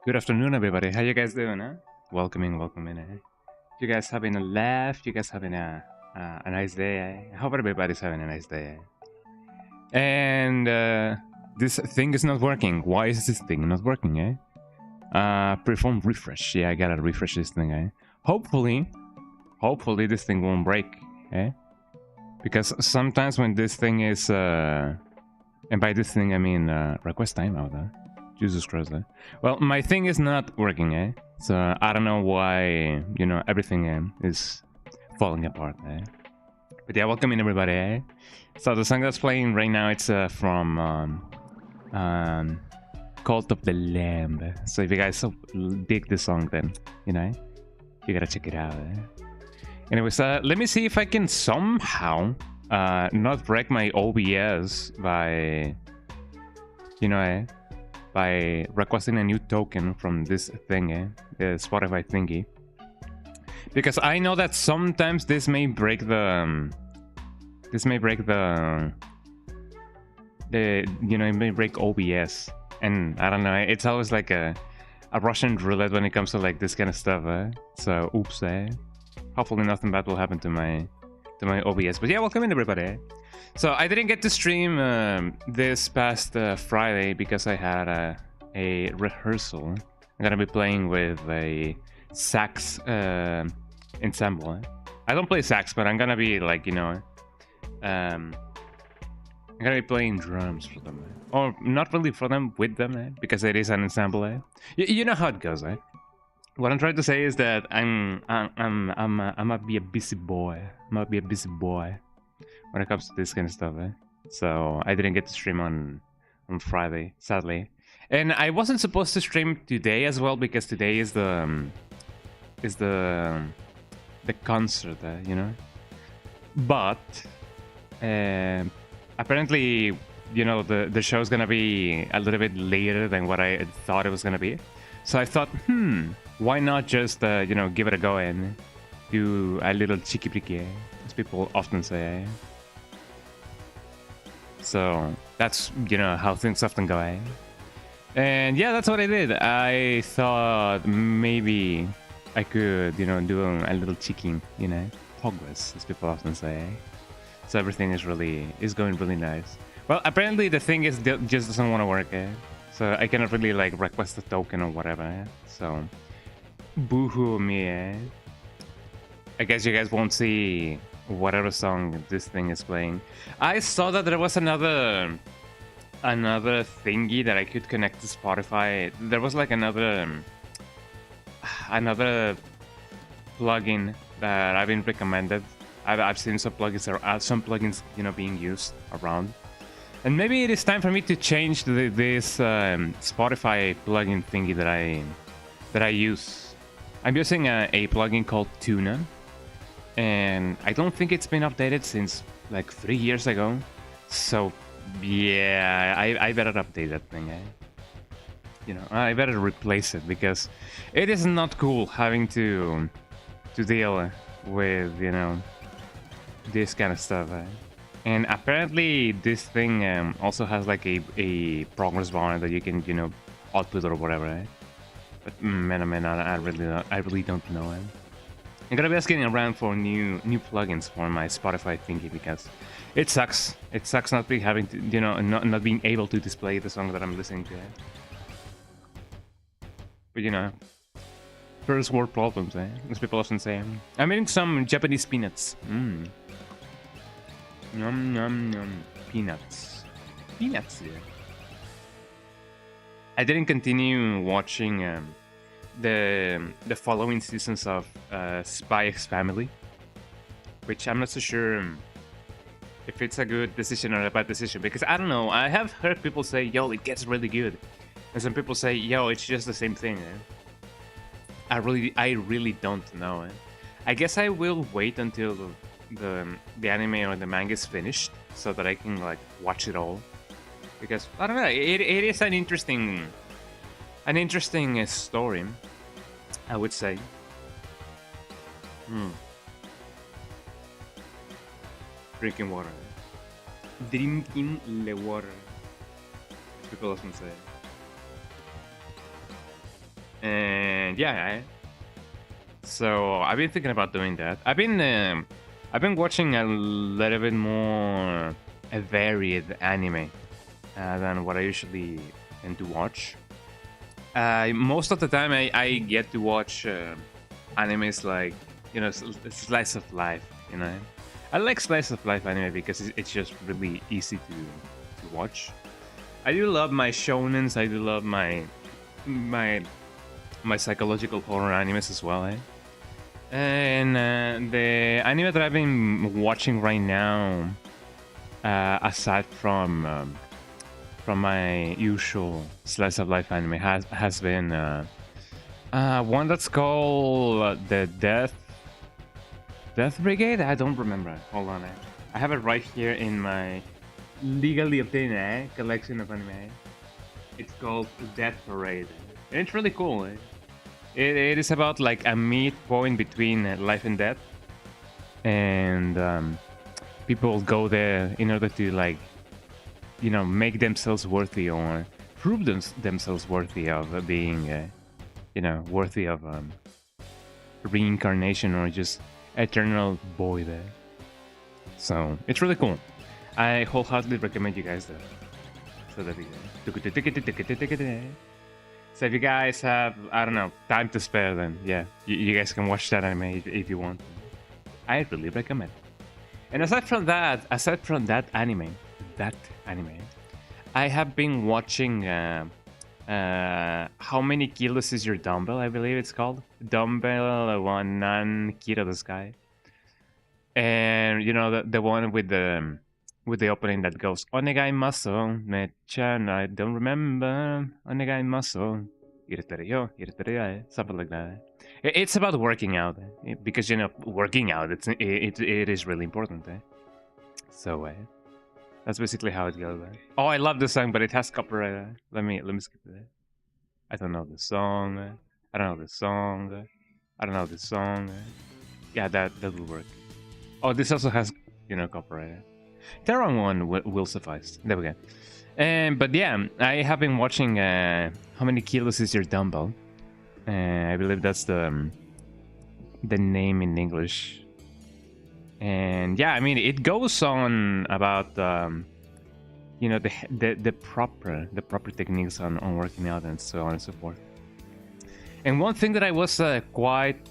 Good afternoon, everybody. How you guys doing, huh? Welcome in, eh? You guys having a laugh? You guys having a nice day, eh? I hope everybody's having a nice day, eh? And this thing is not working. Why is this thing not working, eh? Perform refresh. Yeah, I gotta refresh this thing, eh? Hopefully this thing won't break, eh? Because sometimes when this thing is, and by this thing I mean request timeout, huh? Jesus Christ, eh? Well, my thing is not working, eh? So I don't know why, everything is falling apart, eh? But yeah, welcome in everybody, eh? So the song that's playing right now, it's from Cult of the Lamb. So if you guys dig this song, then, you gotta check it out, eh? Anyways, let me see if I can somehow not wreck my OBS by, by requesting a new token from this thing, the Spotify thingy. Because I know that sometimes this may break the, it may break OBS, and I don't know. It's always like a Russian roulette when it comes to like this kind of stuff. So oops, hopefully nothing bad will happen to my OBS. But yeah, welcome in everybody. So I didn't get to stream this past Friday because I had a rehearsal. I'm gonna be playing with a sax ensemble. I don't play sax, but I'm gonna be like, I'm gonna be playing drums for them, or not really for them, with them, because it is an ensemble. You know how it goes, eh? What I'm trying to say is that I'm gonna be a busy boy. I'm gonna be a busy boy when it comes to this kind of stuff, eh? So I didn't get to stream on Friday, sadly, and I wasn't supposed to stream today as well because today is the concert, But apparently, the show's gonna be a little bit later than what I thought it was gonna be. So I thought, why not just give it a go and do a little cheeky brique, as people often say. So that's how things often go, eh? And yeah, that's what I did. I thought maybe I could, do a little cheeking, progress, as people often say. So everything is going really nice. Well, apparently the thing is just doesn't want to work, eh? So I cannot really like request a token or whatever, eh? So boo-hoo me, eh? I guess you guys won't see whatever song this thing is playing. I saw that there was another thingy that I could connect to Spotify. There was like another plugin that I've been recommended. I've seen some plugins, being used around, and maybe it is time for me to change this Spotify plugin thingy that I use. I'm using a plugin called Tuna, and I don't think it's been updated since like 3 years ago. So yeah, I better update that thing, eh? I better replace it because it is not cool having to deal with, this kind of stuff, eh? And apparently this thing also has like a progress bar that you can, output or whatever, eh? But man, I really don't know, eh? I'm gonna be asking around for new plugins for my Spotify thingy because it sucks. It sucks not being having to, not being able to display the song that I'm listening to. But first world problems, eh? As people often say. I'm eating some Japanese peanuts. Yum yum yum. Peanuts. Peanuts, yeah. I didn't continue watching the following seasons of Spy X Family, which I'm not so sure if it's a good decision or a bad decision, because I don't know. I have heard people say, yo, it gets really good, and some people say, yo, it's just the same thing, eh? I really don't know, eh? I guess I will wait until the anime or the manga is finished so that I can like watch it all, because I don't know, it is an interesting story, I would say. Drinking water. Drinking the water, as people often say. And yeah, so I've been thinking about doing that. I've been watching a little bit more a varied anime than what I usually tend to watch. Most of the time, I get to watch animes like, you know, slice of life. You know, I like slice of life anime because it's just really easy to watch. I do love my shonens. I do love my my psychological horror animes as well. And the anime that I've been watching right now, aside from my usual slice of life anime, has been one that's called the Death Brigade. I don't remember. Hold on, I have it right here in my legally obtained collection of anime. It's called Death Parade, and it's really cool. It is about like a midpoint between life and death, and people go there in order to, like, you know, make themselves worthy or prove themselves worthy of being, you know, worthy of reincarnation or just eternal void. So it's really cool. I wholeheartedly recommend you guys that. So that so if you guys have, I don't know, time to spare, then yeah, you guys can watch that anime if you want. I really recommend. And aside from that anime, I have been watching How Many Kilos Is Your Dumbbell? I believe it's called Dumbbell One Nan Kilo the Sky. And you know the one with the opening that goes Onegai Maso Mechan, I don't remember Onegai Maso something like that. It's about working out, because, you know, working out it is really important. So that's basically how it goes. Oh, I love this song, but it has copyright. Let me skip it. I don't know the song. I don't know the song. I don't know the song. Yeah, that will work. Oh, this also has, you know, copyright. The wrong one will suffice. There we go. But yeah, I have been watching How Many Kilos Is Your Dumbbell? I believe that's the name in English. And yeah, I mean, it goes on about you know, the proper techniques on working out and so on and so forth. And one thing that I was quite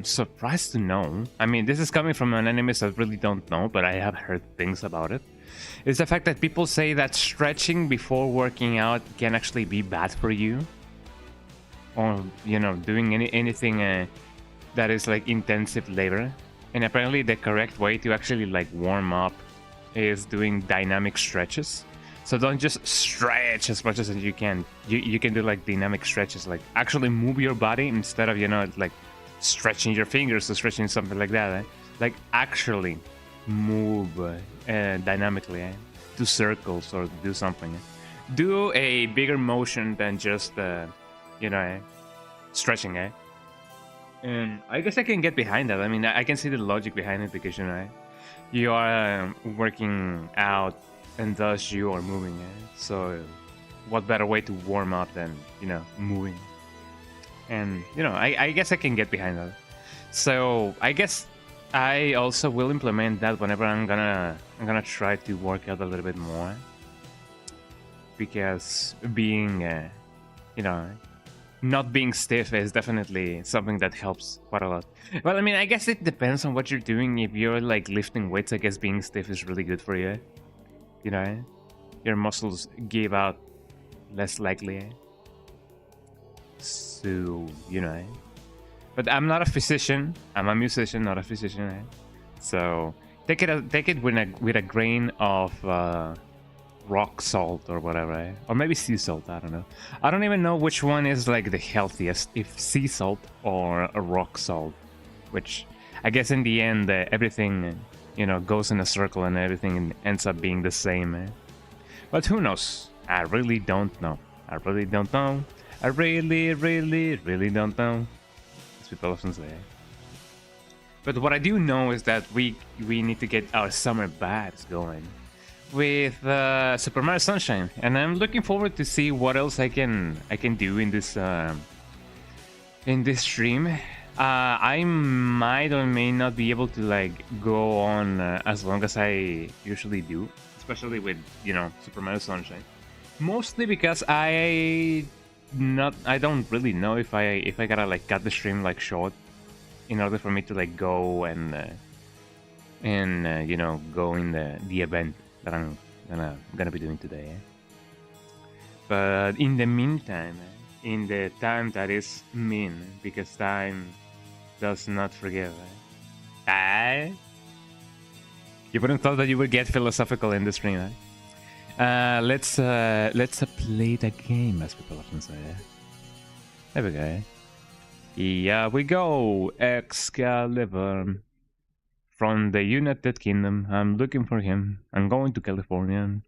surprised to know, I mean, this is coming from an animist I really don't know, but I have heard things about it, is the fact that people say that stretching before working out can actually be bad for you. Or, you know, doing anything that is like intensive labor. And apparently the correct way to actually like warm up is doing dynamic stretches. So don't just stretch as much as you can. You can do like dynamic stretches, like actually move your body instead of, you know, like stretching your fingers or stretching something like that. Like actually move dynamically, do circles or do something. Do a bigger motion than just, you know, stretching. And I guess I can get behind that. I mean, I can see the logic behind it because, you know, you are working out and thus you are moving. So what better way to warm up than, you know, moving? And, you know, I guess I can get behind that. So I guess I also will implement that whenever I'm gonna try to work out a little bit more, because being you know, not being stiff is definitely something that helps quite a lot. Well, I mean, I guess it depends on what you're doing. If you're like lifting weights, I guess being stiff is really good for you. You know, your muscles give out less likely. So, you know, but I'm not a physician. I'm a musician, not a physician. So take it with a grain of rock salt or whatever, or maybe sea salt. I don't know. I don't even know which one is like the healthiest, if sea salt or a rock salt. Which I guess in the end, everything, you know, goes in a circle and everything ends up being the same. But who knows? I really don't know. I really, really don't know. As people often say. But what I do know is that we need to get our summer baths going with Super Mario Sunshine, and I'm looking forward to see what else I can do in this in this stream. I might or may not be able to like go on as long as I usually do, especially with, you know, Super Mario Sunshine. Mostly because I don't really know if I gotta like cut the stream like short in order for me to like go and you know, go in the event that I'm gonna be doing today. But in the meantime, in the time that is mean, because time does not forgive. You wouldn't thought that you would get philosophical in the stream, let's play the game, as people often say. There we go. Yeah, we go. Excalibur. From the United Kingdom. I'm looking for him. I'm going to California.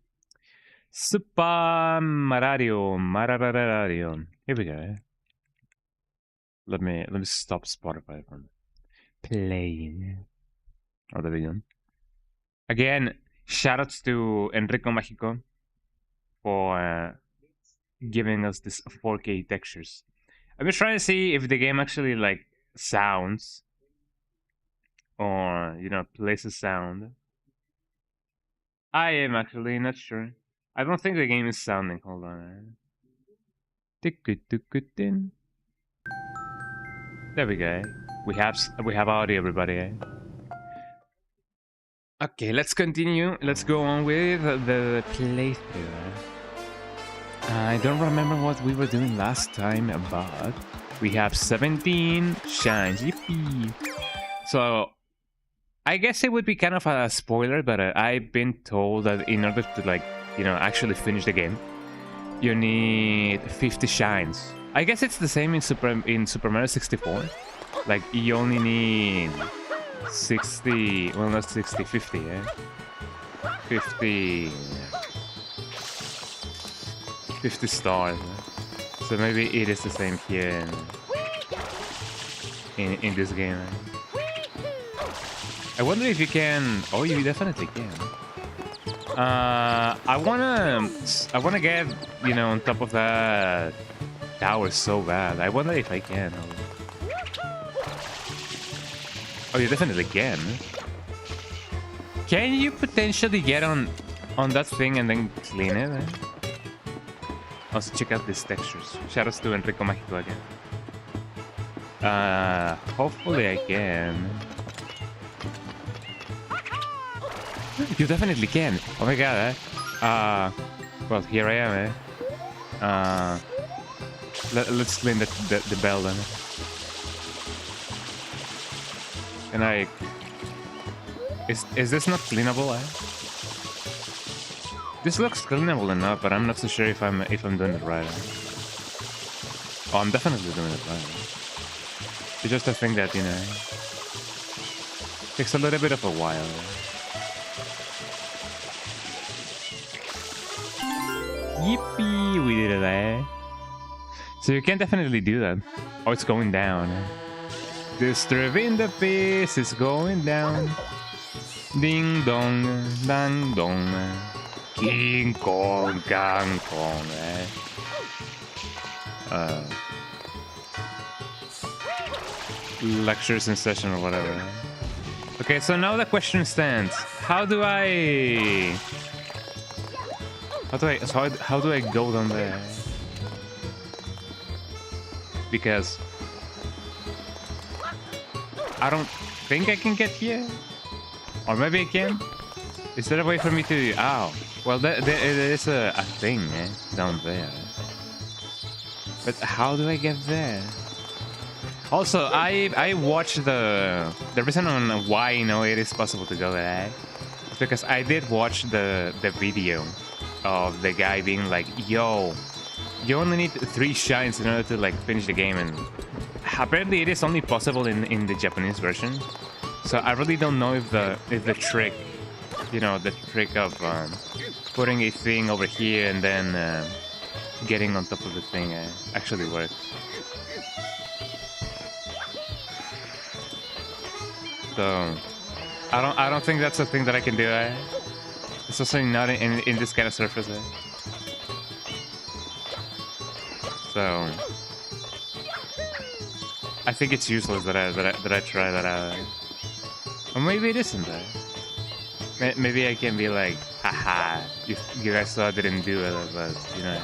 Super Mario. Here we go. Let me stop Spotify from playing. Oh, there we go. Again, shoutouts to Enrico Mágico for giving us this 4K textures. I'm just trying to see if the game actually like sounds or, you know, plays a sound. I am actually not sure. I don't think the game is sounding. Hold on. There we go. We have audio, everybody. Okay, let's continue. Let's go on with the playthrough. I don't remember what we were doing last time, but we have 17 shines. Yippee! So I guess it would be kind of a spoiler, but I've been told that in order to, like, you know, actually finish the game, you need 50 shines. I guess it's the same in Super Mario 64. Like, you only need 60, well, not 60, 50, eh? 50 stars. Eh? So maybe it is the same here in this game. Eh? I wonder if you can. Oh, you definitely can. I wanna get, you know, on top of that tower so bad. I wonder if I can. Oh, you definitely can. Can you potentially get on that thing and then clean it? Eh? Also, check out these textures. Shoutouts to Enrico Mágico again. Hopefully I can. You definitely can. Oh my god, eh? Well, here I am, eh? Let's clean the bell then. And I... Is this not cleanable, eh? This looks cleanable enough, but I'm not so sure if I'm doing it right. Eh? Oh, I'm definitely doing it right. It's just a thing that, you know, takes a little bit of a while. Yippee! We did it, eh? So you can definitely do that. Oh, it's going down. Disturbing the peace is going down. Ding dong, dang dong. King Kong, Gang Kong, eh? Lectures in session or whatever. Okay, so now the question stands. How do I go down there? Because I don't think I can get here. Or maybe I can. Is there a way for me to... Ow. Well, there is a thing, eh? Down there. But how do I get there? Also, I watched the reason on why, you know, it is possible to go there, eh? It's because I did watch the video of the guy being like, yo, you only need 3 shines in order to like finish the game, and apparently it is only possible in the Japanese version. So I really don't know if the trick, you know, the trick of putting a thing over here and then getting on top of the thing actually works. So I don't think that's a thing that I can do. It's also not in this kind of surface. So I think it's useless that I try that out. Or maybe it isn't. Maybe I can be like, haha, you guys saw I didn't do it, but you know.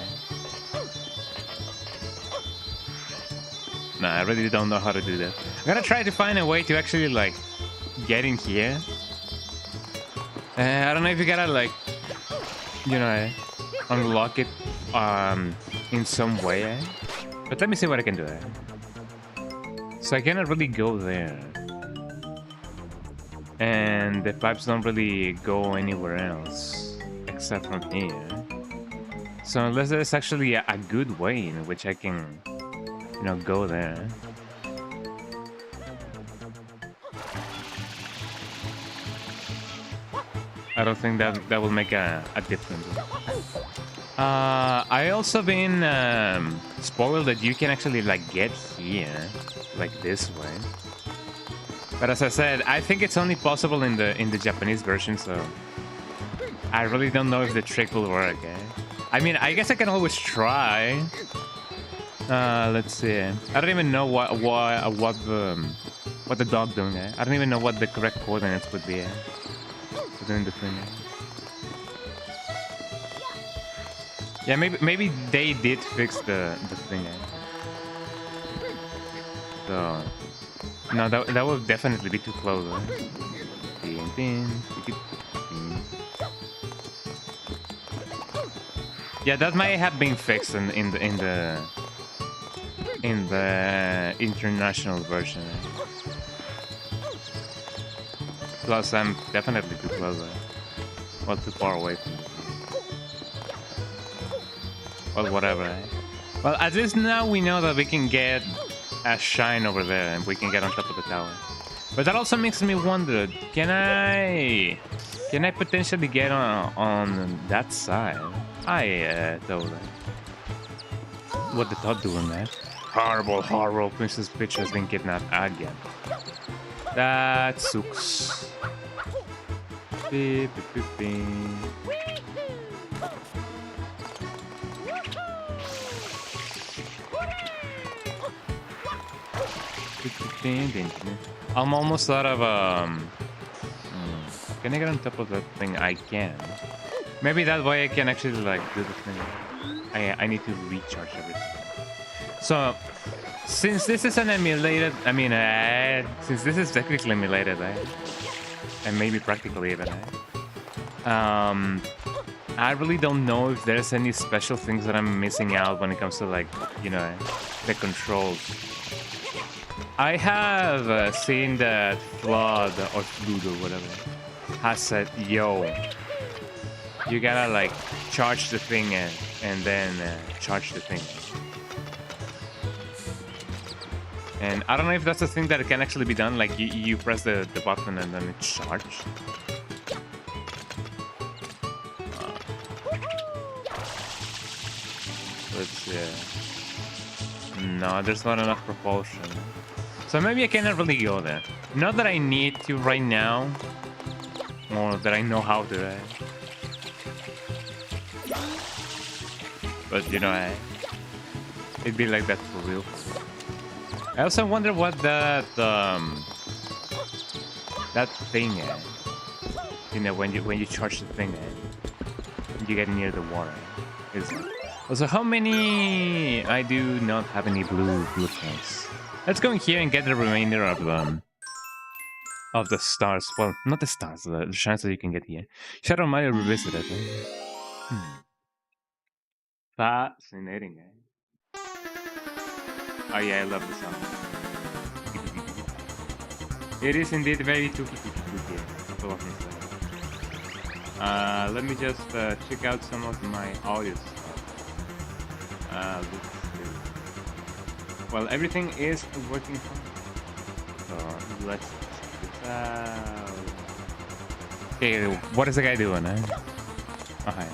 No, I really don't know how to do that. I'm gonna try to find a way to actually like get in here. I don't know if you gotta like, you know, unlock it in some way. But let me see what I can do. So I cannot really go there. And the pipes don't really go anywhere else except from here. So unless there's actually a good way in which I can, you know, go there. I don't think that will make a difference. I also been spoiled that you can actually like get here like this way. But as I said, I think it's only possible in the Japanese version, so I really don't know if the trick will work. I mean, I guess I can always try. Let's see. I don't even know what the dog doing. I don't even know what the correct coordinates would be. Doing the thing. Yeah, maybe they did fix the thing. So no, that would definitely be too close. Yeah, that might have been fixed in the international version. Plus, I'm definitely too close. Well, too far away from it. Well, whatever. Well, at least now we know that we can get a shine over there and we can get on top of the tower. But that also makes me wonder, can I potentially get on that side? Though. What the thought doing that? Horrible Princess Peach has been kidnapped again. That sucks. Beep, beep, beep, beep. I'm almost out of can I get on top of that thing? I can. Maybe that way I can actually like do the thing. I need to recharge everything. So since this is an emulated, I mean, since this is technically emulated, and maybe practically even, I really don't know if there's any special things that I'm missing out when it comes to like, you know, the controls. I have seen that Flood or Flood or whatever has said, yo, you gotta like charge the thing and then charge the thing. And I don't know if that's a thing that can actually be done, like you press the button and then it's charged. Let's see. No, there's not enough propulsion. So maybe I cannot really go there. Not that I need to right now, or that I know how to. But you know, it'd be like that for real. I also wonder what that thing is. You know, when you charge the thing, you get near the water. Is also how many? I do not have any blue things. Let's go in here and get the remainder of the stars. Well, not the stars, the shines that you can get here. Shadow Mario Revisited. Fascinating, Oh yeah, I love the song. It is indeed very tuki. Let me just check out some of my audio stuff. Well, everything is working fine. So let's check this out. Okay, what is the guy doing? Oh, hi.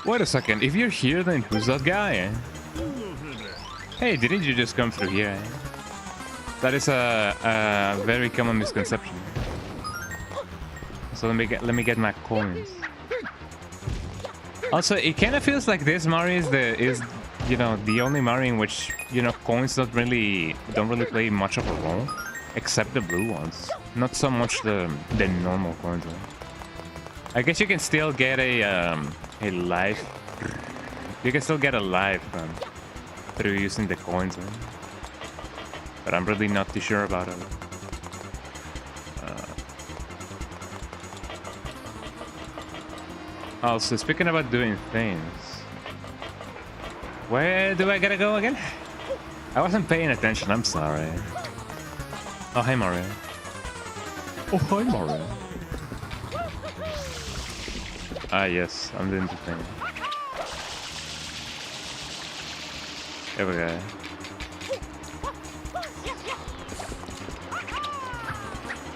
Wait a second, if you're here, then who's that guy? Hey, didn't you just come through here? That is a very common misconception. So let me get my coins. Also, it kind of feels like this Mario is you know, the only Mario in which, you know, coins don't really play much of a role, except the blue ones. Not so much the normal coins. I guess you can still get a life. You can still get a life through using the coins, but I'm really not too sure about it. Also, speaking about doing things, where do I gotta go again? I wasn't paying attention, I'm sorry. Oh, hi Mario. Oh, hi Mario. Ah, yes, I'm doing the thing. Here we go.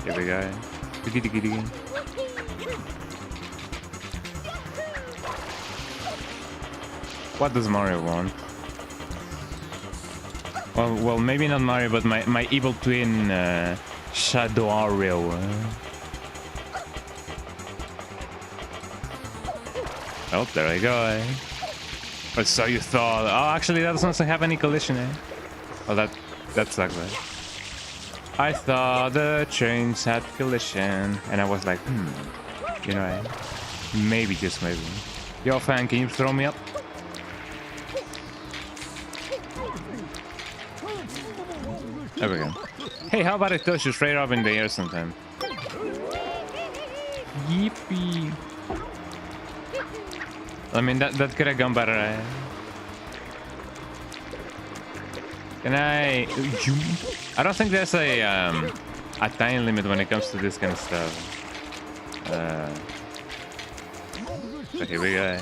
Here we go. Diggy diggy diggy. What does Mario want? Well, maybe not Mario, but my evil twin, Shadowario. Oh, there I go. Or so you thought. Oh, actually, that doesn't have any collision. Oh, that sucks. I thought the trains had collision, and I was like, you know, maybe, just maybe. Yo, fan, can you throw me up? There we go. Hey, how about I toss you straight up in the air sometime? Yippee. I mean, that could have gone better. Can I... I don't think there's a time limit when it comes to this kind of stuff. But here we go.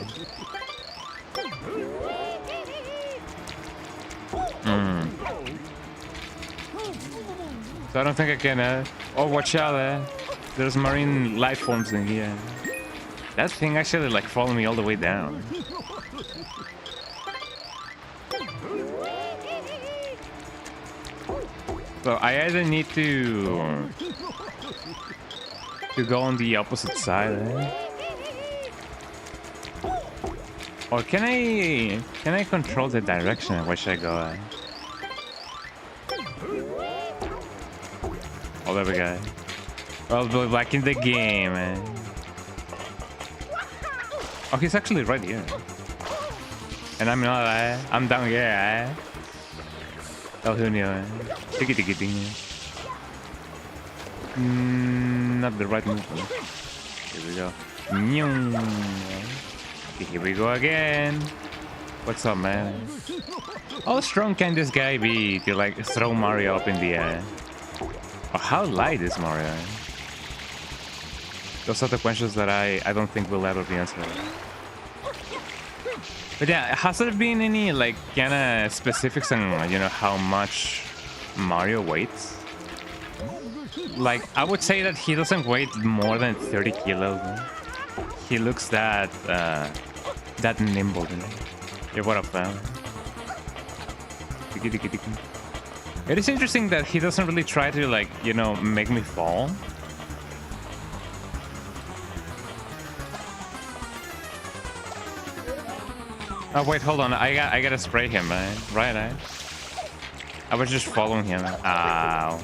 So I don't think I can... Oh, watch out, there's marine life forms in here. That thing actually like followed me all the way down. So I either need to go on the opposite side, or can I control the direction in which I go? Oh, there we go. Well, we're back in the game. Oh, he's actually right here. And I'm not, I'm down here. Oh, who knew? Diggy diggy diggy. Not the right move. Here we go. Here we go again. What's up, man? How strong can this guy be to like throw Mario up in the air? Oh, how light is Mario? Those are the questions that I don't think will ever be answered. But yeah, has there been any like kind of specifics on, you know, how much Mario weighs? Like, I would say that he doesn't weigh more than 30 kilos. He looks that nimble. You know? Yeah, what up, fam? It is interesting that he doesn't really try to, like, you know, make me fall. Oh wait, hold on. I gotta spray him, right? I was just following him. Ow.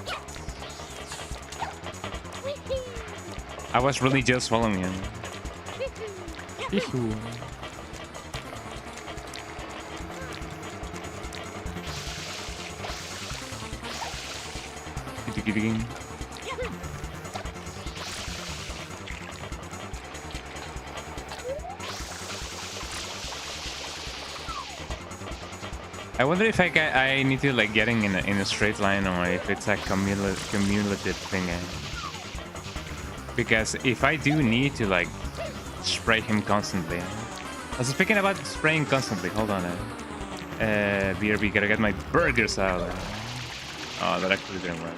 I was really just following him. I wonder if I need to like getting in a straight line, or if it's a cumulative thing. Because if I do need to like spray him constantly, I was speaking about spraying constantly. Hold on, BRB, gotta get my burgers out. Oh, that actually didn't work.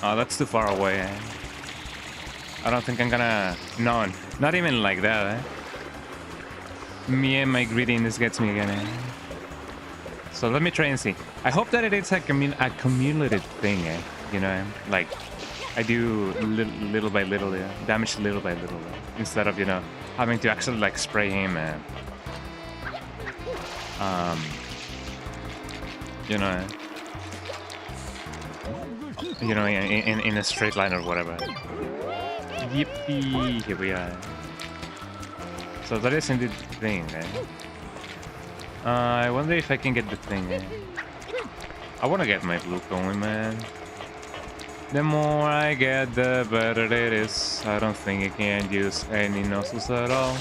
Oh, that's too far away. I don't think I'm gonna. No, not even like that. Me and my greediness gets me again. So let me try and see. I hope that it is a cumulative thing. You know, like I do little by little, damage little by little, instead of, you know, having to actually like spray him, you know, in a straight line or whatever. Yippee! Here we are. So that is indeed the thing, I wonder if I can get the thing, I want to get my blue going, man. The more I get, the better it is. I don't think I can use any nozzles at all.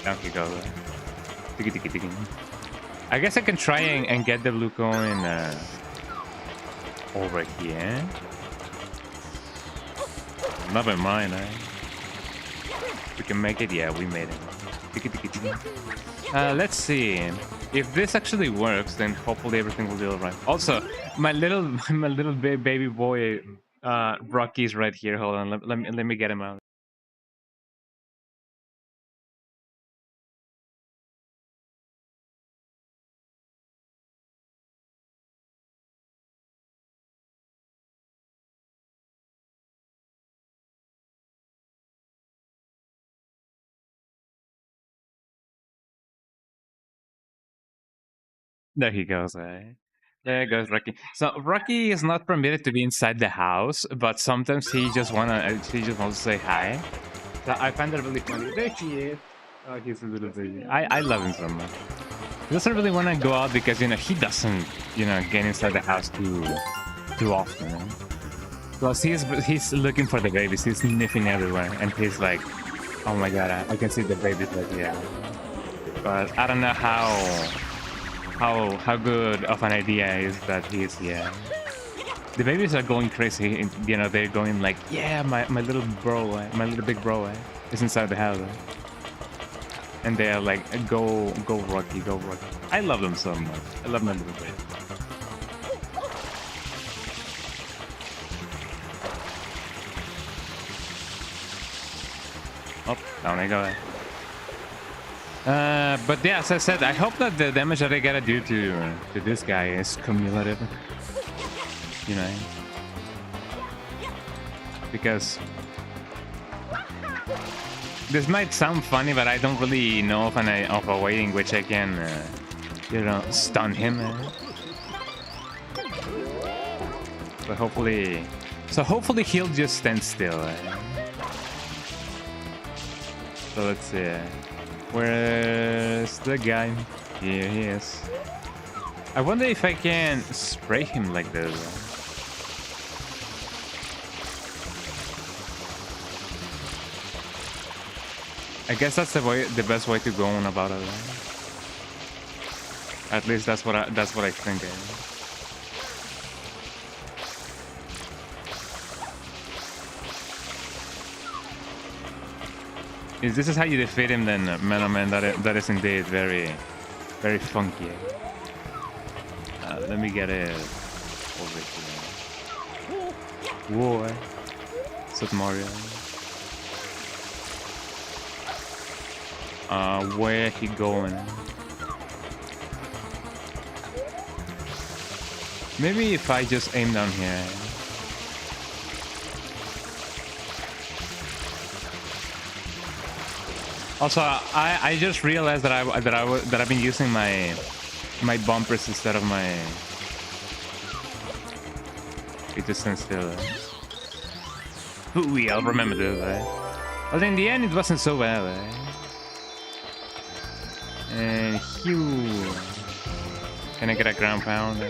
Down he goes. Tiki tiki tiki. I guess I can try and get the blue going over here. Never mind, we can make it. Yeah, we made it. Tiki tiki tiki. Let's see. If this actually works, then hopefully everything will be alright. Also, my little baby boy Rocky's right here. Hold on, let me get him out. There he goes. There goes Rocky. So Rocky is not permitted to be inside the house, but sometimes he just wants to say hi. So I find that really funny. There he is. Oh, he's a little baby. I love him so much. He doesn't really want to go out because he doesn't get inside the house too often. Plus he's looking for the babies. He's sniffing everywhere, and he's like, oh my god, I can see the babies right here. But I don't know how good of an idea is that he's here. The babies are going crazy. They're going like, yeah, my little bro, my little big bro is inside the house. And they're like, go Rocky, go Rocky. I love them so much. I love my little baby. Oh, down I go. But yeah, as I said, I hope that the damage that I gotta do to this guy is cumulative. Because this might sound funny, but I don't really know of a way in which I can, stun him. But hopefully he'll just stand still. So let's see. Where's the guy? Here he is. I wonder if I can spray him like this. I guess that's the best way to go on about it. At least that's what I think. If this is how you defeat him, then man, that is indeed very, very funky. Let me get it over here. Whoa, Super Mario. Where he going? Maybe if I just aim down here. Also, I just realized that I've been using my bumpers instead of my. It just stands still. Ooh, I'll remember this. Well, in the end, it wasn't so bad. And Hugh, can I get a ground pound?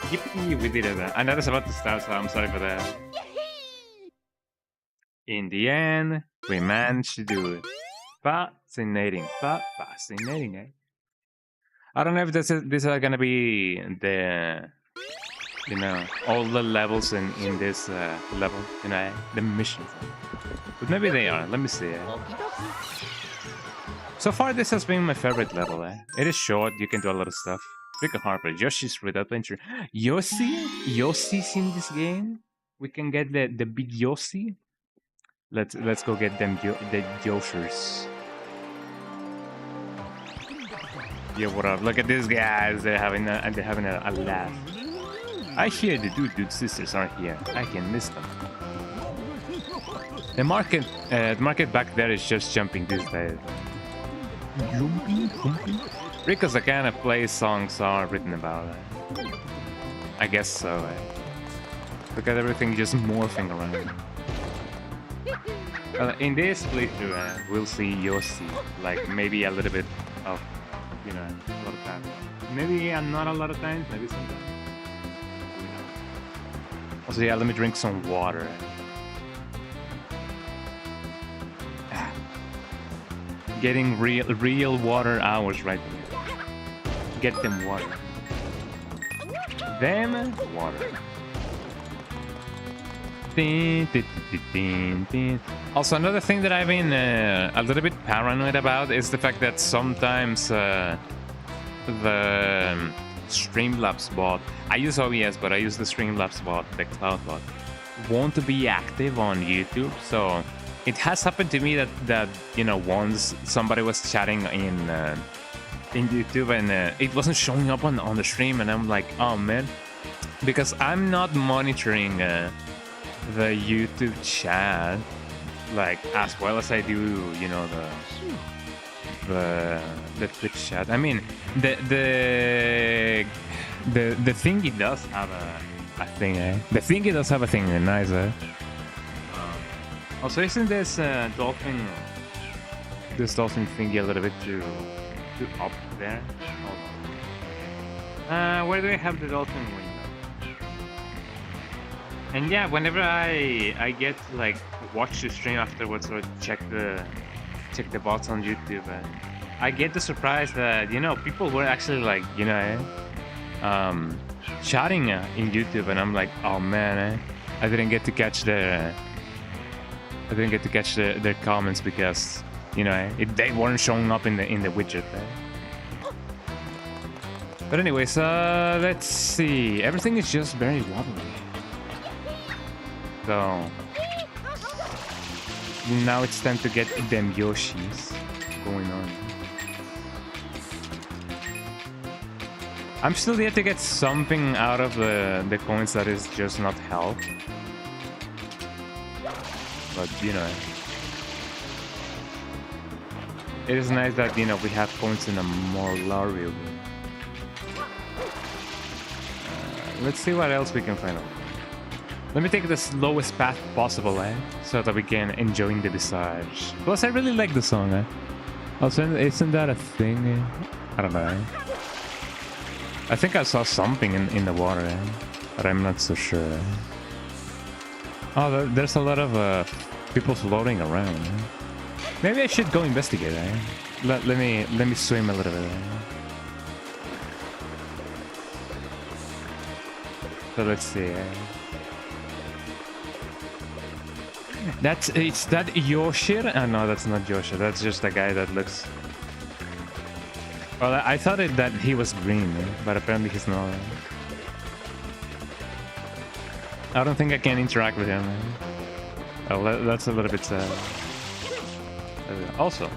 Yippee, we did it. I know it's about to start, so I'm sorry for that. In the end, we managed to do it. Fascinating, fascinating, I don't know if these are gonna be the, all the levels in this level, the missions. But maybe they are. Let me see. So far, this has been my favorite level. It is short. You can do a lot of stuff. Speaking of Harper, Yoshi's Red Adventure. Yoshi's in this game. We can get the big Yoshi. Let's go get them the Yoshers. Yeah, what up? Look at these guys. They're having a laugh. I hear the dude sisters aren't here. I can miss them. The market back there is just jumping these days. Jumping. Because the kind of play songs are written about. I guess so. Look at everything just morphing around. In this playthrough, we'll see Yoshi, like maybe a little bit of, you know, a lot of times. Maybe not a lot of times, maybe sometimes. Also, yeah, let me drink some water. Getting real water hours right here. Get them water. Them water. Also, another thing that I've been a little bit paranoid about is the fact that sometimes the Streamlabs bot, I use OBS, but I use the Streamlabs bot, the cloud bot, won't be active on YouTube. So it has happened to me that you know, once somebody was chatting in YouTube and it wasn't showing up on the stream, and I'm like, oh man, because I'm not monitoring the YouTube chat like as well as I do, you know, the Twitch chat. I mean, the thingy does have a thing, eh? The thingy does have a thing, nice, eh? Also, isn't this dolphin thingy a little bit too up there? Where do I have the dolphin window? And yeah, whenever I get to, like, watch the stream afterwards or check the bots on YouTube, I get the surprise that, you know, people were actually, like, you know, chatting in YouTube, and I'm like, oh man, I didn't get to catch their comments because, you know, they weren't showing up in the widget. But anyways, let's see. Everything is just very wobbly. So now it's time to get them Yoshis going on. I'm still yet to get something out of the coins that is just not health. But, you know, it is nice that, you know, we have coins in a more Lario game. Let's see what else we can find out. Let me take the slowest path possible, so that we can enjoy the visage. Plus, I really like the song, Also, isn't that a thing? I don't know. I think I saw something in the water, but I'm not so sure. Oh, there's a lot of people floating around. Maybe I should go investigate. Let me swim a little bit. So let's see. It's that Yoshi? Oh, no, that's not Yoshi. That's just a guy that looks. Well, I thought that he was green, but apparently he's not. I don't think I can interact with him. Oh, that's a little bit sad. Also,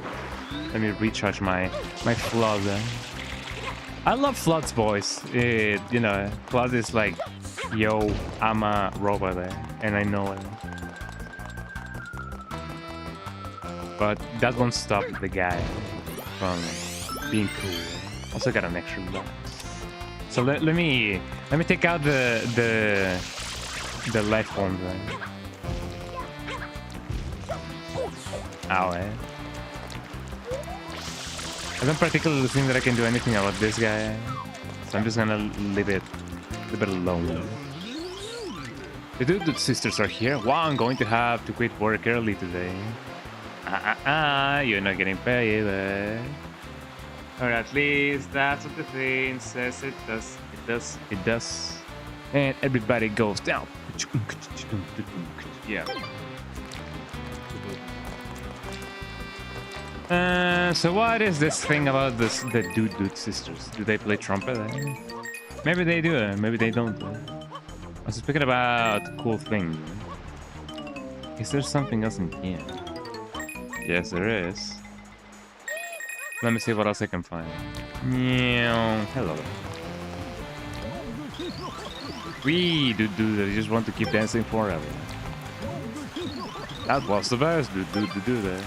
let me recharge my flood. I love Flood's voice. You know, Flood is like, yo, I'm a robot, and I know it. But that won't stop the guy from being cool. Also got an extra block. So let me take out the life form then. Ow, I don't particularly think that I can do anything about this guy, so I'm just gonna leave it alone. The Dude sisters are here. Wow, I'm going to have to quit work early today. You're not getting paid. Or at least that's what the thing says it does. It does. And everybody goes down. Yeah. So what is this thing about the Dude sisters? Do they play trumpet? Maybe they do, maybe they don't. I was speaking about cool things. Is there something else in here? Yes, there is. Let me see what else I can find. Hello. We do. I just want to keep dancing forever. That was the best. Do that.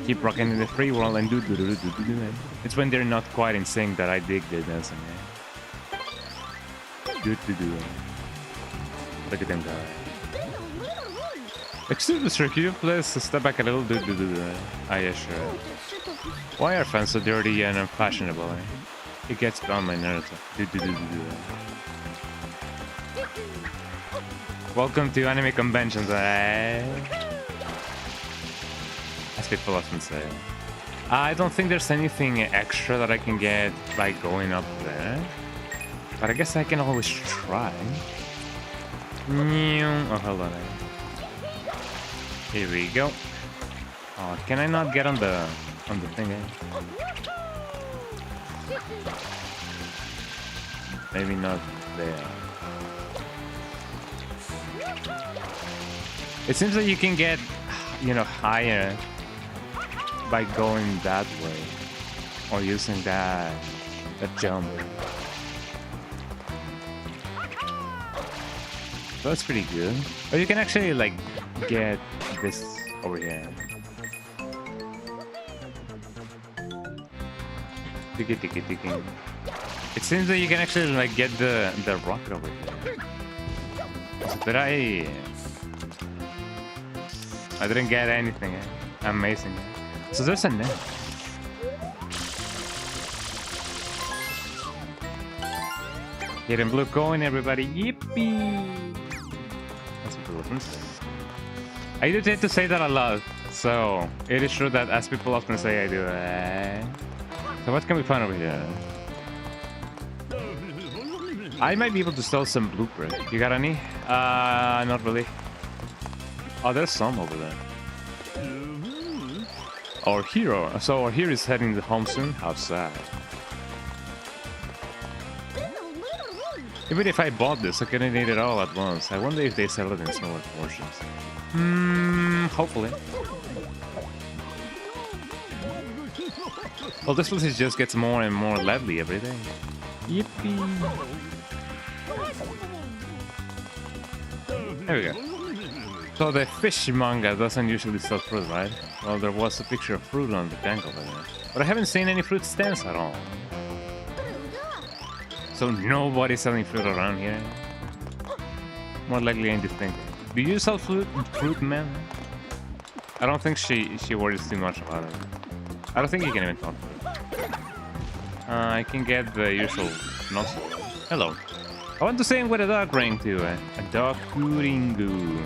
Keep rocking in the free world and do. It's when they're not quite in sync that I dig the dancing. Do. Look at them go. Excuse me, sir, could you please step back a little? Do. Ah, yeah, sure. Why are fans so dirty and unfashionable? It gets beyond my nerves. Do. Welcome to anime conventions, as people often say. I don't think there's anything extra that I can get by going up there. But I guess I can always try. Oh, hold on. Here we go. Oh, can I not get on the thing? Maybe not there. It seems like you can get, higher by going that way or using that jump. So that's pretty good. But you can actually get this over here. Tiki. It seems that you can actually get the rocket over here. But I didn't get anything. Amazing. So there's a net. Getting blue coin, everybody. Yippee! That's what it was. I do tend to say that a lot. So it is true that as people often say, I do. So what can we find over here? I might be able to sell some blueprint. You got any? Not really. Oh, there's some over there. Our hero. So our hero is heading home soon? How sad. Even if I bought this, I couldn't eat it all at once. I wonder if they sell it in smaller portions. Hopefully. Well, this place just gets more and more lively every day. Yippee! There we go. So the fish manga doesn't usually sell fruit, right? Well, there was a picture of fruit on the tank over there. But I haven't seen any fruit stands at all. So nobody's selling fruit around here? More likely indistinct. Do you sell fruit, man? I don't think she worries too much about it. I don't think you can even talk to her. I can get the usual nozzle. Hello. I want to sing with a dog ring too. A dog ringu.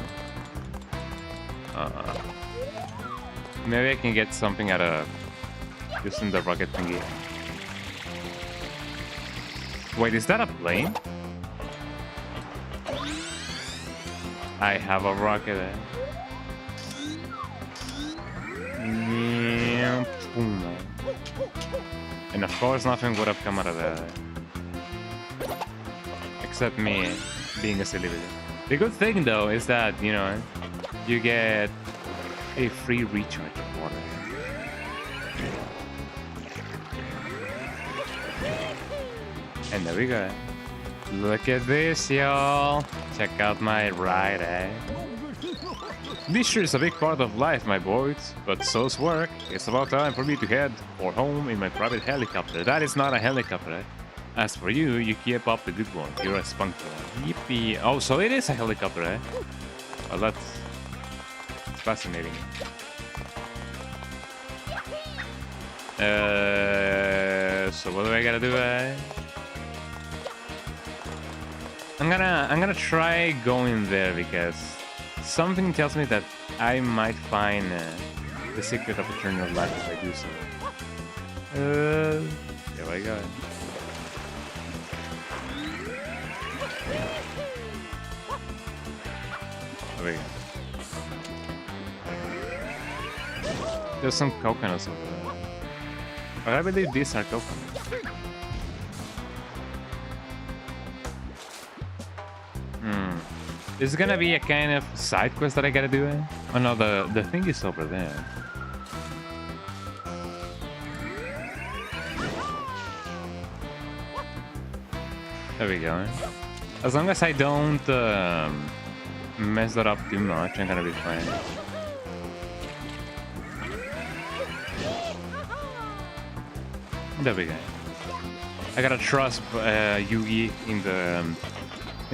Maybe I can get something out of using the rocket thingy. Wait, is that a plane? I have a rocket there. And of course nothing would have come out of that. Except me being a silly video. The good thing though is that, you get a free recharge of water. And there we go. Look at this, y'all. Check out my ride, eh? Leisure is a big part of life, my boys, but so's work. It's about time for me to head for home in my private helicopter. That is not a helicopter, eh? As for you, you keep up the good one. You're a spunky one. Yippee. Oh, so it is a helicopter, eh? Well, that's fascinating. So what do I gotta do, eh? I'm gonna try going there because something tells me that I might find the secret of eternal life if I do so. There I go. There we go. There's some coconuts over there. But I believe these are coconuts. Is it gonna be a kind of side quest that I gotta do? Oh no, the thing is over there. There we go. As long as I don't mess that up too much, I'm gonna be fine. There we go. I gotta trust Yugi in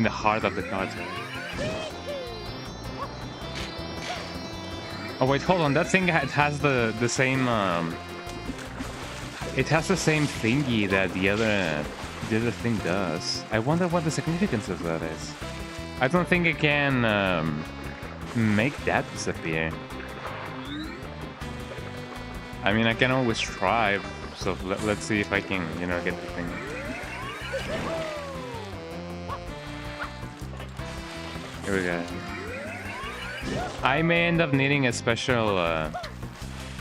the heart of the cards. Oh wait, hold on. That thing has the same it has the same thingy that the other thing does. I wonder what the significance of that is. I don't think I can make that disappear. I mean, I can always try. So let's see if I can, you know, get the thing. Here we go. I may end up needing a special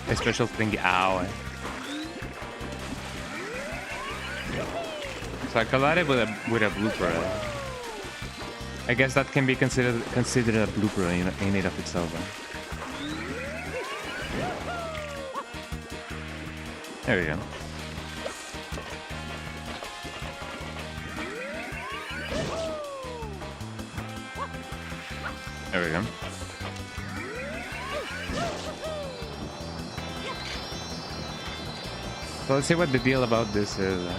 thing. Ow. So I collided with a blooper. I guess that can be considered a blooper in it of itself. There we go. There we go. So let's see what the deal about this is.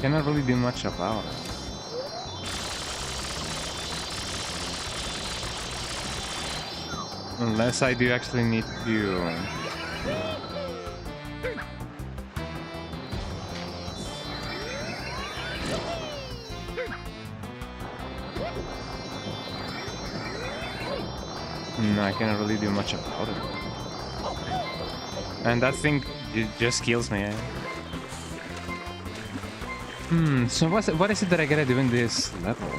Cannot really do much about it. Unless I do actually need to... No, I cannot really do much about it. And that thing just kills me. So what is it that I gotta do in this level?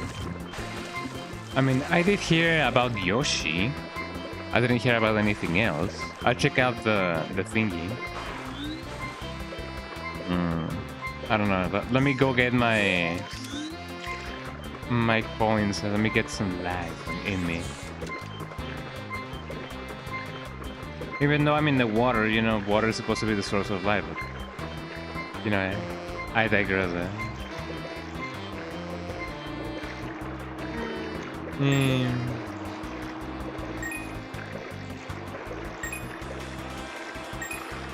I mean, I did hear about Yoshi. I didn't hear about anything else. I'll check out the thingy. I don't know, but let me go get my coins and let me get some life in me. Even though I'm in the water, you know, water is supposed to be the source of life. But, you know, I digress.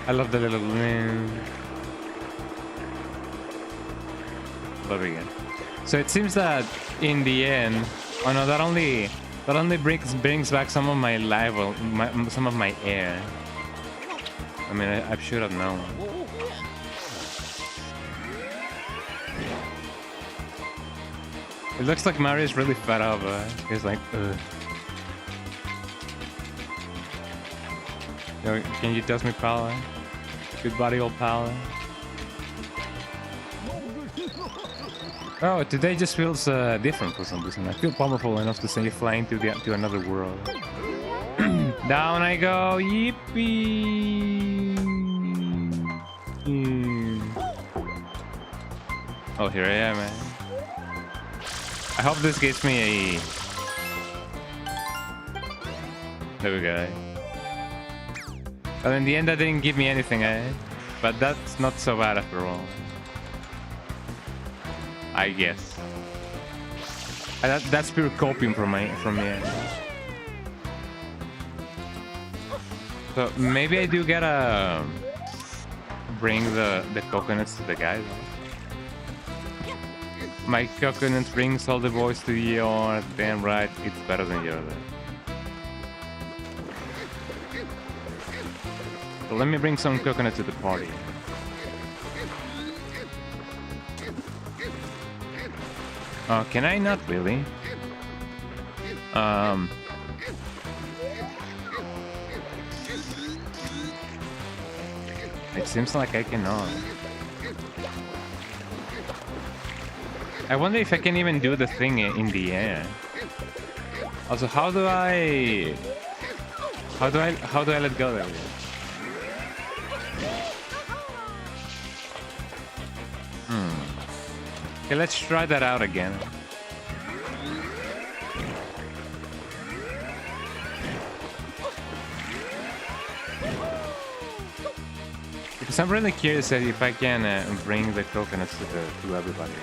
I love the little love again. So it seems that in the end, oh no, that only brings back some of my life, some of my air. I mean, I should have known. It looks like Mario's really fed up. He's like, ugh. Yo, can you toss me, pal? Good body, old pal. Oh, today just feels different for some reason. I feel powerful enough to send you flying to another world. Down I go, yippee! Oh, here I am, man. I hope this gives me a... There we go. Well, in the end, that didn't give me anything, but that's not so bad after all. I guess. That's pure copium from me. So maybe I do gotta bring the coconuts to the guys. My coconut brings all the boys to yours. Damn right, it's better than yours. So let me bring some coconut to the party. Oh, can I not really? It seems like I cannot. I wonder if I can even do the thing in the air. Also, how do I let go there? Okay, let's try that out again. So I'm really curious if I can bring the coconuts to everybody.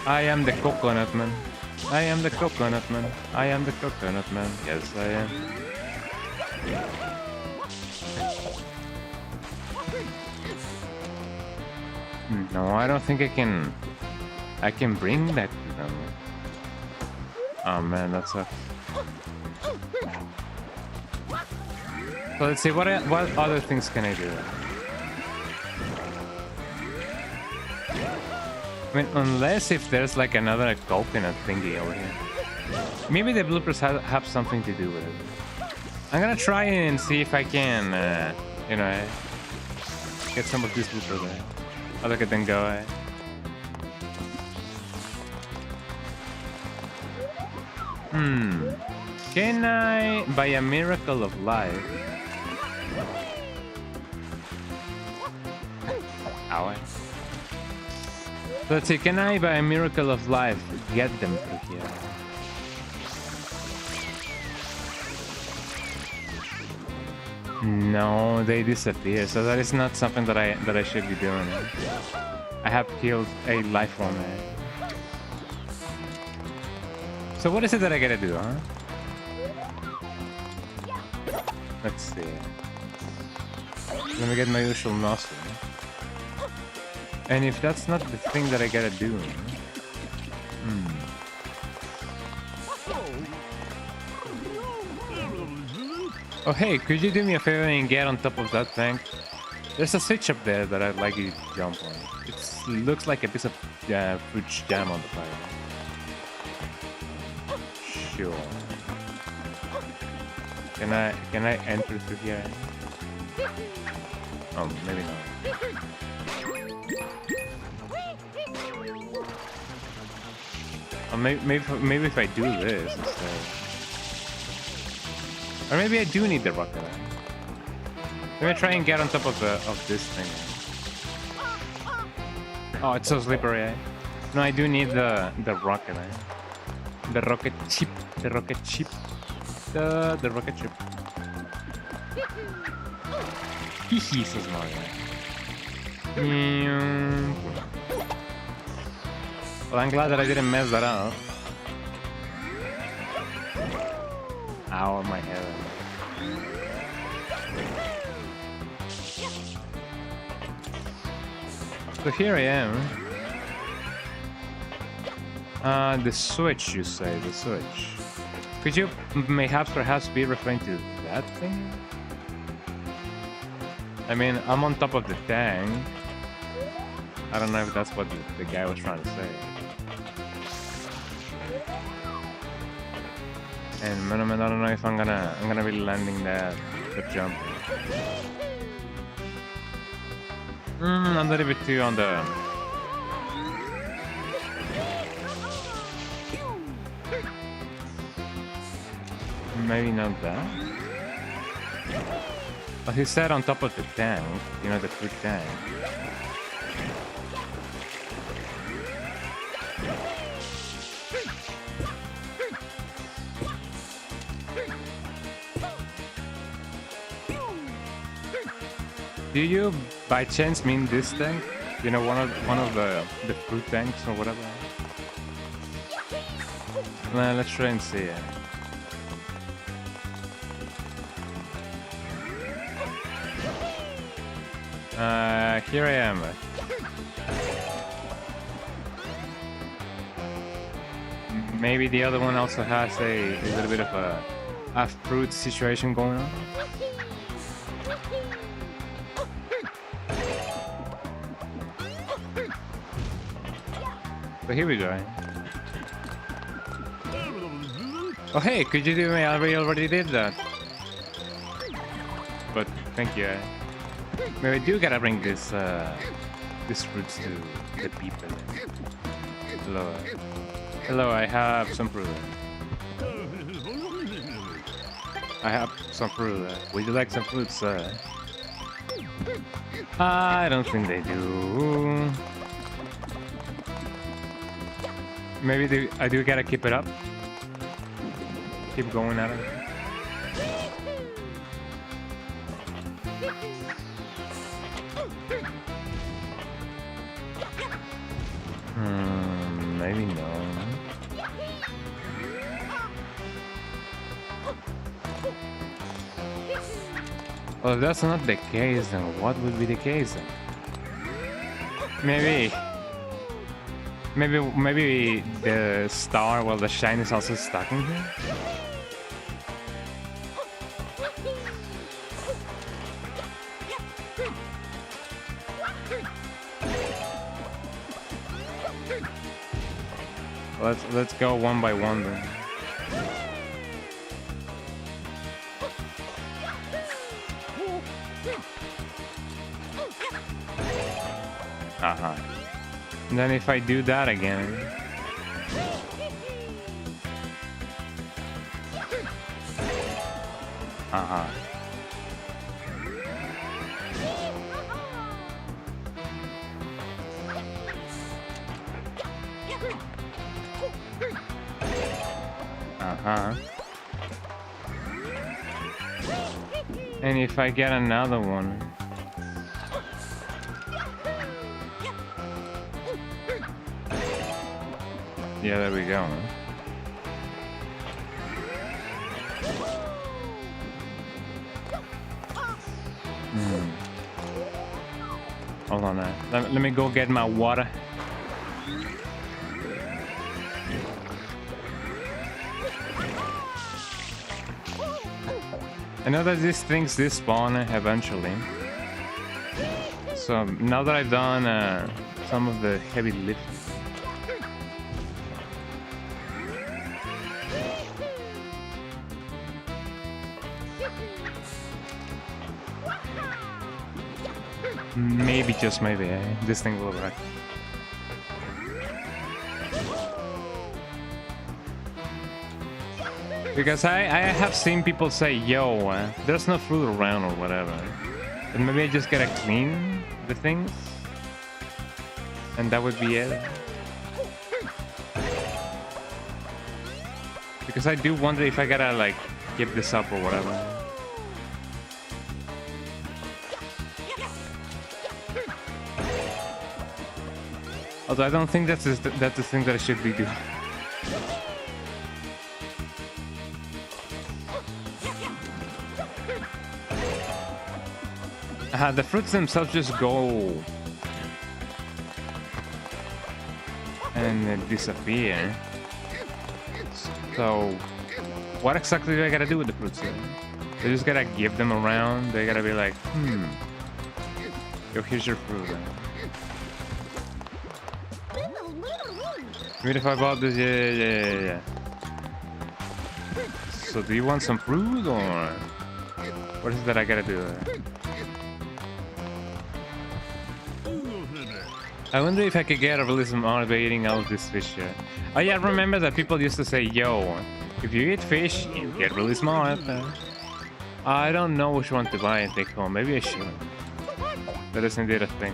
I am the coconut man. I am the coconut man. I am the coconut man. Yes, I am. No, I don't think I can. I can bring that to them. Oh man, that sucks. So let's see, what other things can I do? I mean, unless if there's like another coconut thingy over here. Maybe the bloopers have something to do with it. I'm gonna try and see if I can, you know, get some of these bloopers there. Oh, look at them go. Can I, by a miracle of life... Ow. Let's see, can I, by a miracle of life, get them through here? No, they disappear, so that is not something that I should be doing. I have killed a life form. So what is it that I gotta do, huh? Let's see. Let me get my usual nozzle. And if that's not the thing that I gotta do... Oh hey, could you do me a favor and get on top of that tank? There's a switch up there that I'd like you to jump on. It looks like a piece of fruit jam on the fire. Sure. Can I enter through here? Oh, maybe not. Oh, maybe if I do this instead. Or maybe I do need the rocket. Let me try and get on top of this thing. Oh, it's so slippery. Eh? No, I do need the rocket. The rocket chip. The rocket chip. The rocket chip. Hehe, so smart. Well, I'm glad that I didn't mess that up. Ow, my head. So here I am. The switch, you say, the switch. Could you perhaps be referring to that thing? I mean, I'm on top of the tank. I don't know if that's what the guy was trying to say. And man, I don't know if I'm gonna be landing that jump. I'm a little bit too on the... Maybe not that. But he sat on top of the tank, you know, the fruit tank. Do you, by chance, mean this tank? You know, one of the fruit tanks or whatever. Well, let's try and see it. Here I am. Maybe the other one also has a little bit of a fruit situation going on. But here we go. Oh hey, could you do me? I already did that. But thank you. Maybe I do gotta bring this fruits to the people. Hello. Hello, I have some fruit. I have some fruit. Would you like some fruits? I don't think they do. Maybe I do gotta keep it up. Keep going at it. maybe no. Well, if that's not the case, then what would be the case then? Maybe the star, well, the shine is also stuck in here? Let's go one by one then. And then if I do that again, and if I get another one, yeah, there we go. Hold on, let me go get my water. I know that these things despawn eventually. So now that I've done some of the heavy lifting, maybe, just maybe, this thing will work. Because I have seen people say, yo, there's no fruit around or whatever. And maybe I just gotta clean the things. And that would be it. Because I do wonder if I gotta, like, give this up or whatever. Although I don't think that's the thing that I should be doing. The fruits themselves just go and disappear. So, what exactly do I gotta do with the fruits here? They just gotta give them around. They gotta be like, yo, here's your fruit. Even if I bought this, yeah. So, do you want some fruit or what is it that I gotta do? I wonder if I could get a realism art by eating all of this fish here. Oh yeah, I remember that people used to say, yo, if you eat fish, you get realism art. I don't know which one to buy and take home. Maybe I should. That is indeed a thing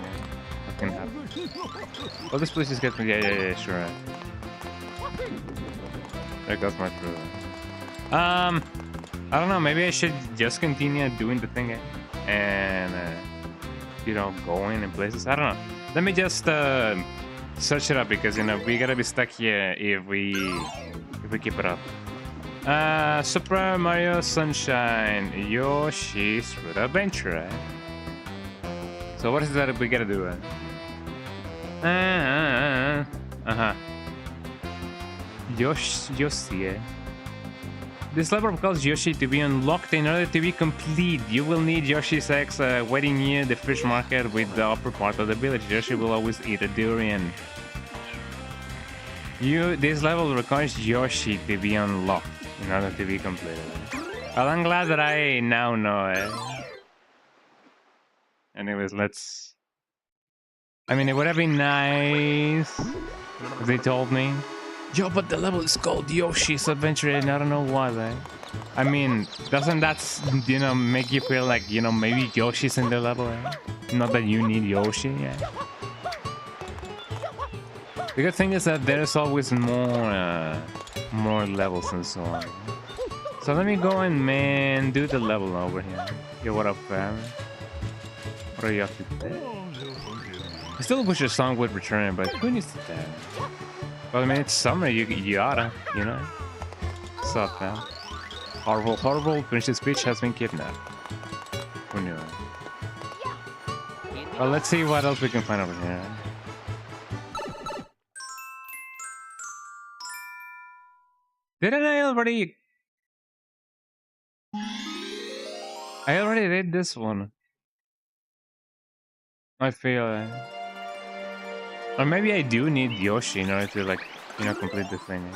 that can happen. Well, this place just gets me. Yeah, sure. There goes my fruit. I don't know, maybe I should just continue doing the thing and, you know, going in places. I don't know. Let me just search it up because, you know, we gotta be stuck here if we keep it up. Super Mario Sunshine Yoshi's Fruit Adventure. So what is that we gotta do? Yoshi. This level requires Yoshi to be unlocked. In order to be complete, you will need Yoshi's eggs waiting near the fish market with the upper part of the village. Yoshi will always eat a durian. This level requires Yoshi to be unlocked in order to be completed. Well, I'm glad that I now know it. Anyways, let's... I mean, it would have been nice if they told me. Yo, but the level is called Yoshi's Adventure and I don't know why, right? I mean, doesn't that, you know, make you feel like, you know, maybe Yoshi's in the level, right? Not that you need Yoshi, yeah. The good thing is that there's always more levels and so on. So let me go and do the level over here. Yo, what up, fam? What are you up to today? I still wish your song would return, but who needs that? Well, I mean, it's summer, you oughta, you know? What's up, man? Horrible, horrible, Princess Peach has been kidnapped. Who knew? Well, let's see what else we can find over here. Didn't I already... I already did this one. I feel... Or maybe I do need Yoshi in order to, like, you know, complete the thing.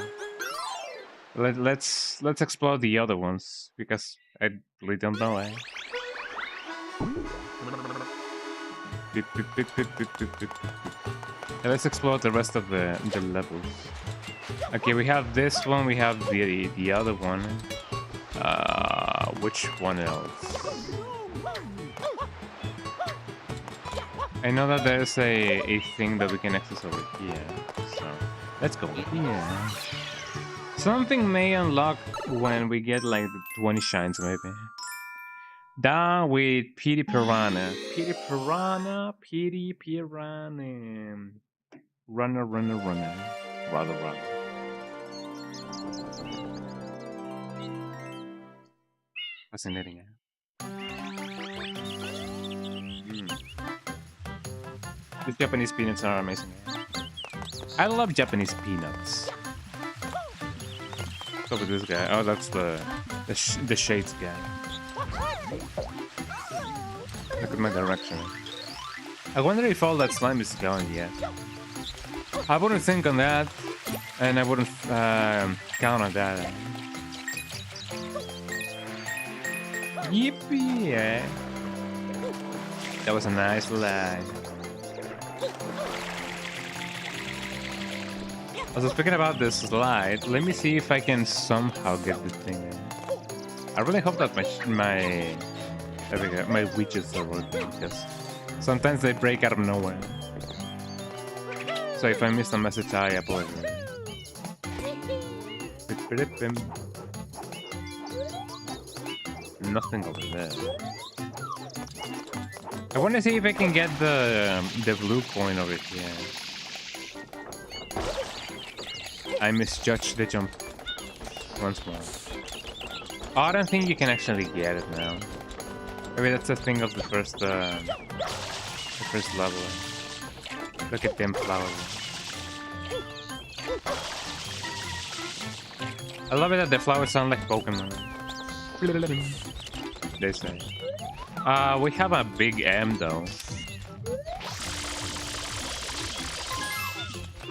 Let's explore the other ones, because I really don't know, eh? Beep, beep, beep, beep, beep, beep, beep, beep. Yeah, let's explore the rest of the levels. Okay, we have this one, we have the other one. Which one else? I know that there's a thing that we can access over here, so let's go here. Something may unlock when we get like the 20 shines, maybe. Down with Petey Piranha. Petey Piranha, Petey Piranha. Runner, runner, runner. Rather, rather. Fascinating, eh? These Japanese peanuts are amazing. I love Japanese peanuts. What's up with this guy? Oh, that's the shades guy. Look at my direction. I wonder if all that slime is gone yet. I wouldn't think on that, and I wouldn't count on that. Yippee! Yeah. That was a nice line. Also, speaking about this slide, let me see if I can somehow get this thing in. I really hope that my widgets are working, because sometimes they break out of nowhere. So if I miss a message, I apologize. Nothing over there. I want to see if I can get the blue coin over here. I misjudged the jump once more. Oh, I don't think you can actually get it now. Maybe that's a thing of the first level. Look at them flowers. I love it that the flowers sound like Pokemon. They say. We have a big M though.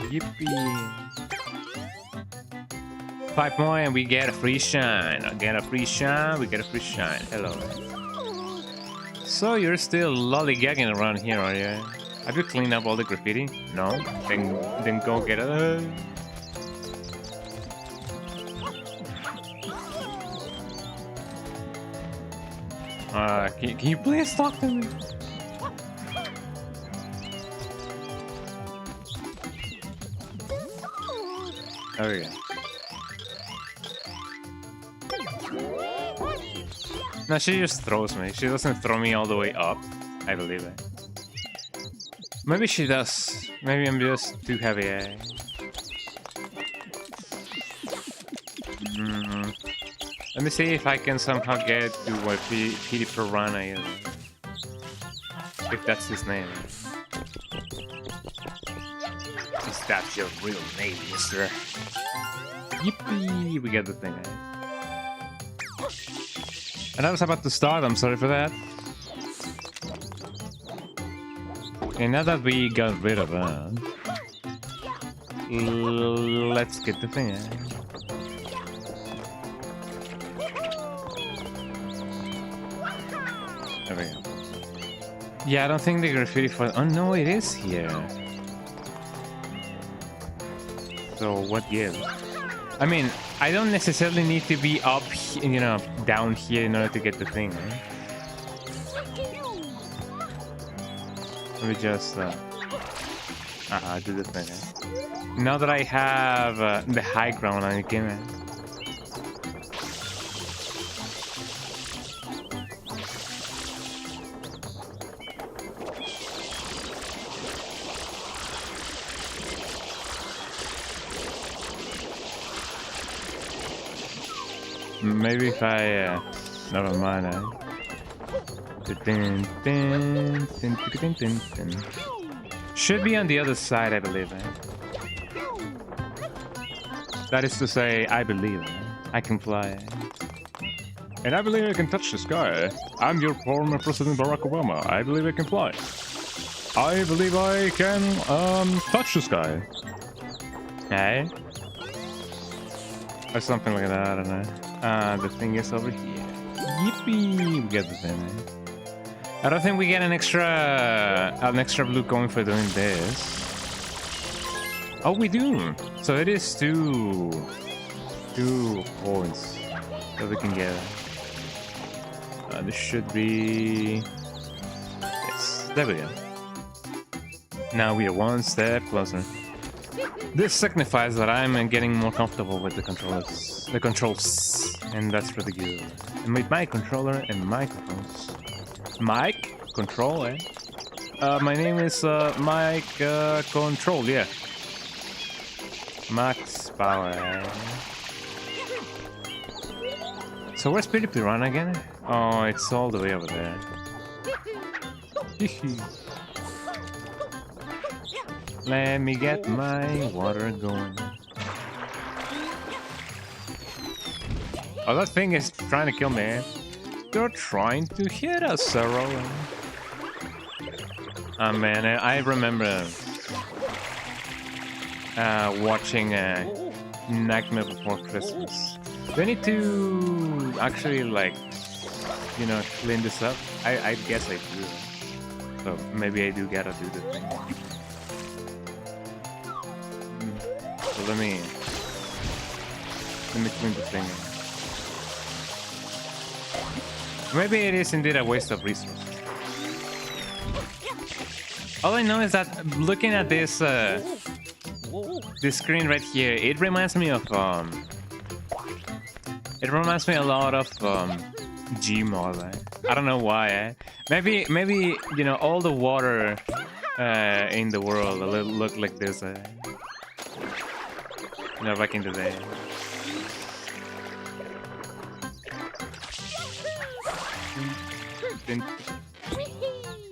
Yippee! 5 more and we get a free shine. I get a free shine, we get a free shine. Hello. So you're still lollygagging around here, are you? Have you cleaned up all the graffiti? No? Then go get it. Can you please talk to me? Oh yeah. No, she just throws me. She doesn't throw me all the way up. I believe it. Maybe she does. Maybe I'm just too heavy, eh? Let me see if I can somehow get to what Petey Piranha is. If that's his name. Is that your real name, mister? Yippee! We get the thing, eh? And I was about to start, I'm sorry for that. Okay, now that we got rid of that, let's get the thing, eh? There we go. Yeah, I don't think the graffiti for... Oh no, it is here. So what gives? I mean, I don't necessarily need to be up, you know, down here in order to get the thing, right? Let me just do the thing. Eh? Now that I have the high ground on the game. Maybe if I... never mind, Should be on the other side, I believe, That is to say, I believe, I can fly. And I believe I can touch the sky. I'm your former President Barack Obama. I believe I can fly. I believe I can, touch the sky. Hey? Or something like that, I don't know. The thing is over here. Yippee! We get the thing, I don't think we get an extra blue coin for doing this. Oh, we do! So it is two points that we can get. This should be... Yes, there we go. Now we are one step closer. This signifies that I'm getting more comfortable with the controls, and that's really good. And with my controller and microphones. Mike? Control, eh? My name is Mike Control, yeah. Max Power, eh? So where's Pretty Piranha again? Oh, it's all the way over there. Let me get my water going. Oh, that thing is trying to kill me. They're trying to hit us, Sarah. Oh man, I remember watching Nightmare Before Christmas. Do I need to actually, like, you know, clean this up? I guess I do. So maybe I do gotta do the thing. So let me clean the thing. Maybe it is indeed a waste of resources. All I know is that looking at this this screen right here, it reminds me of it reminds me a lot of Gmod. I don't know why. Maybe you know, all the water in the world look like this. You know, back in the day.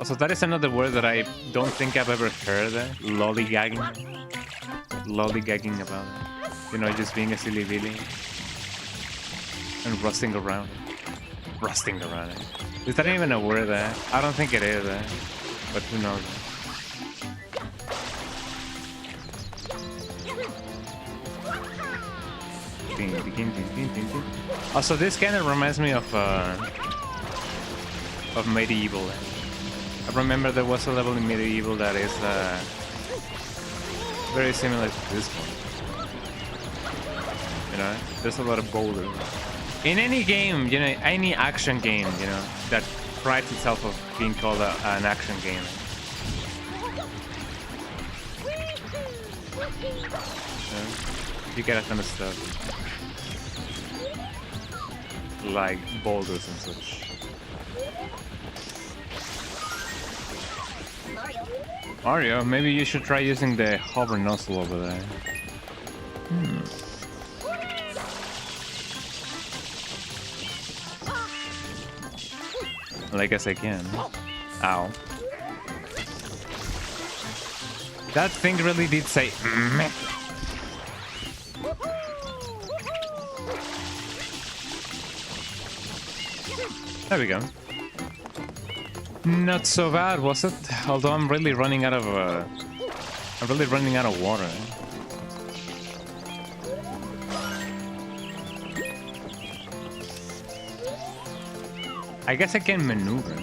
Also, that is another word that I don't think I've ever heard. Lollygagging. Lollygagging about it. You know, just being a silly billy. And rusting around. Rusting around it. Is that even a word? I don't think it is. But who knows? Also, this kind of reminds me of Medieval. I remember there was a level in Medieval that is very similar to this one. You know, there's a lot of boulders. In any game, you know, any action game, you know, that prides itself of being called an action game. You get a ton of stuff. Like boulders and such. Mario, maybe you should try using the hover nozzle over there. Well, I guess I can. Ow. That thing really did say meh. There we go. Not so bad, was it? Although I'm really running out of water. I guess I can maneuver.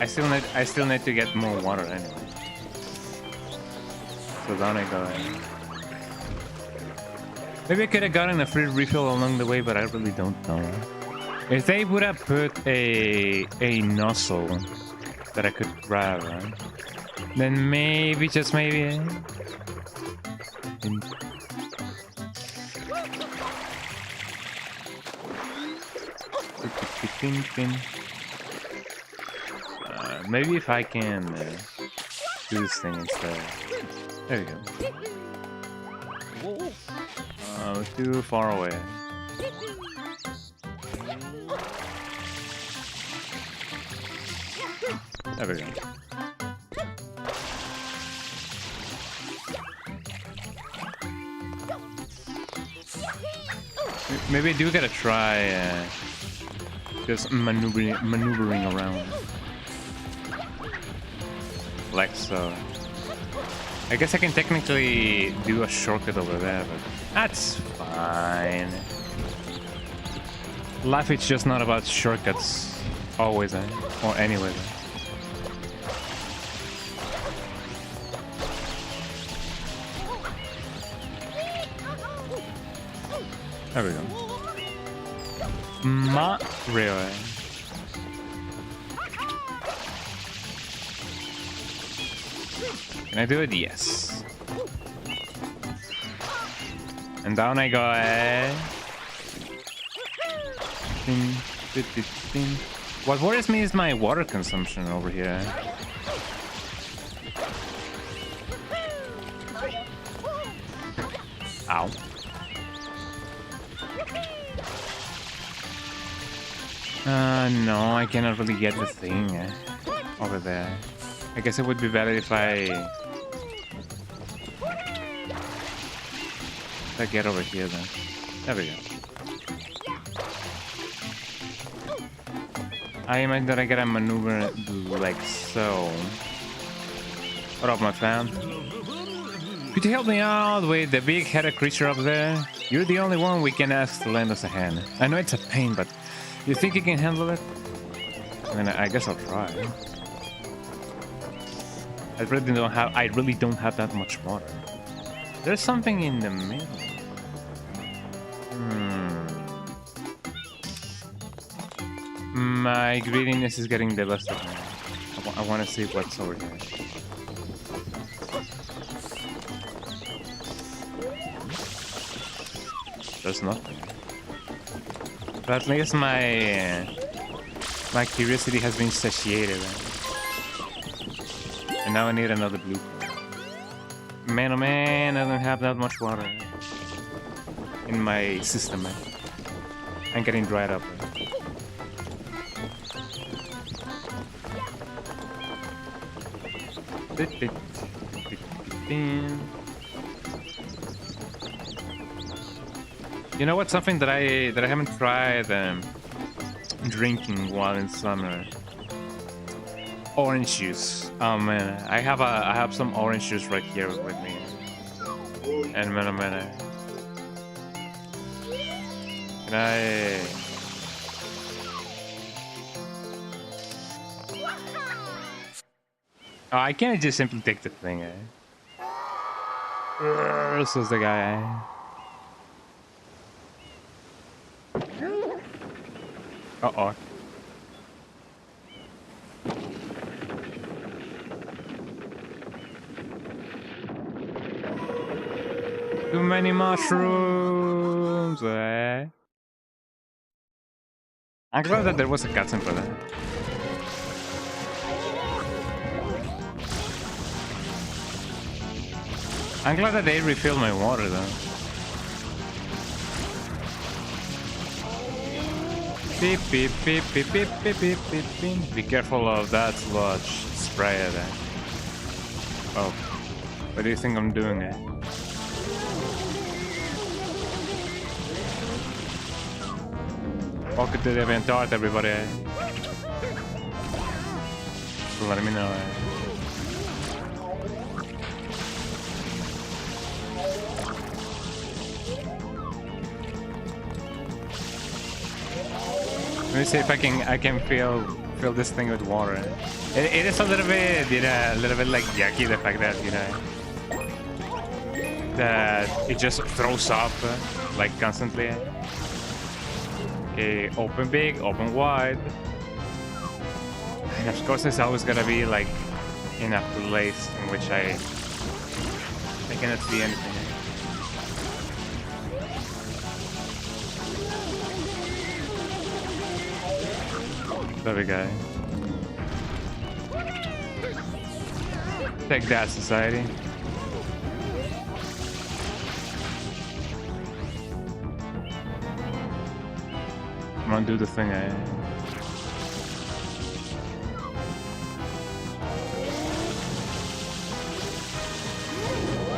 I still need to get more water anyway. So down I go. Maybe I could have gotten a free refill along the way, but I really don't know. If they would have put a nozzle that I could grab, right? Then maybe, just maybe. Maybe if I can do this thing instead. There we go. Too far away. There we go. Maybe I do gotta try just maneuvering around. Like so. I guess I can technically do a shortcut over there, but that's fine. Life is just not about shortcuts always, or anyway. There we go. Mario. Can I do it? Yes. And down I go. What worries me is my water consumption over here. Ow. No, I cannot really get the thing over there. I guess it would be better if I get over here then. There we go. I imagine that I gotta maneuver like so. What up, my fam? Could you help me out with the big-headed creature up there? You're the only one we can ask to lend us a hand. I know it's a pain, but you think you can handle it? I mean, I guess I'll try. I really don't have that much water. There's something in the middle. My greediness is getting the best of me. I want to see what's over here. There's nothing. But at least my curiosity has been satiated. And now I need another blue. Man, oh man, I don't have that much water in my system, man. I'm getting dried up. You know what? Something that I haven't tried drinking while in summer. Orange juice. Oh man, I have some orange juice right here with me. And man, oh man, can I? Oh, I can't just simply take the thing. This is the guy. Uh-oh. Too many mushrooms. I'm glad that there was a cutscene for that. I'm glad that they refilled my water though. Beep beep beep beep beep beep beep beep beep. Be careful of that sludge sprayer there. Oh, what do you think I'm doing there? Welcome to the event art, everybody. So let me know. Let me see if I can fill this thing with water. It is a little bit, like yucky, the fact that that it just throws up like constantly. Okay, open big, open wide, and of course there's always gotta be like in a place in which I cannot see anything. There we go. Take that, society. on, do the thing, eh?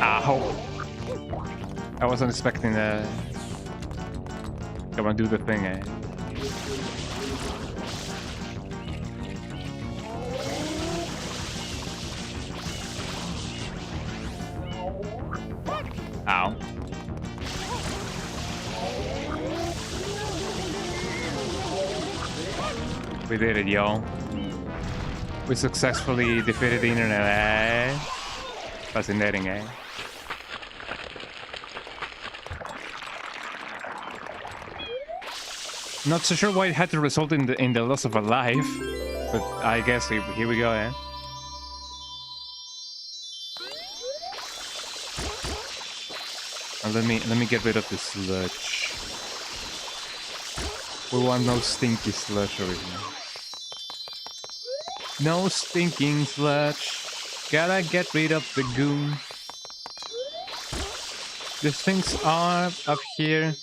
Ow! I wasn't expecting that. Come on, do the thing, eh? Ow. We did it, y'all. We successfully defeated the internet, eh? Fascinating, eh? Not so sure why it had to result in the loss of a life, but I guess here we go, eh? And let me get rid of the sludge. We want no stinky sludge over here. No stinking sludge. Gotta get rid of the goon. The things are up here.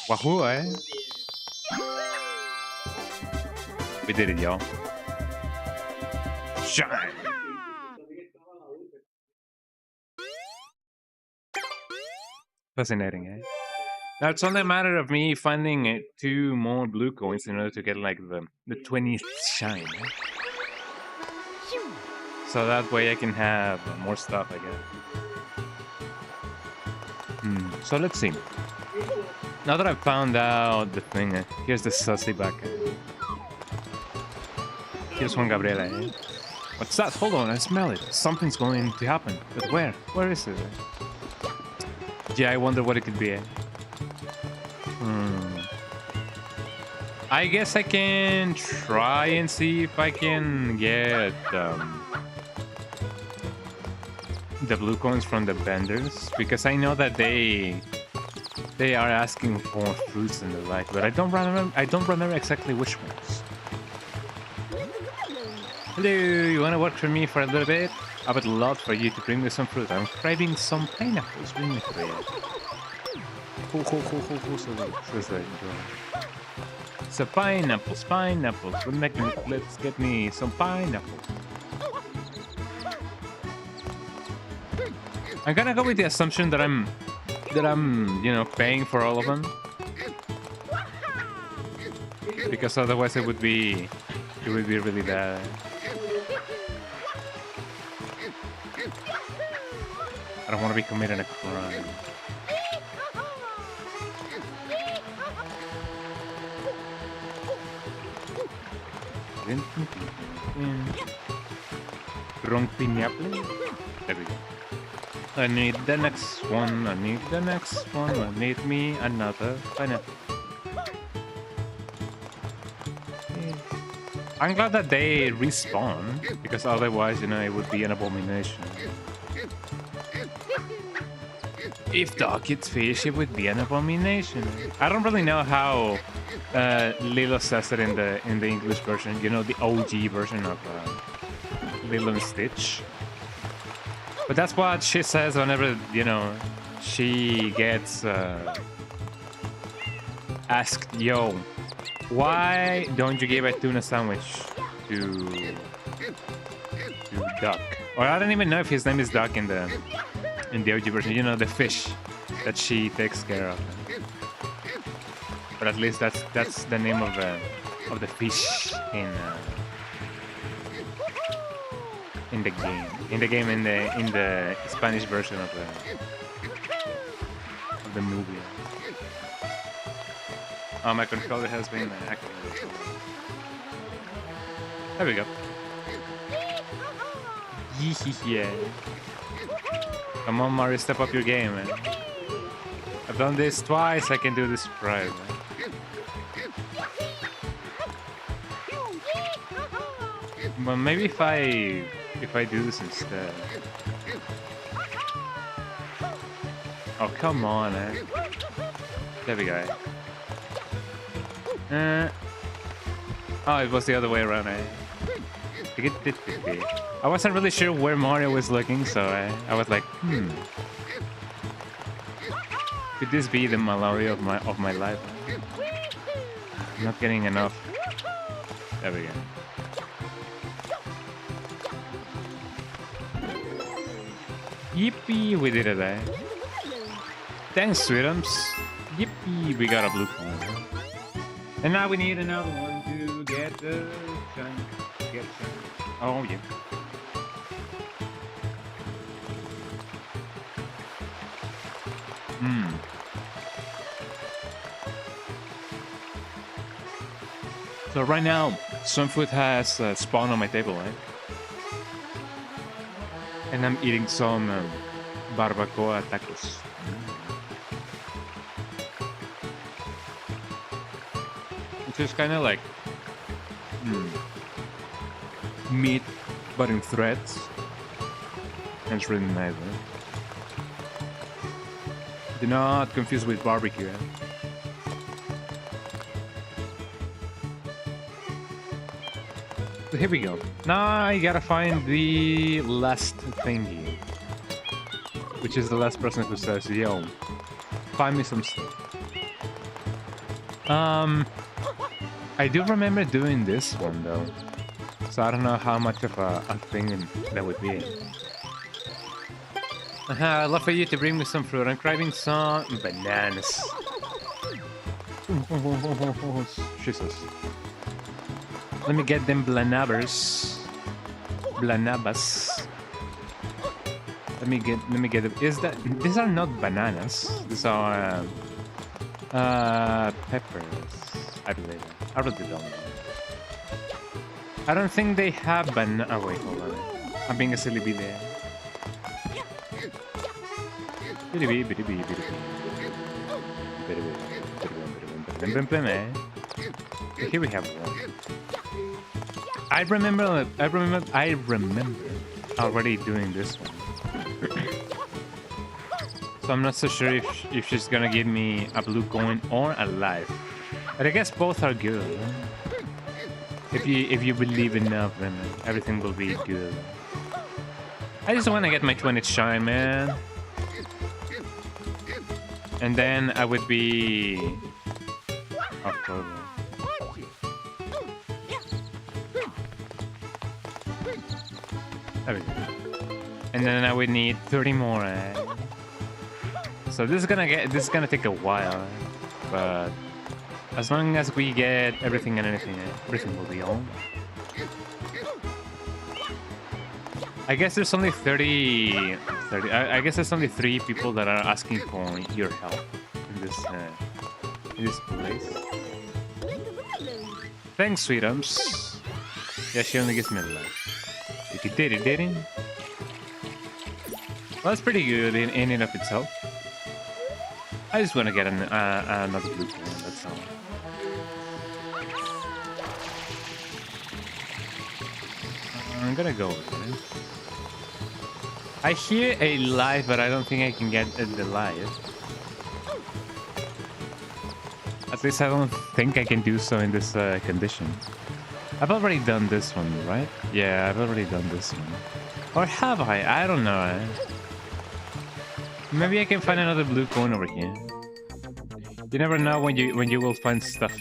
Wahoo, eh? We did it, y'all. Shine! Fascinating, eh? Now it's only a matter of me finding 2 more blue coins in order to get like the 20th shine. Eh? So that way I can have more stuff, I guess. So let's see. Now that I've found out the thing, here's the sussy back. Here's Juan Gabriela, eh? What's that? Hold on, I smell it. Something's going to happen. But where? Where is it? Yeah, I wonder what it could be, eh? I guess I can try and see if I can get the blue coins from the vendors, because I know that they are asking for fruits and the like, but I don't remember exactly which ones. Hello, you wanna work for me for a little bit? I would love for you to bring me some fruit. I'm craving some pineapples. Bring me three. So pineapples. Let's get me some pineapples. I'm gonna go with the assumption that I'm paying for all of them, because otherwise it would be really bad. I don't want to be committing a crime. Wrong pineapple. There we go. I need the next one. I need the next one. I need me another pineapple. I'm glad that they respawn, because otherwise, it would be an abomination. If dog gets fish, it would be an abomination. I don't really know how Lilo says it in the English version. The OG version of Lilo and Stitch. But that's what she says whenever she gets asked, "Yo, why don't you give a tuna sandwich to Duck?" Or I don't even know if his name is Duck in the OG version. The fish that she takes care of. But at least that's the name of the fish in the game. In the Spanish version of the movie. Oh, my controller has been activated. There we go. Yeah. Come on, Mario, step up your game, man. I've done this twice, I can do this right, man. But maybe if I do this instead. Oh, come on, eh? There we go. Oh, it was the other way around, eh? I wasn't really sure where Mario was looking, so I was like, could this be the malaria of my life? I'm not getting enough. There we go. Yippee, we did it, eh? Thanks, Sweetums. Yippee, we got a blue coin. And now we need another one to get the shine. Get shine. Oh, yeah. So right now, some food has spawned on my table, right? And I'm eating some barbacoa tacos. Which is kind of like meat, but in threads. And it's really nice, right? Do not confuse with barbecue, eh? So here we go. Now I gotta find the last thingy. Which is the last person who says, yo, find me some stuff. I do remember doing this one though. So I don't know how much of a thing that would be. I'd love for you to bring me some fruit. I'm craving some bananas. Jesus. Let me get them blanabers. Blanabas. Let me get them. These are not bananas. These are peppers, I believe. I really don't know. I don't think they have banana. Oh wait, hold on. I'm being a silly bee there. Here we have one. I remember already doing this one. So I'm not so sure if she's gonna give me a blue coin or a life. But I guess both are good. If you believe enough, then everything will be good. I just want to get my 20th shine, man. And then I would be October. There we go. And then I would need 30 more. So this is gonna take a while, but as long as we get everything and anything, everything will be on. I guess there's only 30. I guess there's only 3 people that are asking for your help in this place. Thanks, Sweetums. Yeah, she only gives me a life. If you did it. Well, that's pretty good in and of itself. I just want to get another blue coin, that's all. I'm gonna go with it. I hear a live, but I don't think I can get the live. At least I don't think I can do so in this condition. I've already done this one, right? Yeah, I've already done this one. Or have I? I don't know. Maybe I can find another blue coin over here. You never know when you will find stuff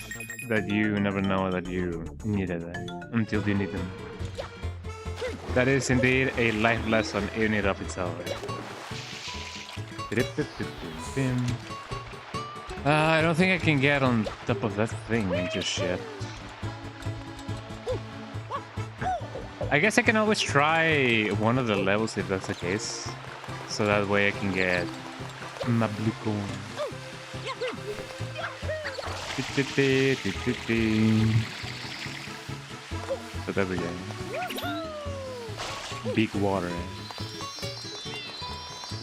that you never know that you needed until you need them. That is indeed a life lesson in and of itself. I don't think I can get on top of that thing just yet. I guess I can always try one of the levels if that's the case. So that way I can get my blue coin. So there we go. Big water.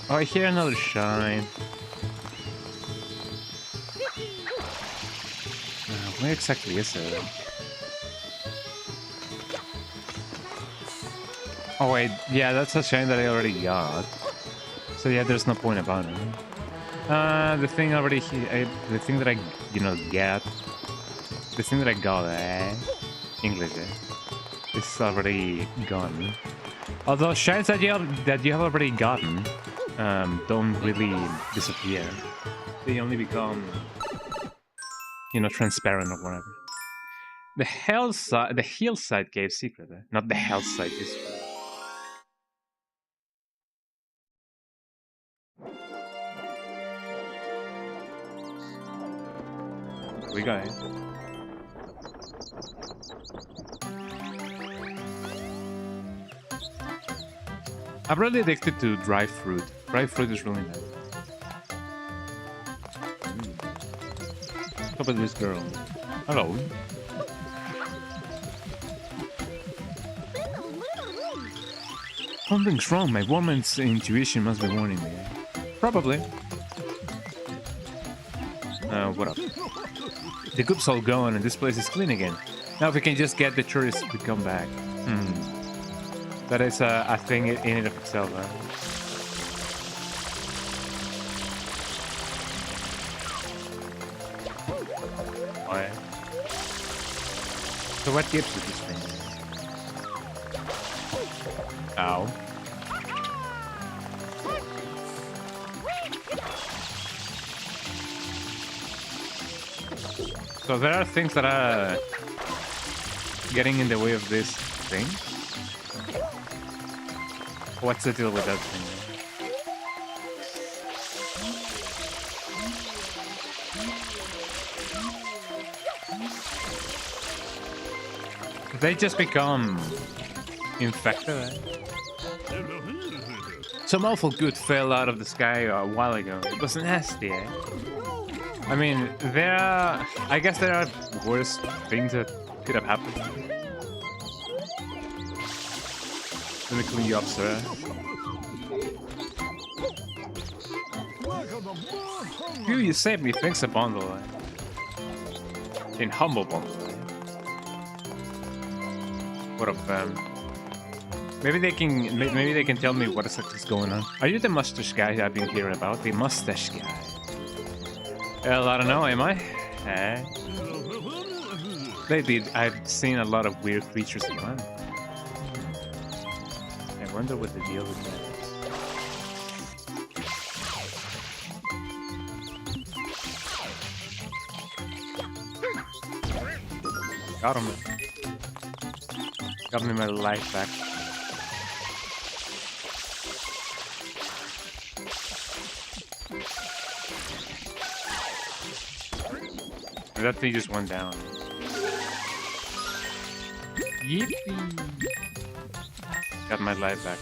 Oh, I hear another shine. Where exactly is it? Oh wait, yeah, that's a shine that I already got. So yeah, there's no point about it. The thing that I, get. The thing that I got, English, is already gone. Although shines that you have already gotten, don't really disappear. They only become, transparent or whatever. The hillside cave secret, not the hellside. Is we got it. I'm really addicted to dry fruit. Dry fruit is really nice. How about this girl? Hello. Something's wrong. My woman's intuition must be warning me. Probably. What up? The coop's all gone and this place is clean again. Now if we can just get the tourists to come back. That is a thing in and of itself. Oh, yeah. So what gives you this thing? Ow. So there are things that are getting in the way of this thing. What's the deal with that thing? They just become infected. Some awful good fell out of the sky a while ago. It was nasty, eh? I mean, I guess there are worse things that could have happened. Let me clean you up, sir. Phew, you saved me. Thanks a bundle. In humble bundle. What up, fam? Maybe they can tell me what is going on. Are you the mustache guy I've been hearing about? The mustache guy. Well, I don't know, am I? Eh? I've seen a lot of weird creatures in mine. I wonder what the deal with that is. Got him. Got me my life back. That thing just went down. Yippee! Got my life back.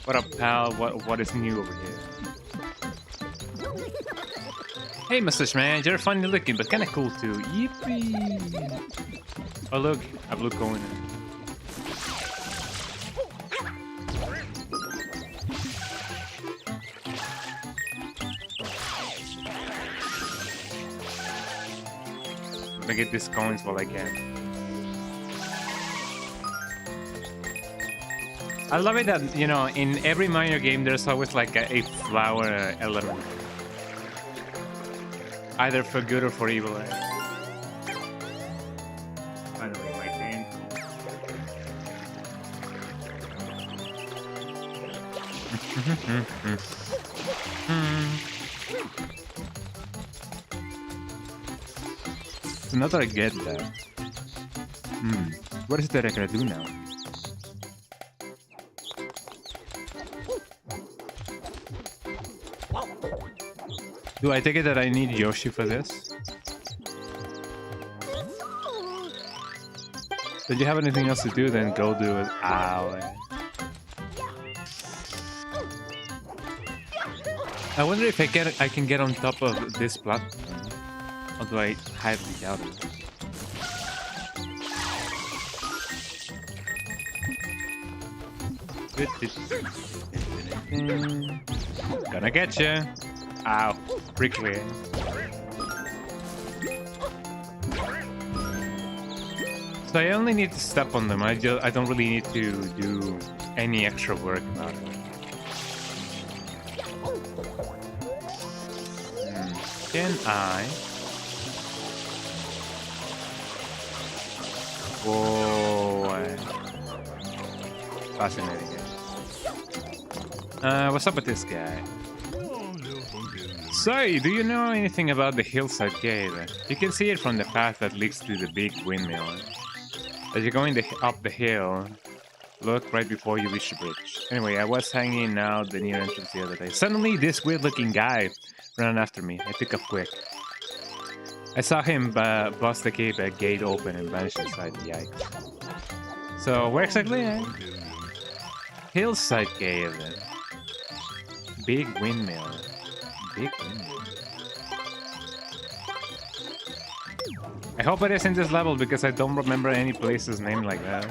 What up, pal? What is new over here? Hey, mustache man, you're funny looking, but kind of cool too. Yippee! Oh look, a blue coin. I get these coins while I can. I love it that, you know, in every Mario game there's always like a flower element. Either for good or for evil. Finally, my game. So now that I get that, what is it that I gotta do now? Do I take it that I need Yoshi for this? Did you have anything else to do? Then go do it. Ow. I wonder if I can get on top of this platform. Although I highly doubt it. Gonna get you. Ow, prickly. So I only need to step on them. I don't really need to do any extra work about it. Can I? Whoa. Fascinating. What's up with this guy? So, do you know anything about the hillside cave? You can see it from the path that leads to the big windmill. As you're going up the hill, look right before you reach the bridge. Anyway, I was hanging out the near entrance the other day. Suddenly, this weird-looking guy ran after me. I took off quick. I saw him bust the cave gate open and vanish inside. Yikes. So, where exactly? Hillside cave. Big windmill. Big windmill. I hope it is in this level because I don't remember any places named like that.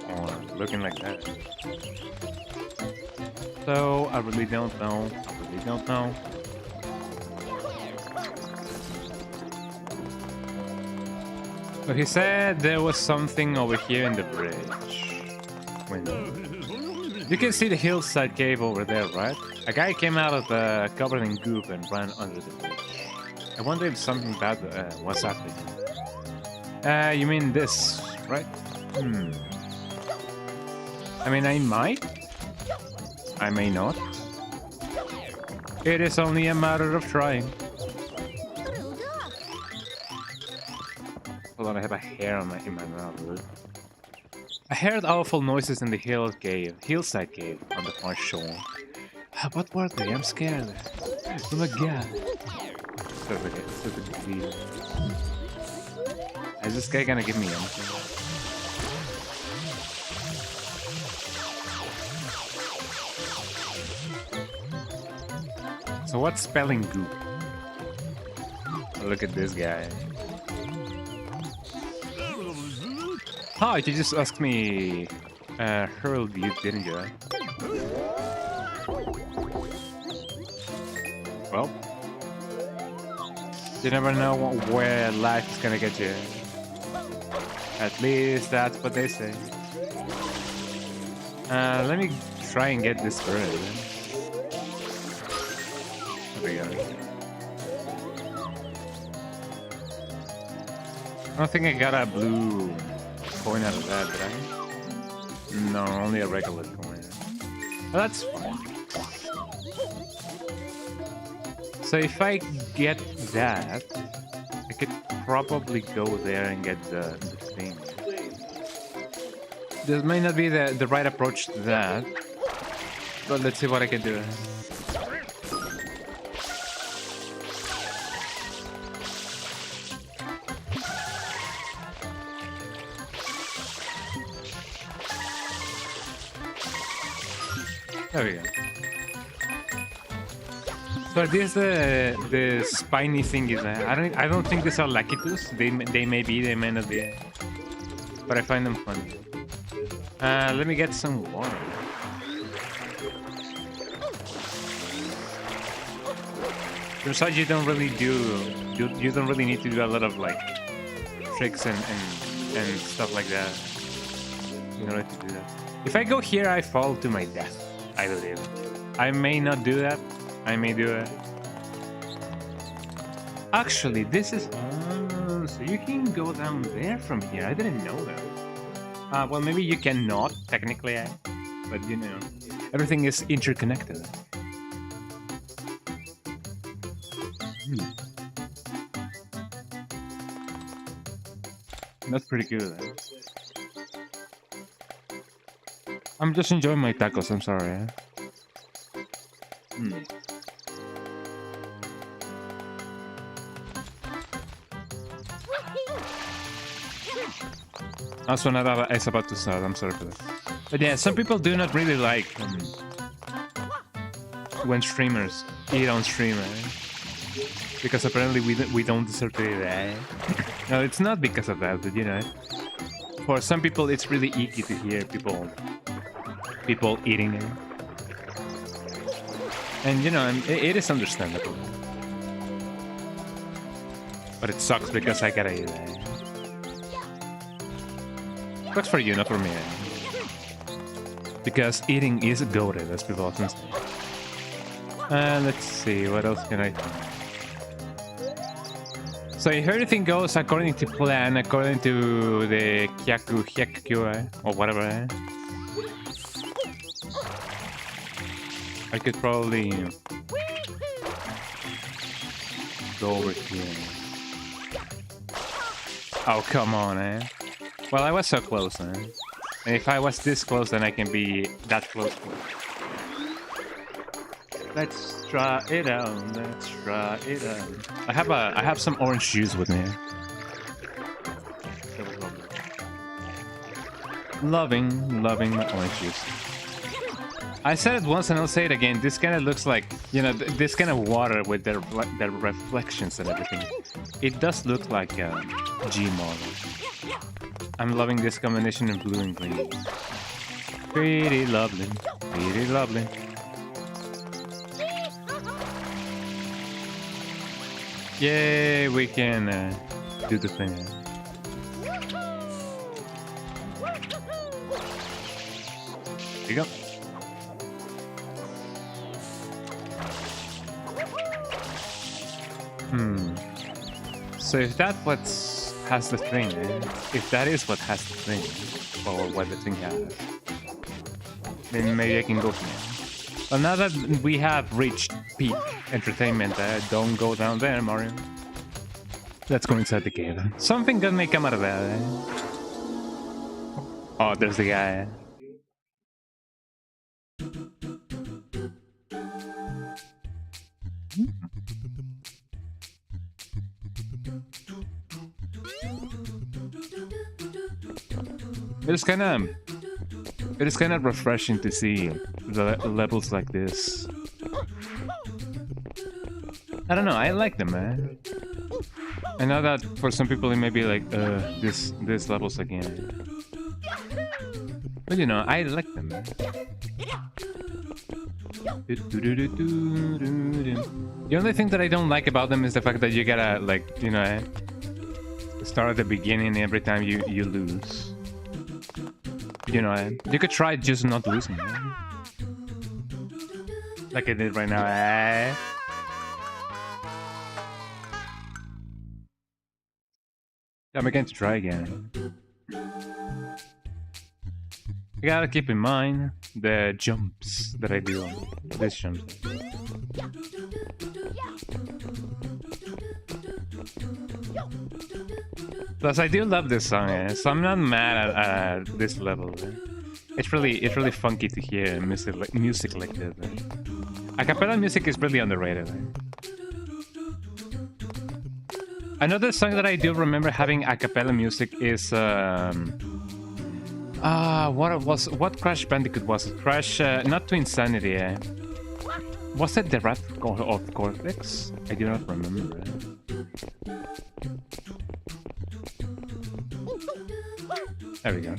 Or looking like that. So, I really don't know. But he said there was something over here in the bridge. Window. You can see the hillside cave over there, right? A guy came out of the covered in goop and ran under the bridge. I wonder if something bad was happening. You mean this, right? I mean, I might. I may not. It is only a matter of trying. Hold on, I have a hair in my mouth. I heard awful noises in the hillside cave on the far shore. What were they? I'm scared. Oh my god. Is this guy gonna give me anything? So what's spelling goop? Look at this guy. Oh, you just asked me hurl you, didn't you? Well, you never know where life is gonna get you. At least that's what they say. Let me try and get this bird. There we go. I don't think I got a blue coin out of that, did I? No, only a regular coin. Well, that's fine. So if I get that, I could probably go there and get the thing. This may not be the right approach to that, but let's see what I can do. There we go. So this the spiny thing is I don't think these are Lakitus. They may be, they may not be. But I find them funny. Let me get some water. Besides, you don't really you don't really need to do a lot of like tricks and stuff like that in order to do that. If I go here, I fall to my death. I believe. I may not do that. I may do it. Actually, this is... so you can go down there from here. I didn't know that. Well, maybe you cannot, technically. But, you know, everything is interconnected. That's pretty good. I'm just enjoying my tacos, I'm sorry. Also, another is about to start, I'm sorry for that. But yeah, some people do not really like when streamers eat on stream, because apparently we don't deserve to eat that. No, it's not because of that, but you know, for some people it's really icky to hear people eating it. And you know, it is understandable. But it sucks because I gotta eat it. Sucks for you, not for me. Because eating is goated, as people often say. Let's see, what else can I do? So if everything goes according to plan, according to the Hyaku, or whatever, I could probably go over here. Oh, come on, eh? Well, I was so close, eh? And if I was this close, then I can be that close. Let's try it out. Let's try it out. I have some orange juice with me. Loving my orange juice. I said it once and I'll say it again. This kind of looks like, you know, this kind of water with their reflections and everything. It does look like a G model. I'm loving this combination of blue and green. Pretty lovely. Pretty lovely. Yay, we can do the thing. There you go. So if that has the thing, if that is what has the thing, or what the thing has, then maybe I can go here. But now that we have reached peak entertainment, don't go down there, Mario. Let's go inside the cave. Something good may come out of that. Oh, there's the guy. It is kind of refreshing to see the levels like this. I don't know, I like them, man. I know that for some people it may be like, this levels again. But you know, I like them, man. The only thing that I don't like about them is the fact that you gotta, like, you know, start at the beginning every time you lose. You know, you could try just not losing. Like I did right now. I'm going to try again. You gotta keep in mind the jumps that I do on this jump. Plus, I do love this song, so I'm not mad at this level. It's really funky to hear music like this. A cappella music is really underrated. Another song that I do remember having a cappella music is what Crash Bandicoot was it? Crash not to Insanity. Was it the Wrath of Cortex? I do not remember. There we go.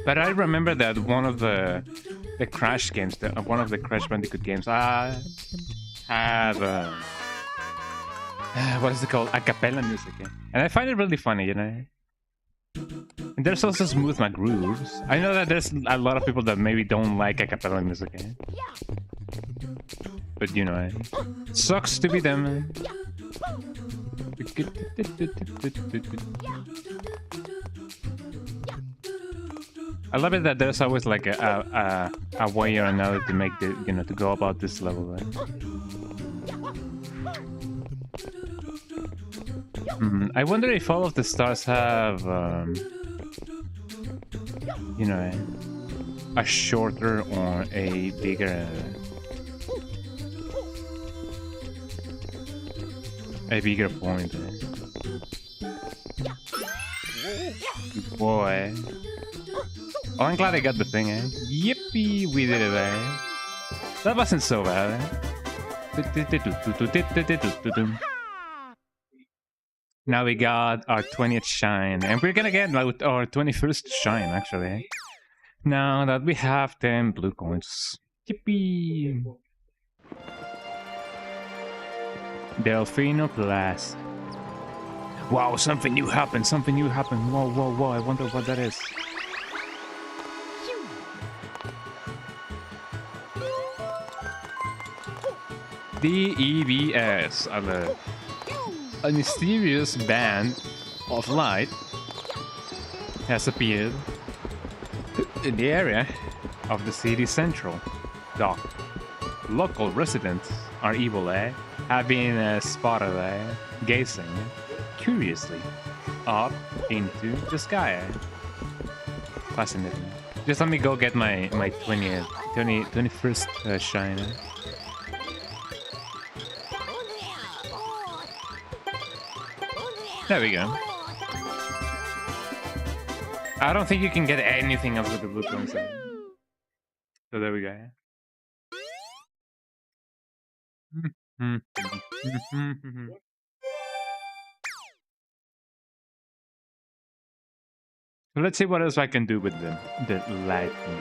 But I remember that one of the Crash games, one of the Crash Bandicoot games, I have what is it called? A cappella music, and I find it really funny, you know. And there's also Smooth My Grooves. I know that there's a lot of people that maybe don't like a cappella music, but you know, sucks to be them. I love it that there's always like a way or another to make the, you know, to go about this level. Right? I wonder if all of the stars have, you know, a shorter or a bigger point. Good boy. Oh, I'm glad I got the thing, Yippee, we did it, That wasn't so bad, Now we got our 20th shine, and we're gonna get our 21st shine, actually. Now that we have 10 blue coins. Yippee! Delfino Plus. Wow, something new happened, Whoa, I wonder what that is. DEVS, a mysterious band of light has appeared in the area of the city central dock. Local residents are evil, have been spotted gazing curiously up into the sky. Fascinating. Just let me go get my 21st shine. There we go. I don't think you can get anything else with the blue coins. So there we go. So let's see what else I can do with the light here.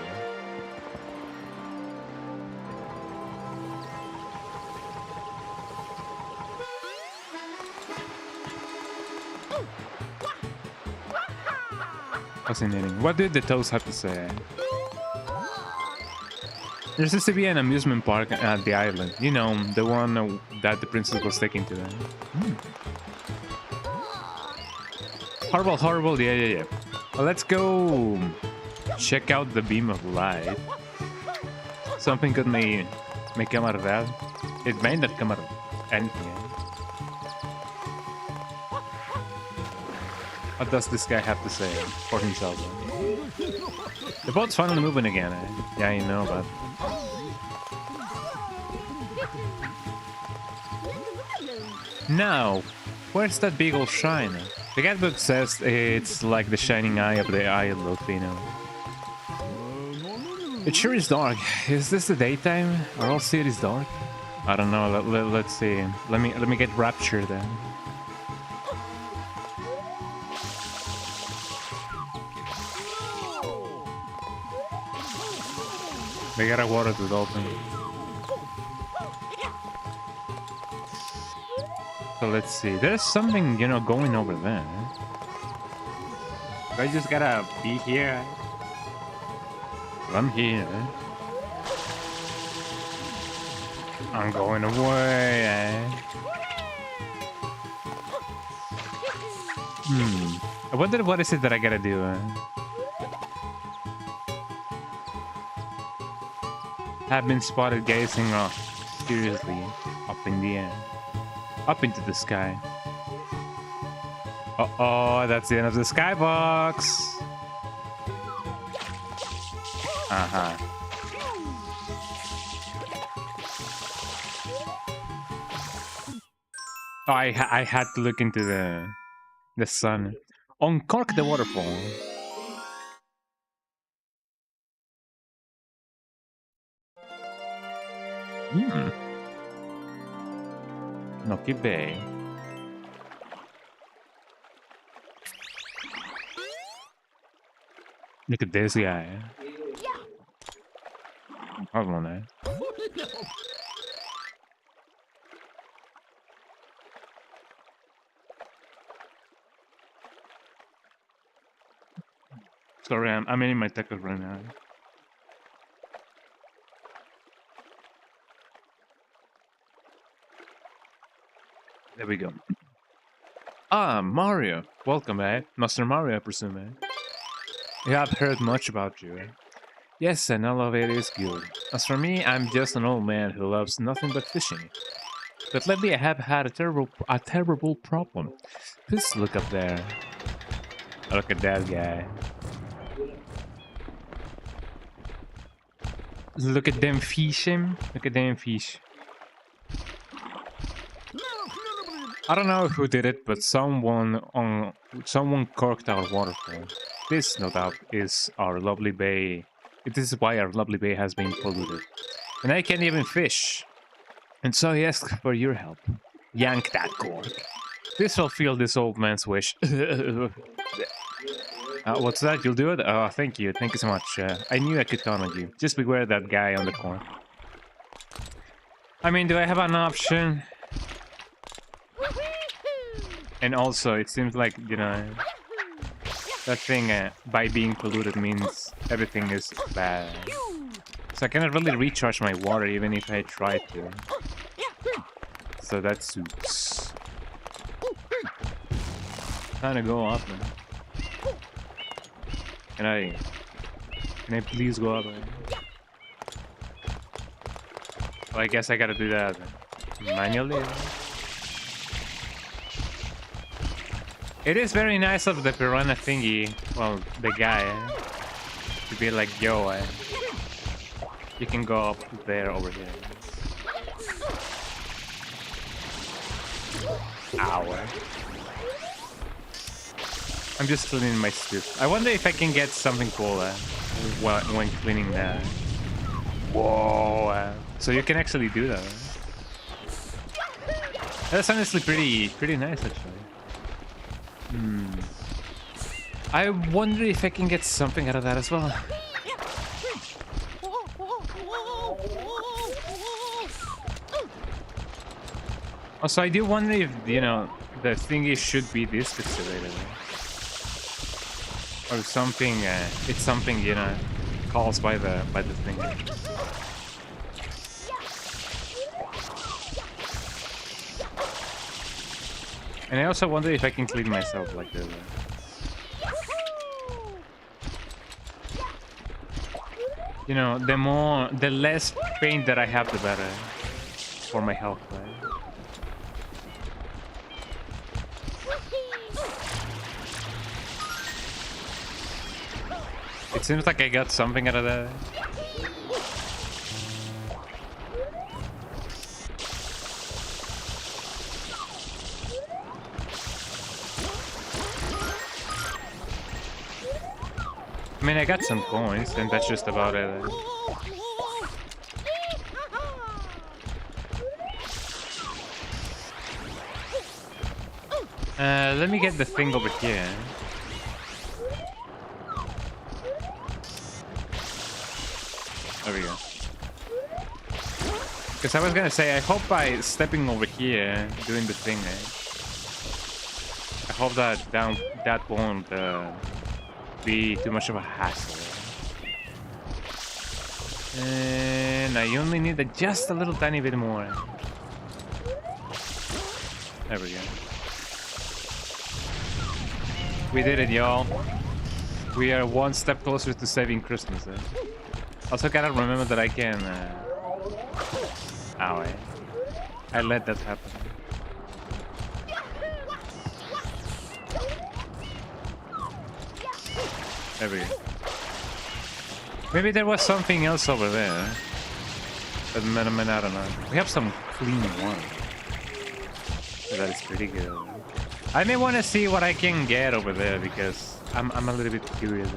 Fascinating. What did the toads have to say? There used to be an amusement park at the island. You know, the one that the princess was taking to them. Horrible, horrible. Yeah. Well, let's go check out the beam of light. Something good may come out of that. It may not come out of anything. What does this guy have to say for himself? The boat's finally moving again. Yeah, you know, but... Now, where's that big old shine? The guidebook says it's like the shining eye of the eye of volcano. It sure is dark. Is this the daytime? Are all cities dark? I don't know. Let's see. Let me get raptured then. We gotta water the dolphin. So let's see. There's something, you know, going over there. I just gotta be here. I'm here. I'm going away. I wonder what is it that I gotta do. Have been spotted gazing off seriously up in the air. Up into the sky. Uh-oh, that's the end of the skybox. Uh-huh. Oh, I had to look into the sun. Uncork the waterfall. Noki Bay. Look at this guy. Hold on, eh? Sorry, I'm in my tackle right now. There we go. Ah, Mario. Welcome, eh? Master Mario, I presume, eh? Yeah, I've heard much about you, eh? Yes, and all of it is good. As for me, I'm just an old man who loves nothing but fishing. But lately I have had a terrible problem. Please look up there. Look at that guy. Look at them fish, him. Look at them fish. I don't know who did it, but someone corked our waterfall. This, no doubt, is our lovely bay. It is why our lovely bay has been polluted. And I can't even fish. And so he asked for your help. Yank that cork. This will fill this old man's wish. What's that? You'll do it? Oh, thank you. Thank you so much. I knew I could count on you. Just beware that guy on the corner. I mean, do I have an option? And also, it seems like, you know, that thing by being polluted means everything is bad. So I cannot really recharge my water even if I try to. So that suits. Trying to go up, man. Can I please go up? Well, I guess I gotta do that then. manually. It is very nice of the piranha thingy, well, the guy, to be like, yo, you can go up there over here. Ow. I'm just cleaning my suit. I wonder if I can get something cool when cleaning that. Whoa! So you can actually do that. That's honestly pretty nice, actually. I wonder if I can get something out of that as well. Also, I do wonder if, you know, the thingy should be this pixelated. Or something, it's something, you know, caused by the thing. And I also wonder if I can clean myself like this. You know, the less paint that I have, the better for my health, right? It seems like I got something out of that. I mean, I got some coins, and that's just about it. Let me get the thing over here. There we go. Because I was gonna say, I hope by stepping over here, doing the thing, I hope that won't be too much of a hassle. And I only need just a little tiny bit more. There we go. We did it, y'all. We are one step closer to saving Christmas. Also gotta remember that I can... Ow, I let that happen. There we go. Maybe there was something else over there. But I don't know. We have some clean water. So that is pretty good. I may want to see what I can get over there because I'm a little bit curious.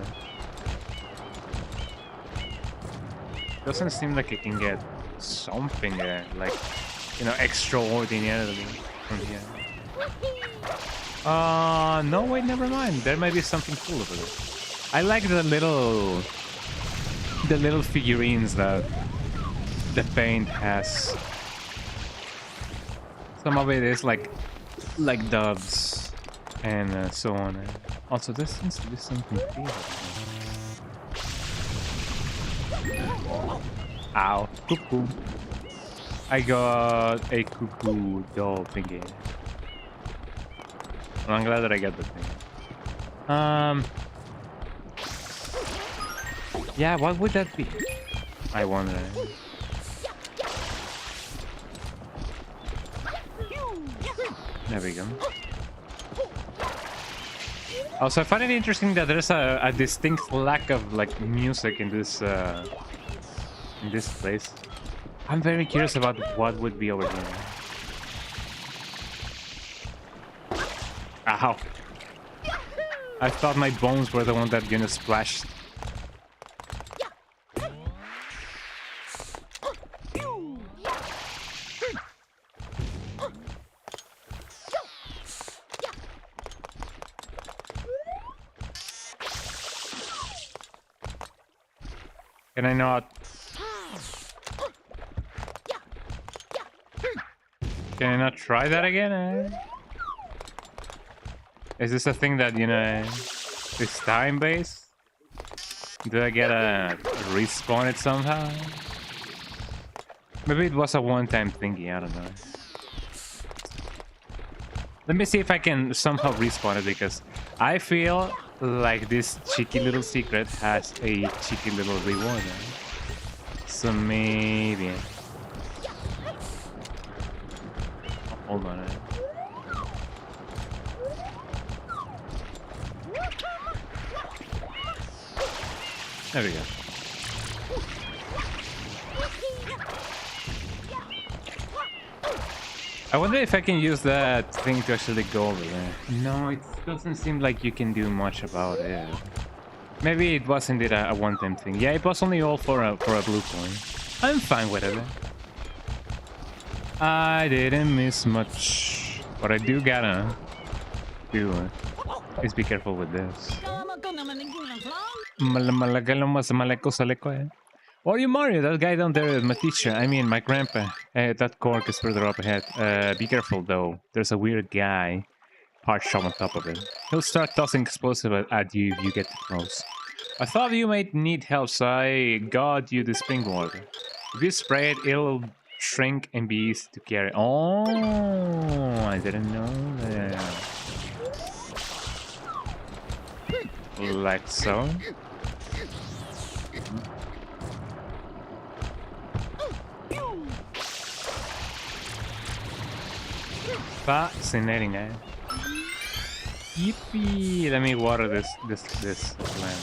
Doesn't seem like I can get something there, like, you know, extraordinarily from here. No, wait, never mind. There might be something cool over there. I like the little figurines that the paint has. Some of it is like doves and so on. Also, there seems to be something here. Ow, cuckoo. I got a cuckoo doll thingy. Well, I'm glad that I got the thing. Yeah, what would that be? I wonder. There we go. Also, I find it interesting that there's a distinct lack of like music in this place. I'm very curious about what would be over here. Ow! I thought my bones were the one that gonna splash. Can I not? Can I not try that again? Is this a thing that, you know, is time-based? Do I get a respawn it somehow? Maybe it was a one-time thingy, I don't know. Let me see if I can somehow respawn it, because I feel like this cheeky little secret has a cheeky little reward. So maybe... Hold on. There we go. I wonder if I can use that thing to actually go over there. No, it doesn't seem like you can do much about it. Maybe it was indeed a one-time thing. Yeah, it was only all for a blue coin. I'm fine with it. I didn't miss much. What I do gotta do is be careful with this. Oh, you Mario, that guy down there is my teacher. I mean, my grandpa. That cork is further up ahead. Be careful, though. There's a weird guy parched on top of it. He'll start tossing explosive at you if you get too close. I thought you might need help, so I got you the spring water. If you spray it, it'll shrink and be easy to carry. Oh, I didn't know that. Like so. Fascinating, eh? Yippee! Let me water this land.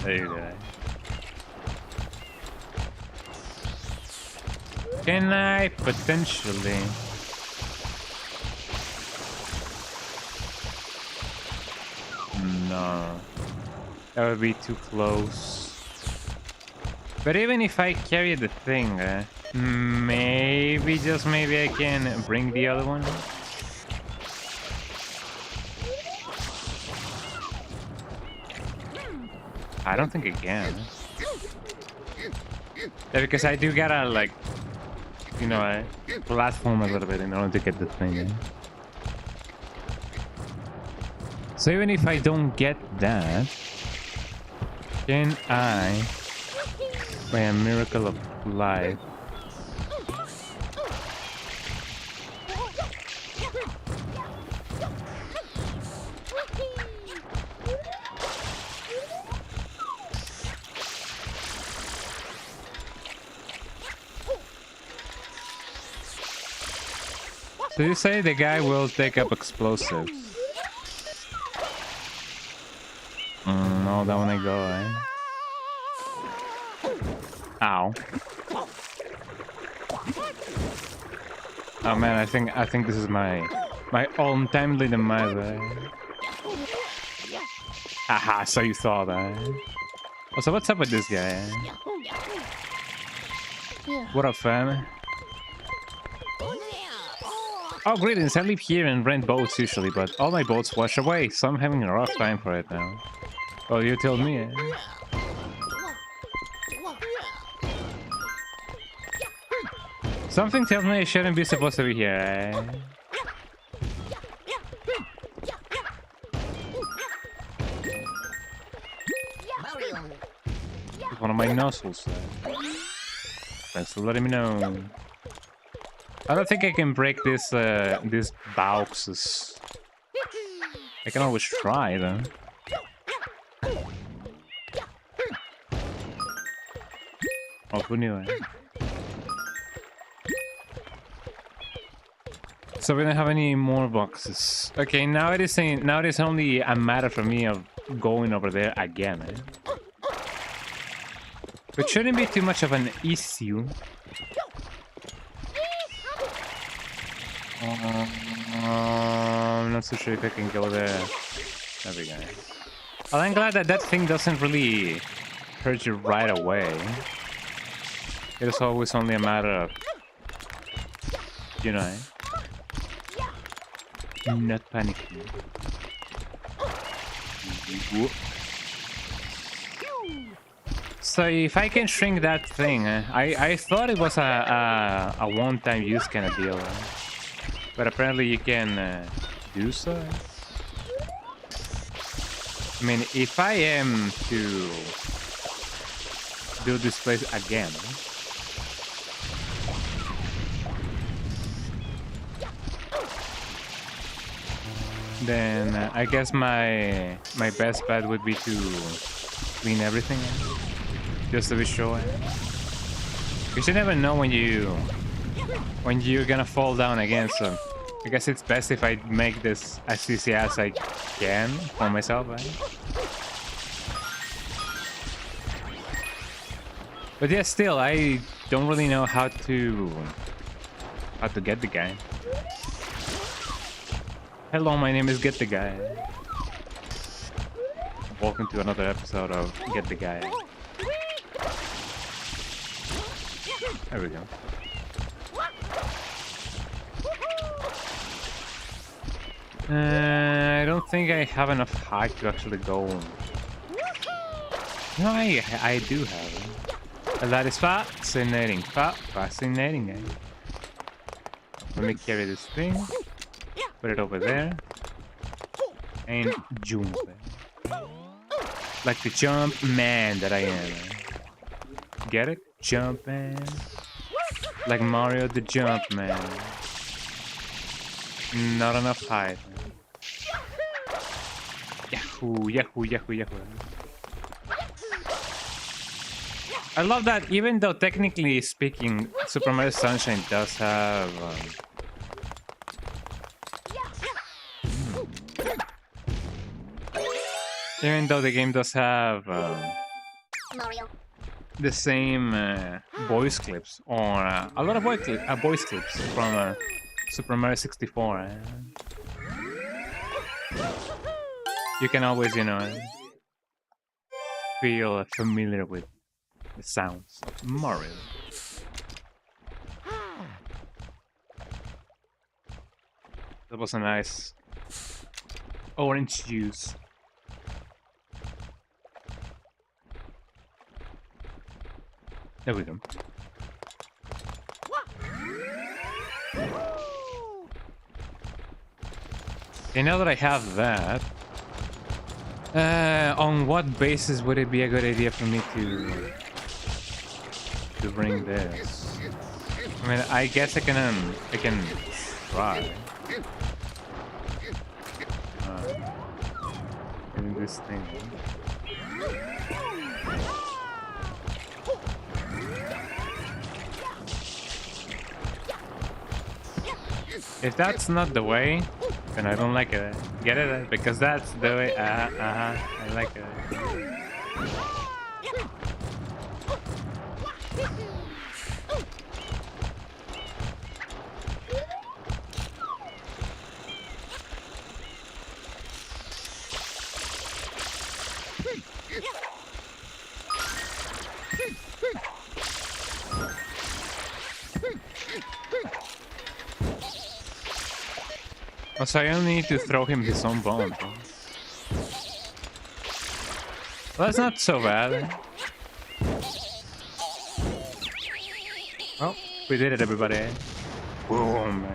There you go. Can I potentially? No, that would be too close. But even if I carry the thing, maybe, just maybe I can bring the other one. I don't think I can. Yeah, because I do gotta, like, you know, platform a little bit in order to get the thing. So even if I don't get that, can I, by a miracle of life, so you say the guy will take up explosives? No, that one I go, eh? Ow. Oh man, I think this is my untimely demise, eh? Haha, so you thought that. Oh, so what's up with this guy, eh? What up, fam? Oh, greetings. I live here and rent boats usually, but all my boats wash away, so I'm having a rough time for it now. Well, you told me, eh? Something tells me I shouldn't be supposed to be here, eh? It's one of my nostrils, thanks for letting me know. I don't think I can break this these boxes. I can always try though. Oh, who knew it? So we don't have any more boxes. Okay, now it is only a matter for me of going over there again. Eh? Which shouldn't be too much of an issue. I'm not so sure if I can go there. There we go. Well, I'm glad that thing doesn't really hurt you right away. It is always only a matter of, you know, not panicking. So if I can shrink that thing, I thought it was a one-time use kind of deal. But apparently you can do so. I mean, if I am to do this place again, then I guess my best bet would be to clean everything just to be sure. Because you never know when you when you're gonna fall down again. So I guess it's best if I make this as easy as I can for myself, right? But yeah, still, I don't really know how to get the guy. Hello, my name is Get the Guy. Welcome to another episode of Get the Guy. There we go. I don't think I have enough height to actually go. No, I do have it. And that is fascinating. Fascinating. Eh? Let me carry this thing. Put it over there. And jump. Like the jump man that I am. Get it? Jump man. Like Mario the Jump Man. Not enough height. Yahoo, yahoo, yahoo, yahoo. I love that even though technically speaking, Super Mario Sunshine does have... even though the game does have... Mario. The same voice clips, or a lot of voice clips from Super Mario 64. You can always, you know, feel familiar with the sounds of Mario. That was a nice orange juice. There we go. Okay, now that I have that, on what basis would it be a good idea for me to bring this? I mean, I guess I can try. Doing this thing. If that's not the way, then I don't like it. Get it? Because that's the way. I like it. So I only need to throw him his own bomb. Well, that's not so bad. Oh, we did it, everybody. Boom.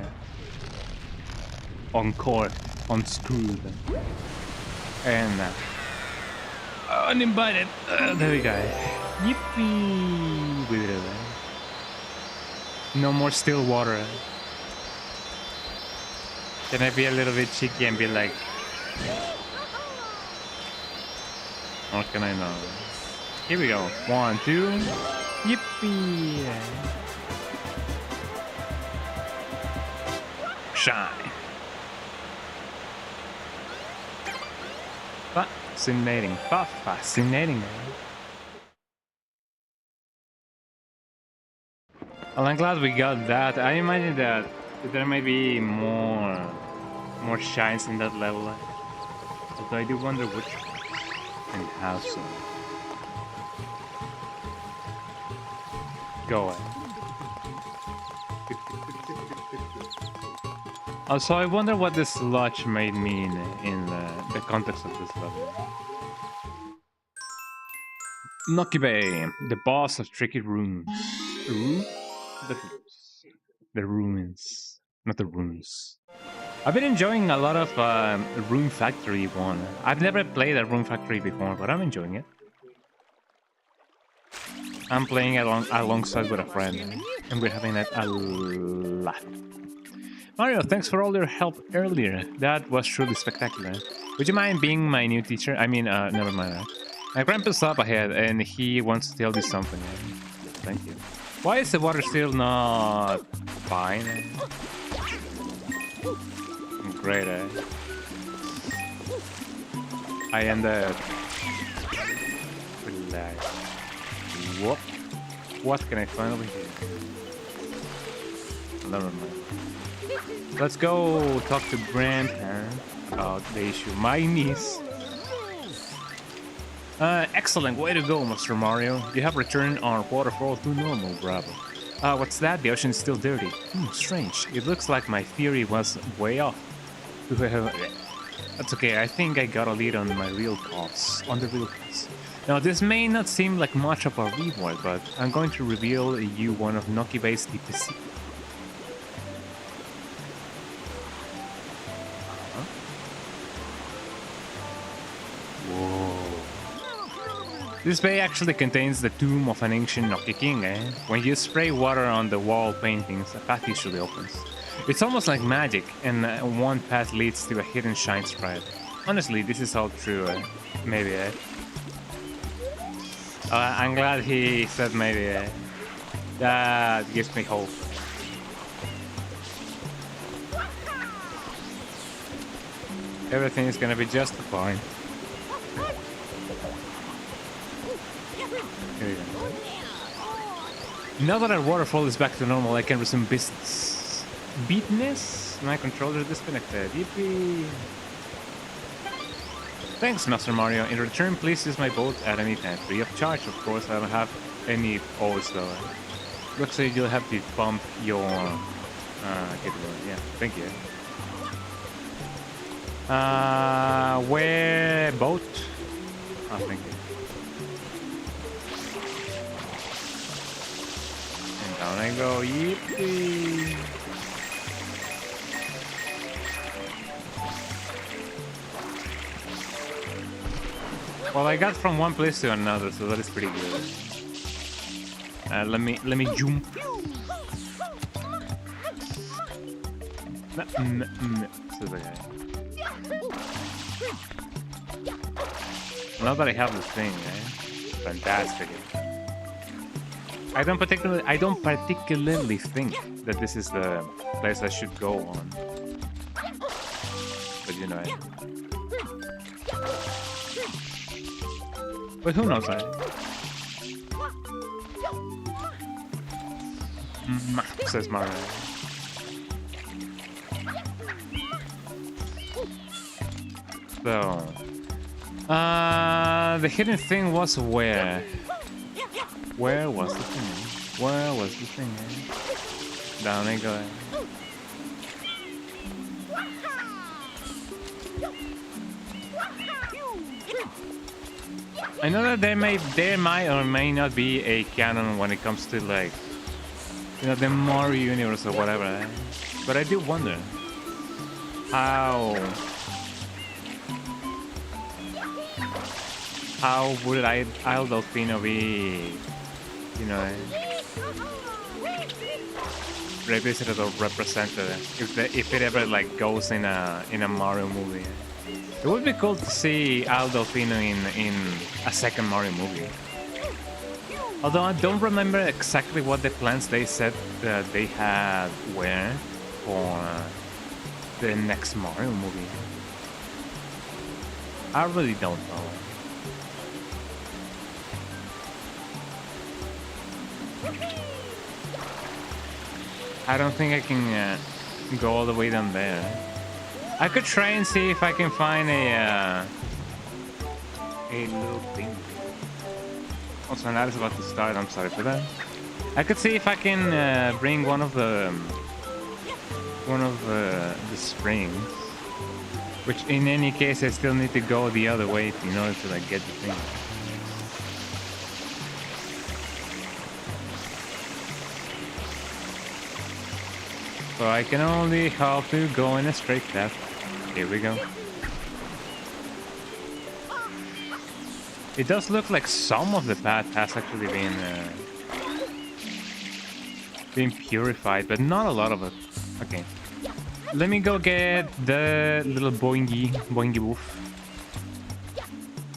Encore. Unscrewed. And uninvited. There we go. Yippee! We did it. No more still water. Can I be a little bit cheeky and be like, or can I not? Here we go. 1, 2. Yippee! Shine. Fascinating. Fascinating. Well, I'm glad we got that. I imagine that there may be more shines in that level. Although I do wonder which and how so. Go ahead. Also, I wonder what this sludge might mean in the context of this level. Nokibe, the boss of tricky rooms. Ooh, the ruins, not the runes. I've been enjoying a lot of Room Factory 1. I've never played a Room Factory before, but I'm enjoying it. I'm playing alongside with a friend, and we're having a laugh. Mario, thanks for all your help earlier. That was truly spectacular. Would you mind being my new teacher? I mean, never mind. My grandpa's up ahead, and he wants to tell you something. Thank you. Why is the water still not fine? Great, eh? I end up... Relax. Whoop. What can I find over here? Never mind. Let's go talk to grandparents about the issue. My niece. Excellent. Way to go, Mr. Mario. You have returned our waterfall to normal. Bravo. What's that? The ocean is still dirty. Strange. It looks like my theory was way off. That's okay. I think I got a lead on my real cause. On the real cause. Now, this may not seem like much of a reward, but I'm going to reveal you one of Nokibe's deepest secrets. This bay actually contains the tomb of an ancient Noki king, eh? When you spray water on the wall paintings, a path usually opens. It's almost like magic, and one path leads to a hidden shrine sprite. Honestly, this is all true, eh? Maybe, eh? I'm glad he said maybe, eh? That gives me hope. Everything is gonna be just fine. Here we go. Now that our waterfall is back to normal, I can resume business. Beatness? My controller disconnected. Yippee! Thanks, Master Mario. In return, please use my boat at any time. Free of charge, of course. I don't have any owes though. Looks like you'll have to pump your... yeah, thank you. Where boat? Oh, thank you. And down I go, yippee! Well, I got from one place to another, so that is pretty good. Let me jump. Says the guy. Now that I have this thing, eh? Fantastic. I don't particularly think that this is the place I should go on. But you know. But who knows, eh? Says Mario. So, the hidden thing was where? Where was the thing? Where was the thing? Eh? Down I go. I know that there might or may not be a canon when it comes to like, you know, the Mario universe or whatever. Eh? But I do wonder how would Isle Delfino be, you know, revisited or represented if it ever like goes in a Mario movie. It would be cool to see Isle Delfino in a second Mario movie. Although I don't remember exactly what the plans they said that they had were for the next Mario movie. I really don't know. I don't think I can go all the way down there. I could try and see if I can find a little thing. Also, that is about to start. I'm sorry for that. I could see if I can bring one of the springs. Which, in any case, I still need to go the other way in order to like get the thing. So I can only hope to go in a straight path. Here we go. It does look like some of the path has actually been purified, but not a lot of it. Okay. Let me go get the little boingy woof.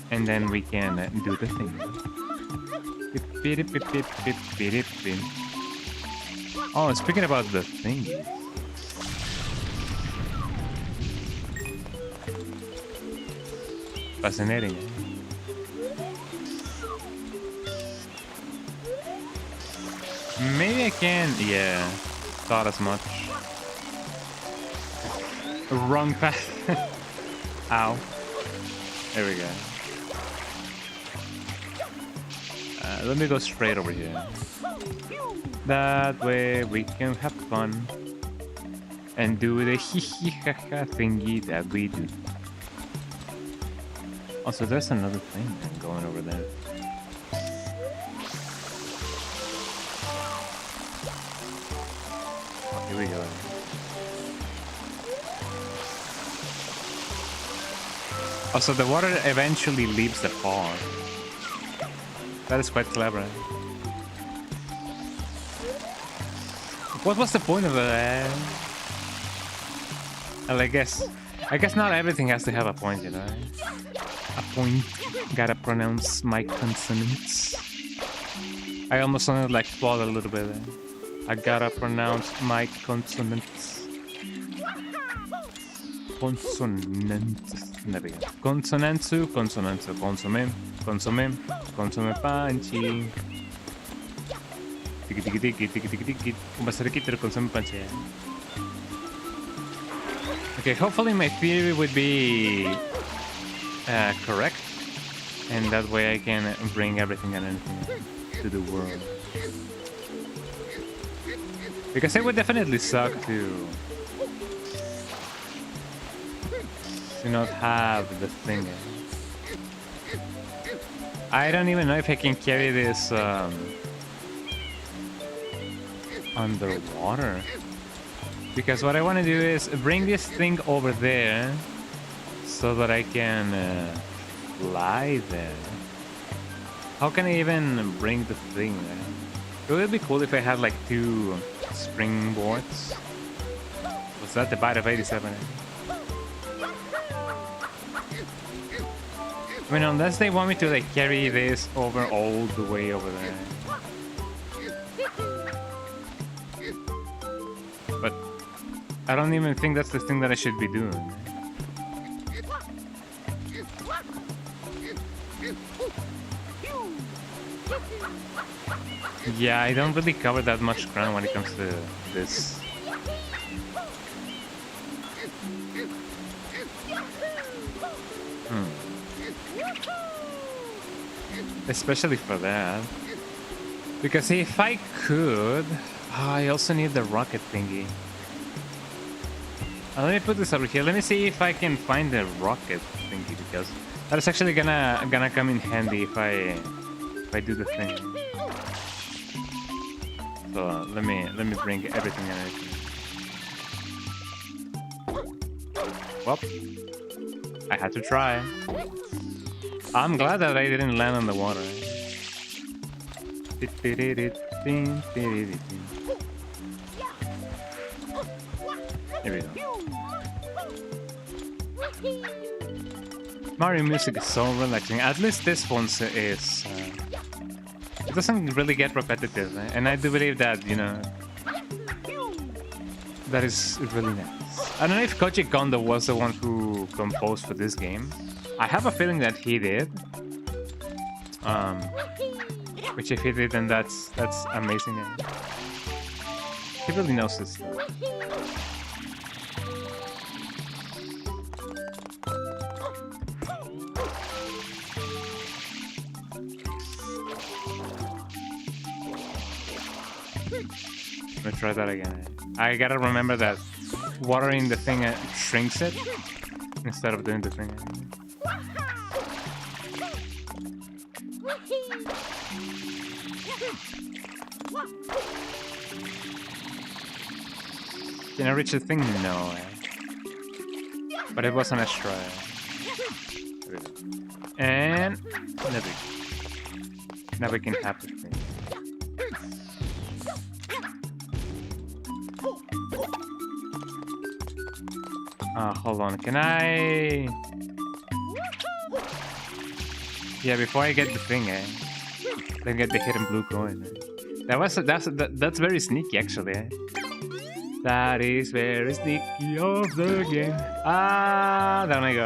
And then we can do the thing. Oh, speaking about the thing. Fascinating. Maybe I can. Yeah, thought as much. Wrong path. Ow. There we go. Let me go straight over here. That way we can have fun and do the hee hee ha ha thingy that we do. Also, there's another thing going over there. Oh, here we go. Also, the water eventually leaves the pond. That is quite clever. What was the point of that? Well, I guess not everything has to have a point, you know. A point. Gotta pronounce my consonants. I almost sounded like Paul a little bit. I gotta pronounce my consonants. Consonants. There we go. Consonantsu, consonantsu, consomme, consomme, consomme panchi. Tiki tiki tiki tiki tiki tiki. Un bastarikito consomme panchi. Okay, hopefully my theory would be correct, and that way I can bring everything and anything to the world. Because it would definitely suck to not have the thing. I don't even know if I can carry this underwater. Because what I want to do is bring this thing over there so that I can fly there. How can I even bring the thing there? It would be cool if I had like 2 springboards. Was that the bite of 87? I mean, unless they want me to like carry this over all the way over there. But I don't even think that's the thing that I should be doing. Yeah, I don't really cover that much ground when it comes to this. Especially for that. Because if I could... I also need the rocket thingy. Let me put this over here. Let me see if I can find the rocket thingy, because that is actually gonna come in handy if I do the thing. So let me bring everything and everything. Well, I had to try. I'm glad that I didn't land on the water. Here we go. Mario music is so relaxing. At least this one is. It doesn't really get repetitive, and I do believe that, you know, that is really nice. I don't know if Koji Kondo was the one who composed for this game. I have a feeling that he did. Which if he did, then that's amazing. He really knows this stuff. Let me try that again. I gotta remember that watering the thing shrinks it instead of doing the thing. Can I reach the thing? No. But it was an extra. And now we can have the thing. Hold on. Can I? Yeah, before I get the thing, Then get the hidden blue coin. That's very sneaky actually. That is very sneaky of the game. Ah, there we go.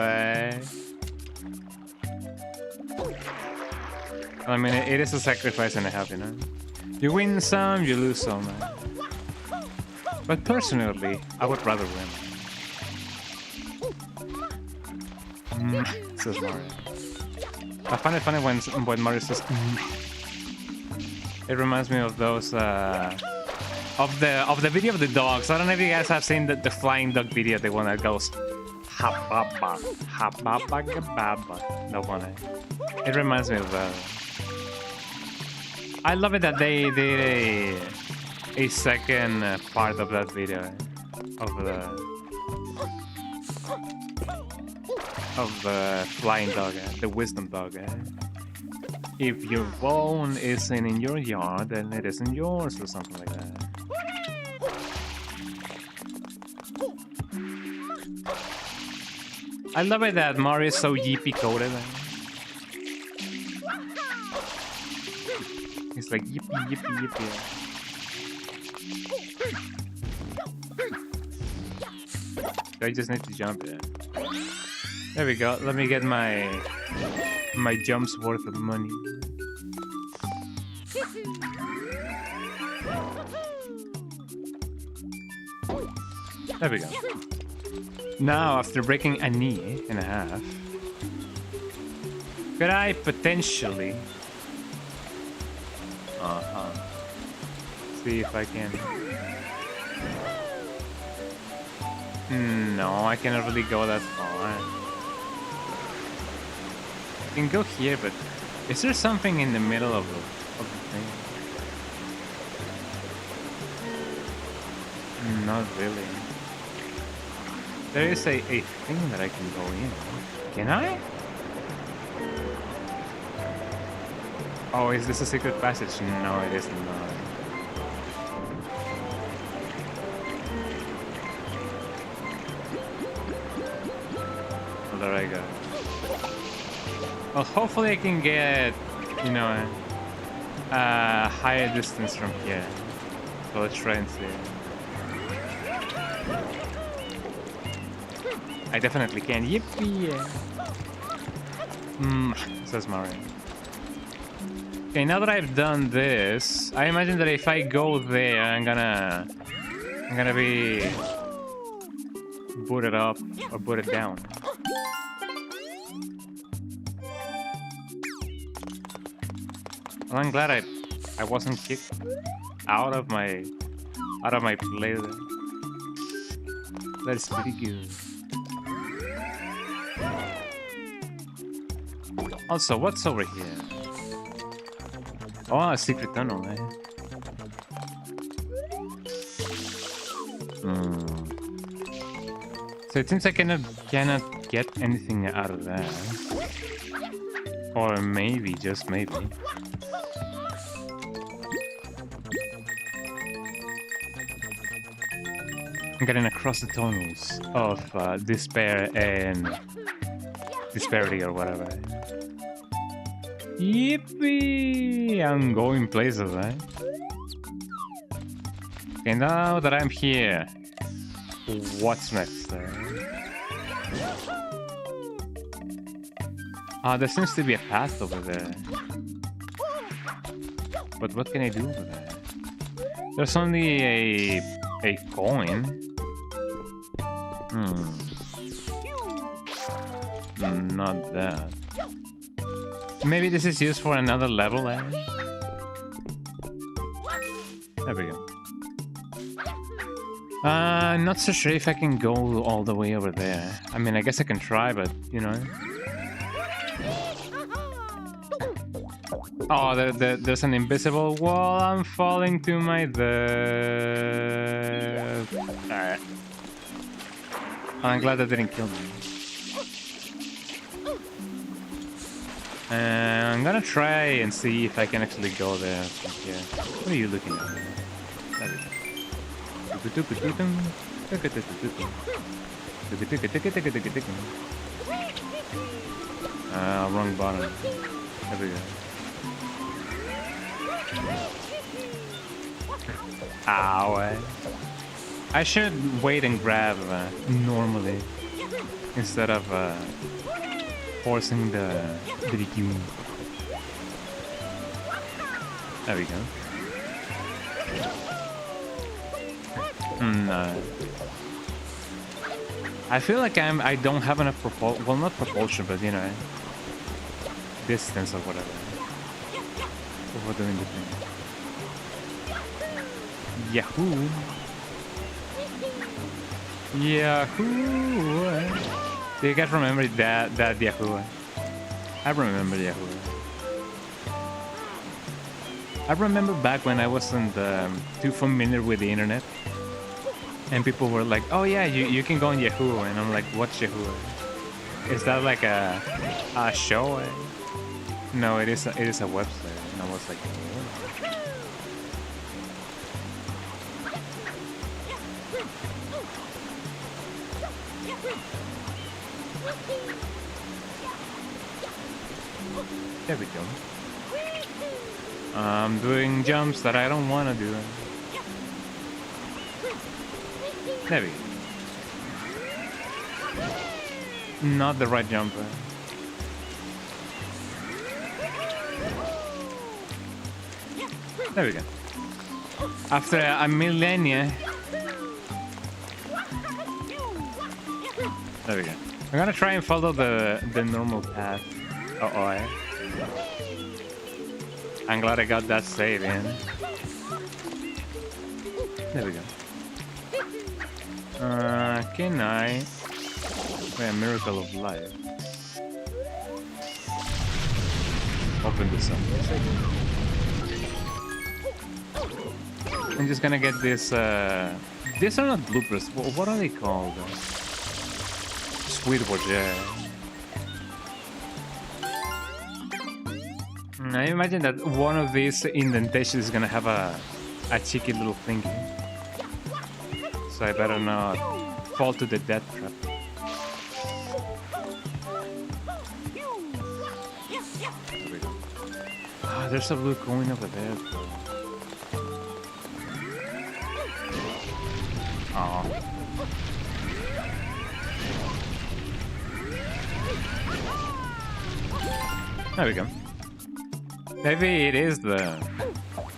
I mean, it is a sacrifice and a half, you know. You win some, you lose some. But personally, I would rather win. Says Mario. I find it funny when Mario says. It reminds me of those of the video of the dogs. I don't know if you guys have seen the flying dog video. The one that goes ha-ba-ba, ha-ba-ba-ga-ba-ba. That one. It reminds me of that. I love it that they did a second part of that video of the flying dog, the wisdom dog. If your bone isn't in your yard, then it isn't yours, or something like that. I love it that Mario is so yippee coded. He's like yippee yippee yippee. I just need to jump there. There we go. Let me get my jumps worth of money. There we go. Now, after breaking a knee and a half, could I potentially see if I can? No, I cannot really go that far. I can go here, but is there something in the middle of the thing? Not really. There is a thing that I can go in. Can I? Oh, is this a secret passage? No, it is not. Well, there I go. Well, hopefully I can get, you know, a higher distance from here. So let's try and see. I definitely can. Yippee! Says Mario. Okay, now that I've done this, I imagine that if I go there, I'm gonna be booted up or booted down. Well, I'm glad I wasn't kicked out of my play there. That's pretty good. Also, what's over here? Oh, a secret tunnel, eh? So it seems I cannot get anything out of that. Or maybe, just maybe. I'm getting across the tunnels of despair and disparity or whatever. Yippee! I'm going places, eh? Okay, now that I'm here, what's next? There seems to be a path over there. But what can I do over there? There's only a coin. Not that. Maybe this is used for another level, eh? There we go. Not so sure if I can go all the way over there. I mean, I guess I can try, but, you know. Oh, there's an invisible wall. I'm falling to my death. Alright. I'm glad that didn't kill me. I'm gonna try and see if I can actually go there from here. What are you looking at? Wrong button. There we go. Ow. I should wait and grab normally instead of forcing the DQ. There we go. No. I feel like I don't have enough well, not propulsion, but you know, distance or whatever. For doing the thing. Yahoo! Yahoo! Do you guys remember that Yahoo? I remember Yahoo. I remember back when I wasn't too familiar with the internet. And people were like, oh yeah, you can go on Yahoo. And I'm like, what's Yahoo? Is that like a show? No, it is a website. And I was like, oh. There we go. I'm doing jumps that I don't want to do. There we go. Not the right jump. There we go. After a millennia. There we go. I'm gonna try and follow the normal path. Uh-oh. I'm glad I got that save in. There we go. Can I... Wait, a miracle of life. Open this up. I'm just gonna get this, these are not bloopers. What are they called? Squidward, yeah. I imagine that one of these indentations is gonna have a cheeky little thingy. So I better not fall to the death trap. There we go. Ah, there's a blue coin over there. Aw. There we go. Maybe it is the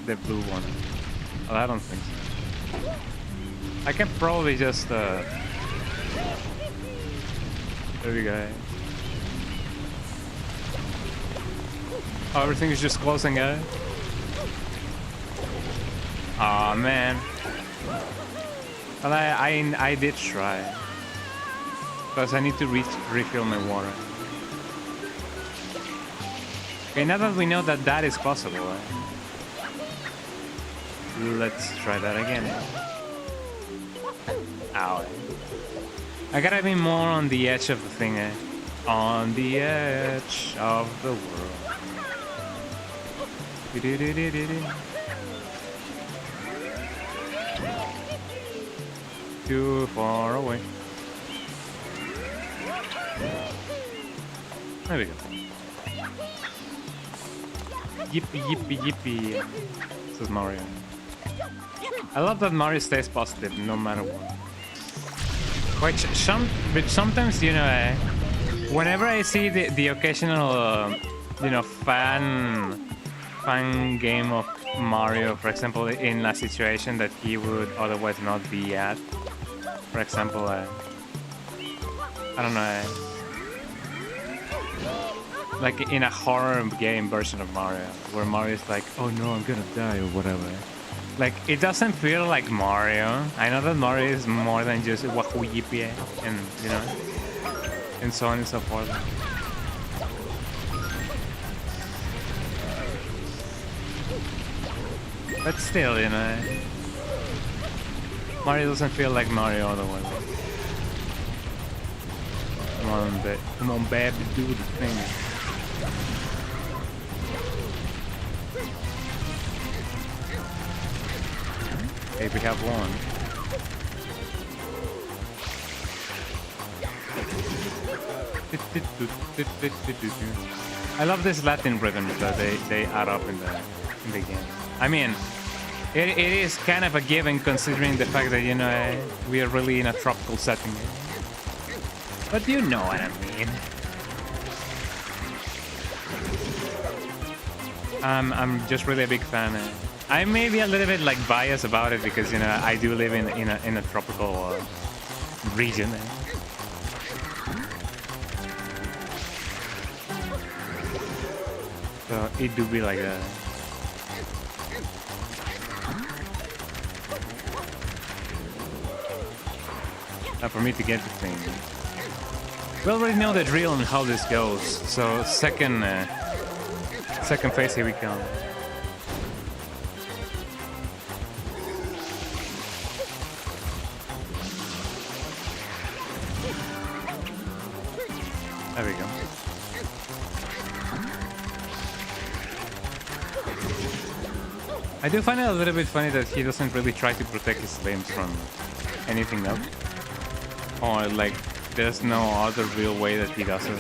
blue one. Well, I don't think so. I can probably just there we go. Oh, everything is just closing out. Aw, man. Well, I did try. Because I need to refill my water. Okay, now that we know that that is possible, let's try that again. Ow. I gotta be more on the edge of the thing, On the edge of the world. Too far away. There we go. Yippee, yippee, yippee. This is Mario. I love that Mario stays positive no matter what. But sometimes, you know, whenever I see the occasional, you know, fan game of Mario, for example, in a situation that he would otherwise not be at. For example, I don't know, like in a horror game version of Mario, where Mario's like, oh no, I'm gonna die or whatever. Like, it doesn't feel like Mario. I know that Mario is more than just wahoo yippee and, you know, and so on and so forth. But still, you know, Mario doesn't feel like Mario otherwise. Come on, baby, do the thing. Okay, we have one. I love this Latin rhythm that they add up in the game. I mean, it is kind of a given considering the fact that, you know, we are really in a tropical setting. But you know what I mean. I'm just really a big fan. I may be a little bit like biased about it because, you know, I do live in a tropical region. So it do be like that. Now for me to get the thing. We already know the drill and how this goes. So second phase, here we come. There we go. I do find it a little bit funny that he doesn't really try to protect his limbs from anything else. Or like, there's no other real way that he does it.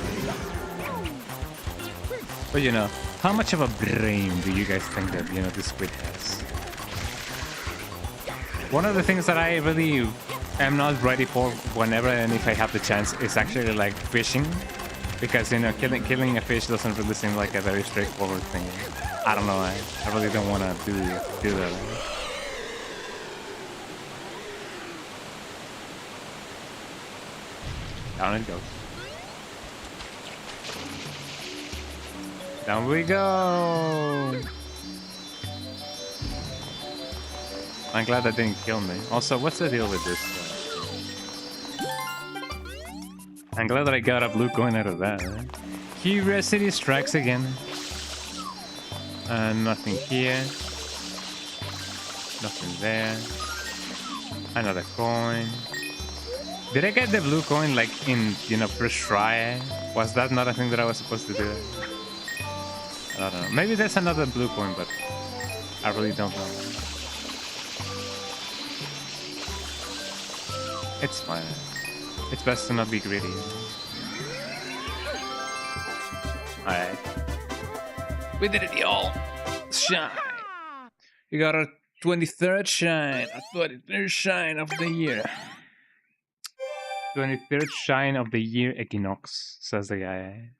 But you know, how much of a brain do you guys think that, you know, this squid has? One of the things that I really am not ready for whenever and if I have the chance is actually like fishing. Because, you know, killing a fish doesn't really seem like a very straightforward thing. I don't know, I really don't want to do that. Down it goes. Down we go! I'm glad that didn't kill me. Also, what's the deal with this? I'm glad that I got a blue coin out of that. Curiosity strikes again. Nothing here. Nothing there. Another coin. Did I get the blue coin like in, you know, first try? Was that not a thing that I was supposed to do? I don't know. Maybe there's another blue coin, but I really don't know. It's fine. It's best to not be greedy. Alright. We did it, y'all! Shine! We got our 23rd shine! Our 23rd shine of the year! 23rd shine of the year equinox, says the guy.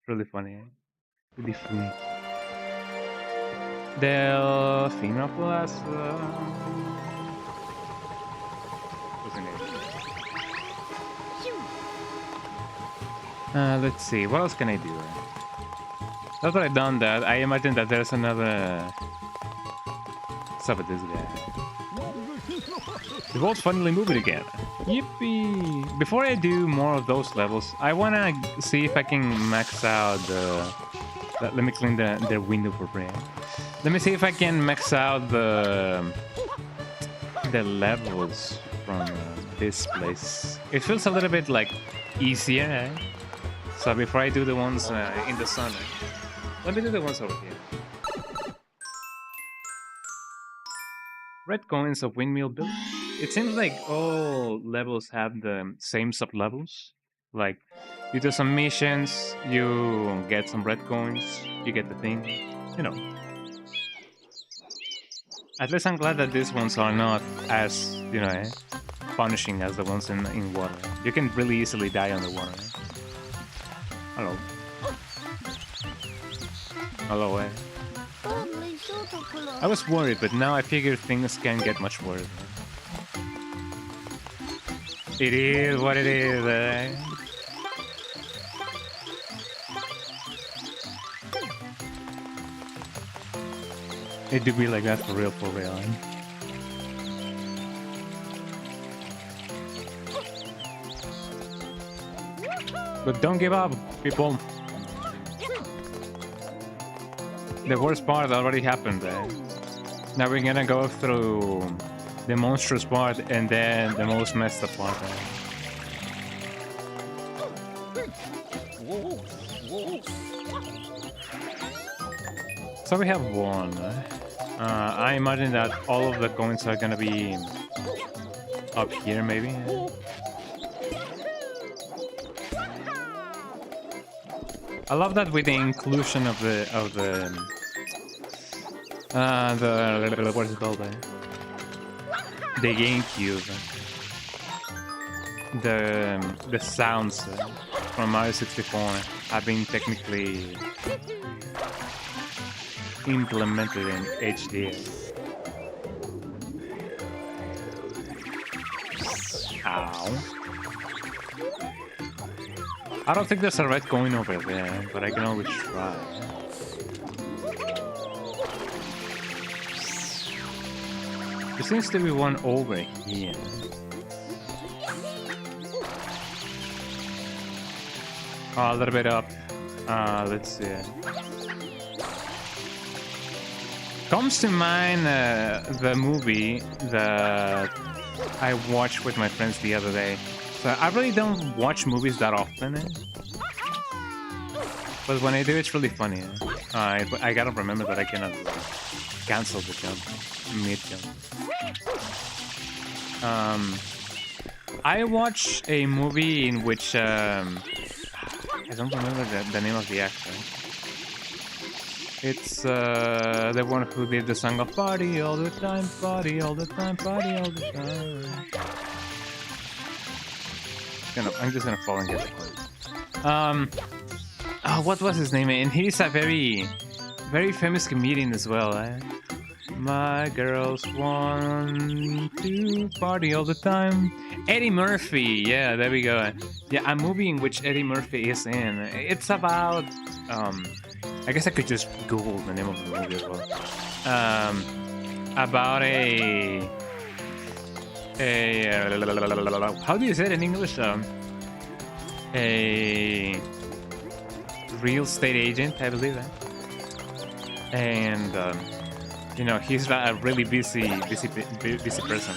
Really funny. Really funny. Delfino Plaza. Let's see, what else can I do? Now that I've done that, I imagine that there's another... Stop at this guy. The world's finally moving again. Yippee! Before I do more of those levels, I wanna see if I can max out the... Let me clean the window for brain. Let me see if I can max out the levels from this place. It feels a little bit like easier, eh? So before I do the ones in the sun, let me do the ones over here. Red coins of Windmill Village. It seems like all levels have the same sub-levels. Like, you do some missions, you get some red coins, you get the thing, you know. At least I'm glad that these ones are not as, you know, punishing as the ones in water. You can really easily die on the water. Hello. Hello, eh? I was worried, but now I figure things can't get much worse. It is what it is, eh? It do be like that for real, eh? But don't give up, people. The worst part already happened. Now we're gonna go through the monstrous part and then the most messed up part. So we have one. I imagine that all of the coins are gonna be up here, maybe. I love that with the inclusion of the What is it called? The GameCube. The sounds from Mario 64 have been technically implemented in HD. Ow. I don't think there's a red coin over there, but I can always try. There seems to be one over here. Oh, a little bit up. Let's see. Comes to mind the movie that I watched with my friends the other day. So I really don't watch movies that often. But when I do, it's really funny. I gotta remember that I cannot cancel the jump mid-jump. I watched a movie in which I don't remember the name of the actor. It's the one who did the song of "Party all the time, party all the time, party all the time." I'm just gonna fall and get the point. Oh, what was his name? And he's a very famous comedian as well. My girls want to party all the time. Eddie Murphy, yeah, there we go. Yeah, a movie in which Eddie Murphy is in. It's about, I guess I could just Google the name of the movie as well. About how do you say it in English? A real estate agent, I believe that. And you know, he's a really busy person,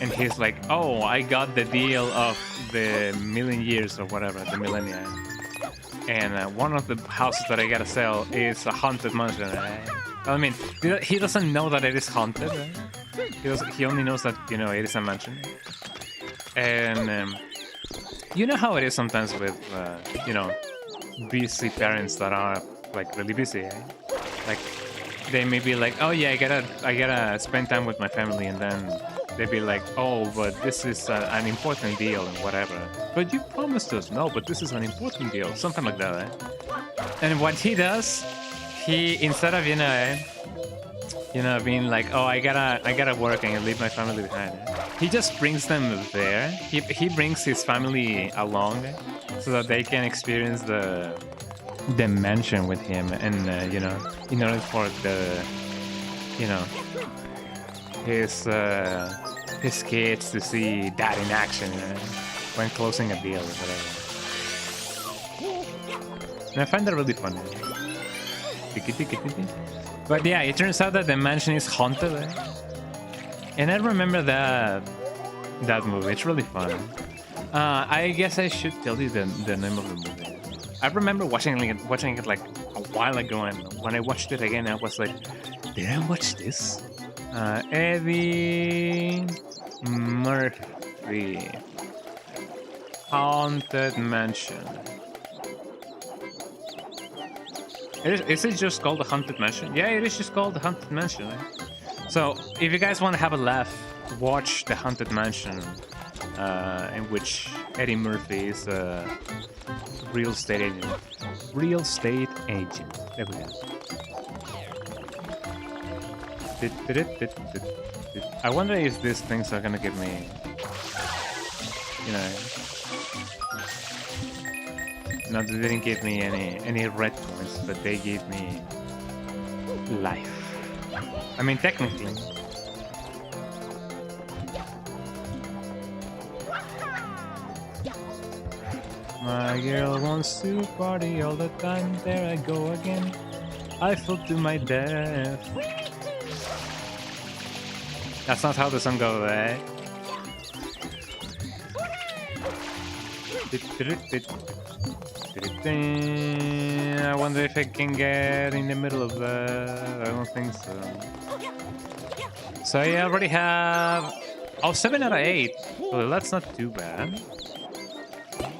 and he's like, "Oh, I got the deal of the million years or whatever, the millennia, and one of the houses that I gotta sell is a haunted mansion." I mean, he doesn't know that it is haunted. He only knows that, you know, it is a mansion. And you know how it is sometimes with you know, busy parents that are like really busy, like. They may be like, oh yeah, I gotta spend time with my family, and then they'd be like, oh, but this is an important deal and whatever. But you promised us, no, but this is an important deal, something like that. And what he does, he, instead of being like, oh, I gotta work and leave my family behind, he just brings them there. He brings his family along so that they can experience the mansion with him, and you know, in order for the, you know, his kids to see that in action, when closing a deal or whatever. And I find that really funny. But yeah, it turns out that the mansion is haunted, and I remember that movie. It's really fun. I guess I should tell you the name of the movie. I remember watching it like a while ago, and when I watched it again, I was like, did I watch this? Eddie Murphy, Haunted Mansion. Is it just called the Haunted Mansion? Yeah, it is just called the Haunted Mansion. So, if you guys want to have a laugh, watch the Haunted Mansion, in which Eddie Murphy is a real estate agent. Real estate agent. There we go. I wonder if these things are gonna give me, you know. No, they didn't give me any red coins, but they gave me life. I mean, technically. My girl wants to party all the time. There I go again. I fell to my death. That's not how the song goes, eh? I wonder if I can get in the middle of that. I don't think so. So I already have... Oh, 7 out of 8. Well, that's not too bad.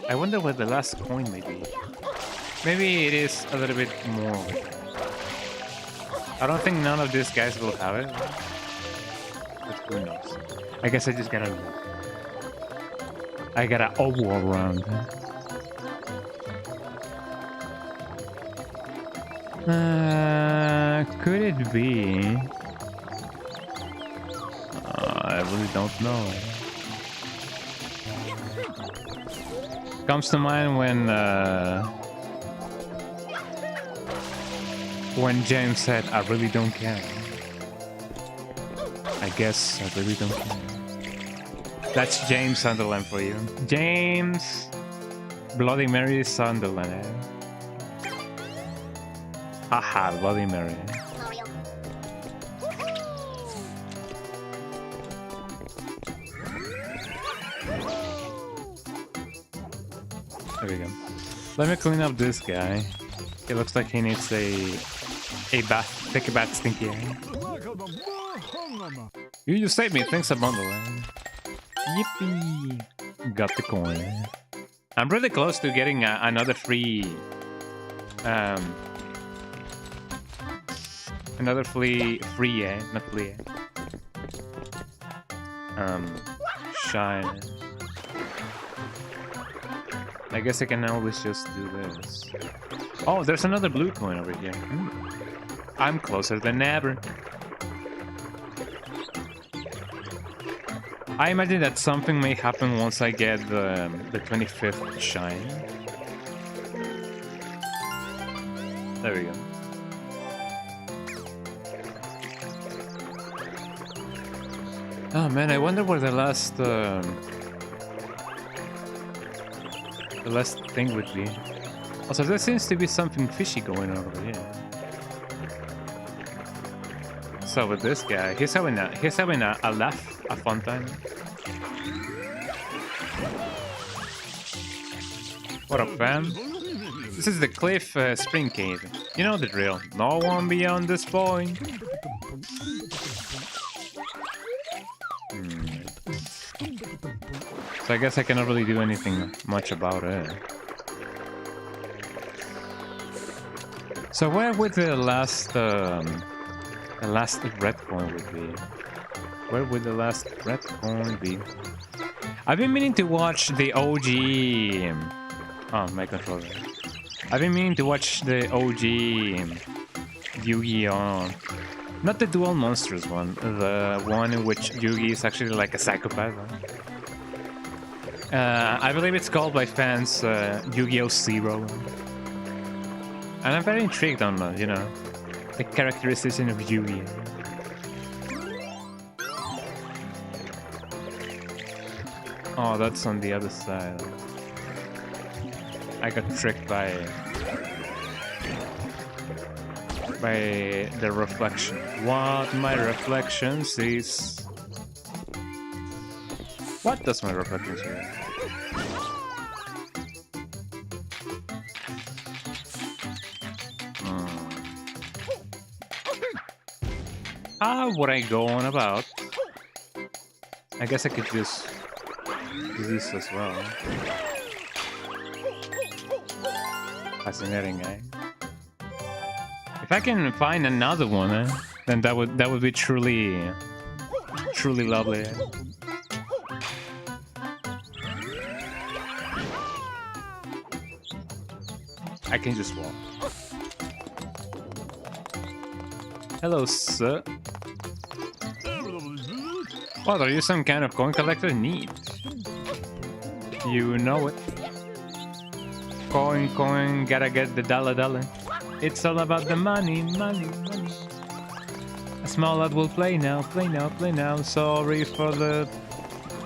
I wonder what the last coin may be. Maybe it is a little bit more. I don't think none of these guys will have it. But who knows? I guess I just gotta look. I gotta around. Could it be? I really don't know. Comes to mind when James said, "I really don't care." I guess I really don't care. That's James Sunderland for you. James Bloody Mary Sunderland. Eh? Haha, Bloody Mary. Mario. There we go. Let me clean up this guy. It looks like he needs a bath. Take a bath, stinky. You just saved me. Thanks a bundle. Eh? Yippee! Got the coin. I'm really close to getting another free. Another free, not free. Shine. I guess I can always just do this. Oh, there's another blue coin over here. I'm closer than ever. I imagine that something may happen once I get the 25th shine. There we go. Oh man, I wonder where the last thing would be. Also, there seems to be something fishy going on over here. So with this guy, he's having a laugh, a fun time. What up, fam? This is the Cliff Spring Cave. You know the drill. No one beyond this point. So I guess I cannot really do anything much about it. So where would the last red coin would be? Where would the last red coin be? I've been meaning to watch the OG. Oh, my controller. I've been meaning to watch the OG Yu-Gi-Oh! Not the Dual Monsters one, the one in which Yugi is actually like a psychopath. I believe it's called by fans Yu-Gi-Oh! Zero. And I'm very intrigued on, you know, the characterization of Yugi. Oh, that's on the other side. I got tricked by the reflection. What my reflection sees. What does my reflection see? How would I go on about? I guess I could just do this as well. Fascinating, eh? If I can find another one, then that would be truly lovely. Eh? I can just walk. Hello, sir. What, are you some kind of coin collector? Neat. You know it. Coin, gotta get the dollar. It's all about the money. A small lad will play now. Sorry for the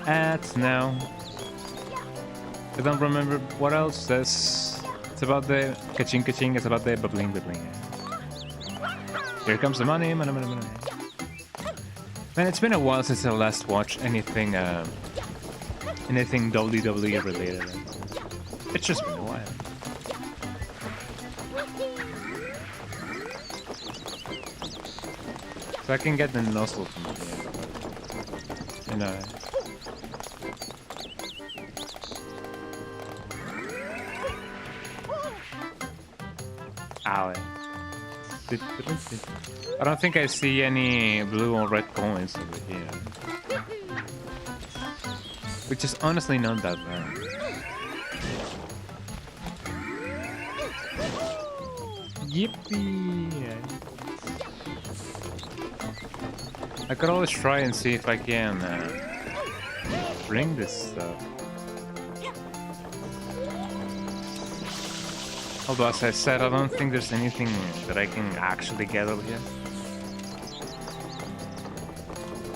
ads now. I don't remember what else says. It's about the ka-ching, it's about the bling. Here comes the money. Man, it's been a while since I last watched anything WWE related. It's just been a while. So I can get the nozzle from the end. You know. Ow. I don't think I see any blue or red coins over here. Which is honestly not that bad. Yippee! I could always try and see if I can bring this stuff. Although, as I said, I don't think there's anything that I can actually get over here.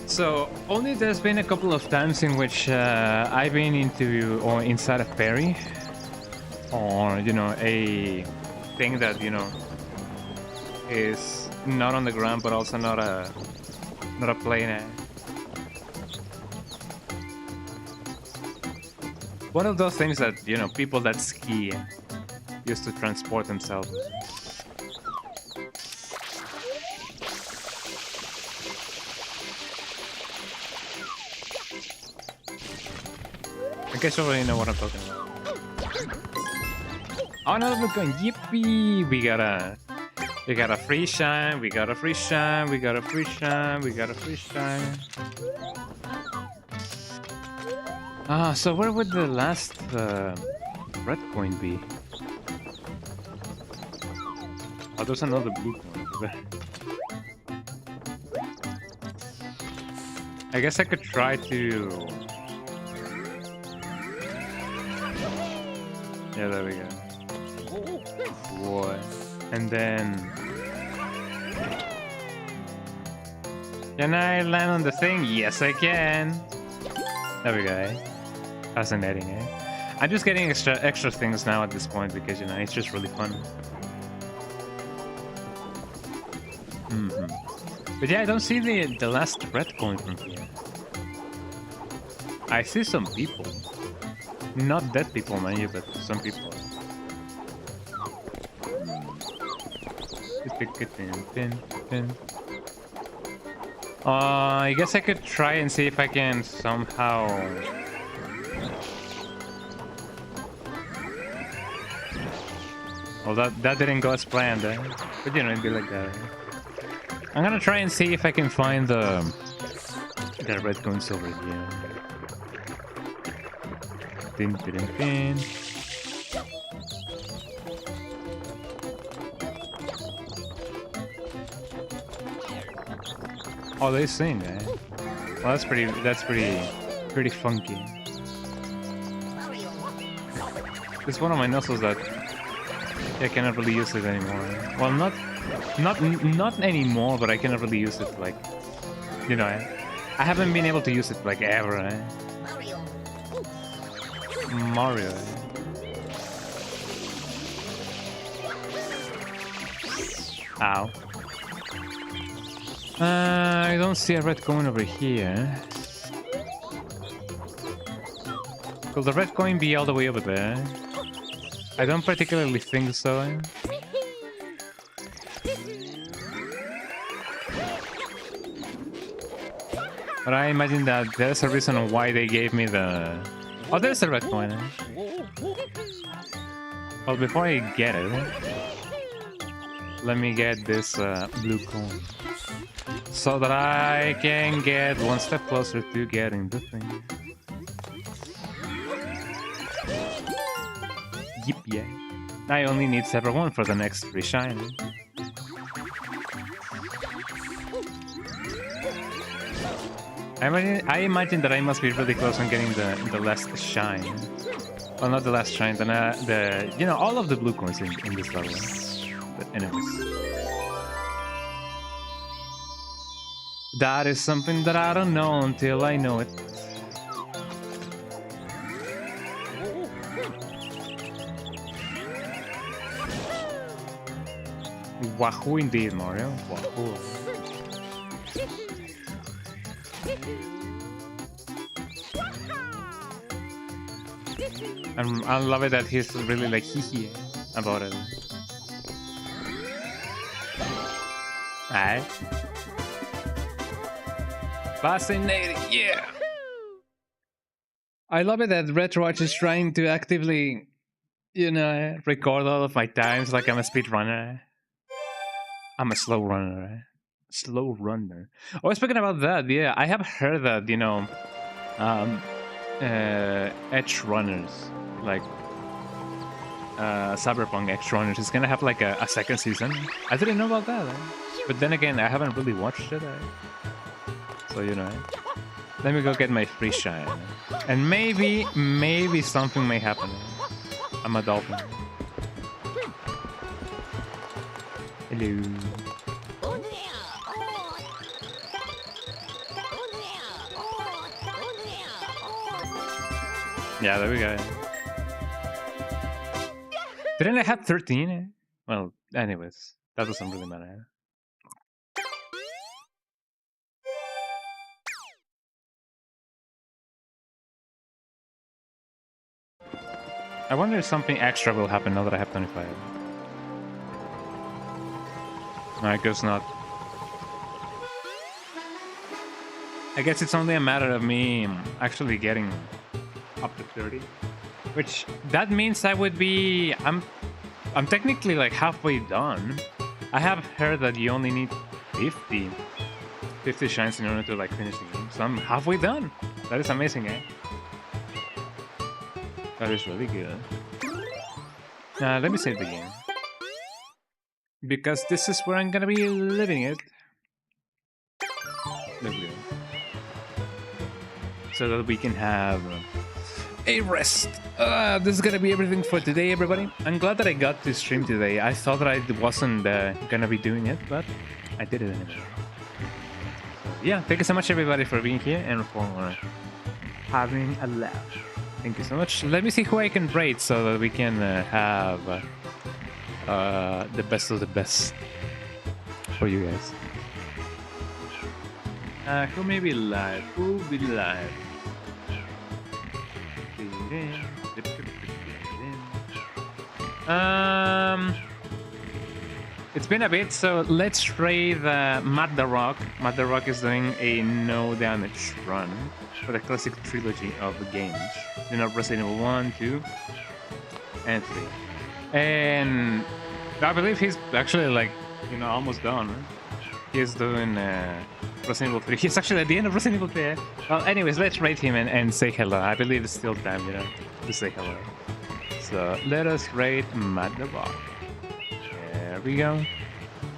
So, only there's been a couple of times in which I've been into or inside a ferry, or you know, a thing that is not on the ground, but also not a plane. One of those things that people that ski used to transport themselves. I guess you already know what I'm talking about. Oh no, we're going yippee! We got a free shine, we got a free shine, we got a free shine, we got a free shine. Ah, so where would the last red coin be? Oh, there's another blue coin over there. I guess I could try to... Yeah, there we go. What? And then... Can I land on the thing? Yes, I can! There we go, eh? Fascinating, eh? I'm just getting extra things now at this point because, it's just really fun. But yeah, I don't see the last red coin from here. I see some people. Not dead people, mind you, but some people. I guess I could try and see if I can somehow... Well, that didn't go as planned, eh? But it'd be like that, eh? I'm gonna try and see if I can find the red coins over here. Din, din, din, din. Oh, they sing, eh? Well, that's pretty funky. It's one of my muscles that I cannot really use it anymore. Well, not anymore, but I cannot really use it like, I haven't been able to use it like ever, eh? Mario, eh? Ow. I don't see a red coin over here. Could the red coin be all the way over there? I don't particularly think so. But I imagine that there's a reason why they gave me the... Oh, there's a red coin. Well, before I get it, let me get this blue coin. So that I can get one step closer to getting the thing. Yep, yeah. I only need Zebra 1 for the next free shine. I imagine that I must be really close on getting the last shine. Well, not the last shine, all of the blue coins in this level. But anyways. That is something that I don't know until I know it. Wahoo indeed, Mario. Wahoo. I love it that he's really like hee about it. Alright. Fascinating, yeah! I love it that Retrowatch is trying to actively, record all of my times like I'm a speedrunner. I'm a slow runner. Right? Slow runner. Oh, speaking about that, yeah, I have heard that, you know, edge runners, like Cyberpunk Edge runners, is gonna have like a second season. I didn't know about that. But then again, I haven't really watched it. So, you know, let me go get my free shine. And maybe something may happen. I'm a dolphin. Hello. Yeah, there we go. Didn't I have 13? Well, anyways, that doesn't really matter. I wonder if something extra will happen now that I have 25. No, I guess not. I guess it's only a matter of me actually getting up to 30. Which, that means I would be... I'm technically like halfway done. I have heard that you only need 50 shines in order to like finish the game. So I'm halfway done. That is amazing, eh? That is really good. Let me save the game. Because this is where I'm gonna be living it. There we go. So that we can have a rest. This is gonna be everything for today, everybody. I'm glad that I got to stream today. I thought that I wasn't gonna be doing it, but I did it anyway. So, yeah, thank you so much, everybody, for being here and for having a laugh. Thank you so much. Let me see who I can raid so that we can have the best of the best for you guys. Who may be live? Who will be live? It's been a bit, so let's raid Matt the Rock. Matt the Rock is doing a no damage run for the classic trilogy of games. You know, Resident Evil 1, 2, and 3. And I believe he's actually like, you know, almost done. Right? He's doing Resident Evil 3. He's actually at the end of Resident Evil 3. Well, anyways, let's rate him and say hello. I believe it's still time, you know, to say hello. So let us rate Matt the Rock. There we go.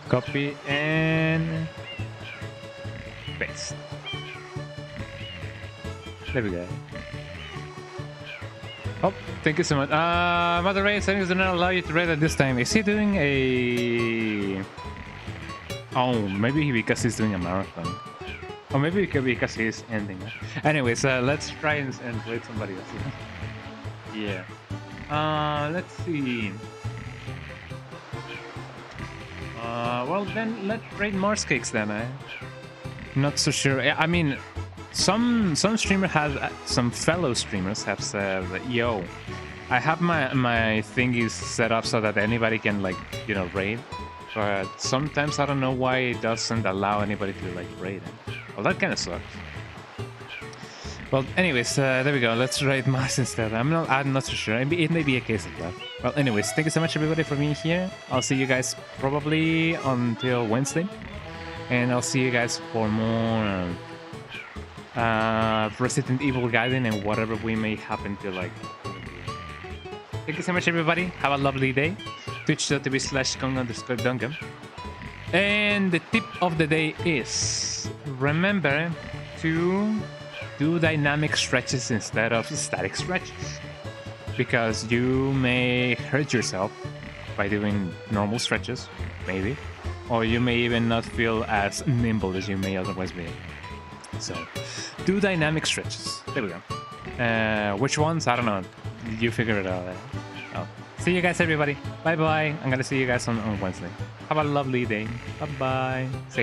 Copy and paste. There we go. Oh, thank you so much. Mother Ray settings do not allow you to raid at this time. Is he doing a... Oh, maybe because he's doing a marathon. Or maybe because he's ending. Anyways, let's try and raid somebody else. Yeah. Let's see. Well then, let's raid Mars Cakes then, eh? Not so sure. I mean, some streamer has, some fellow streamers have said, yo, I have my thingies set up so that anybody can, like, you know, raid. But sometimes I don't know why it doesn't allow anybody to, like, raid it. Well, that kind of sucks. Well, anyways, there we go. Let's raid Mars instead. I'm not so sure. It may be a case of that. Well, anyways, thank you so much, everybody, for being here. I'll see you guys probably until Wednesday. And I'll see you guys for more Resident Evil guiding and whatever we may happen to like. Thank you so much, everybody. Have a lovely day. Twitch.tv/Kong_Duncan. And the tip of the day is remember to do dynamic stretches instead of static stretches, because you may hurt yourself by doing normal stretches, maybe, or you may even not feel as nimble as you may otherwise be. So do dynamic stretches. There we go. Which ones? I don't know. You figure it out. Oh. See you guys, everybody. Bye bye. I'm gonna see you guys on Wednesday. Have a lovely day. Bye bye. Say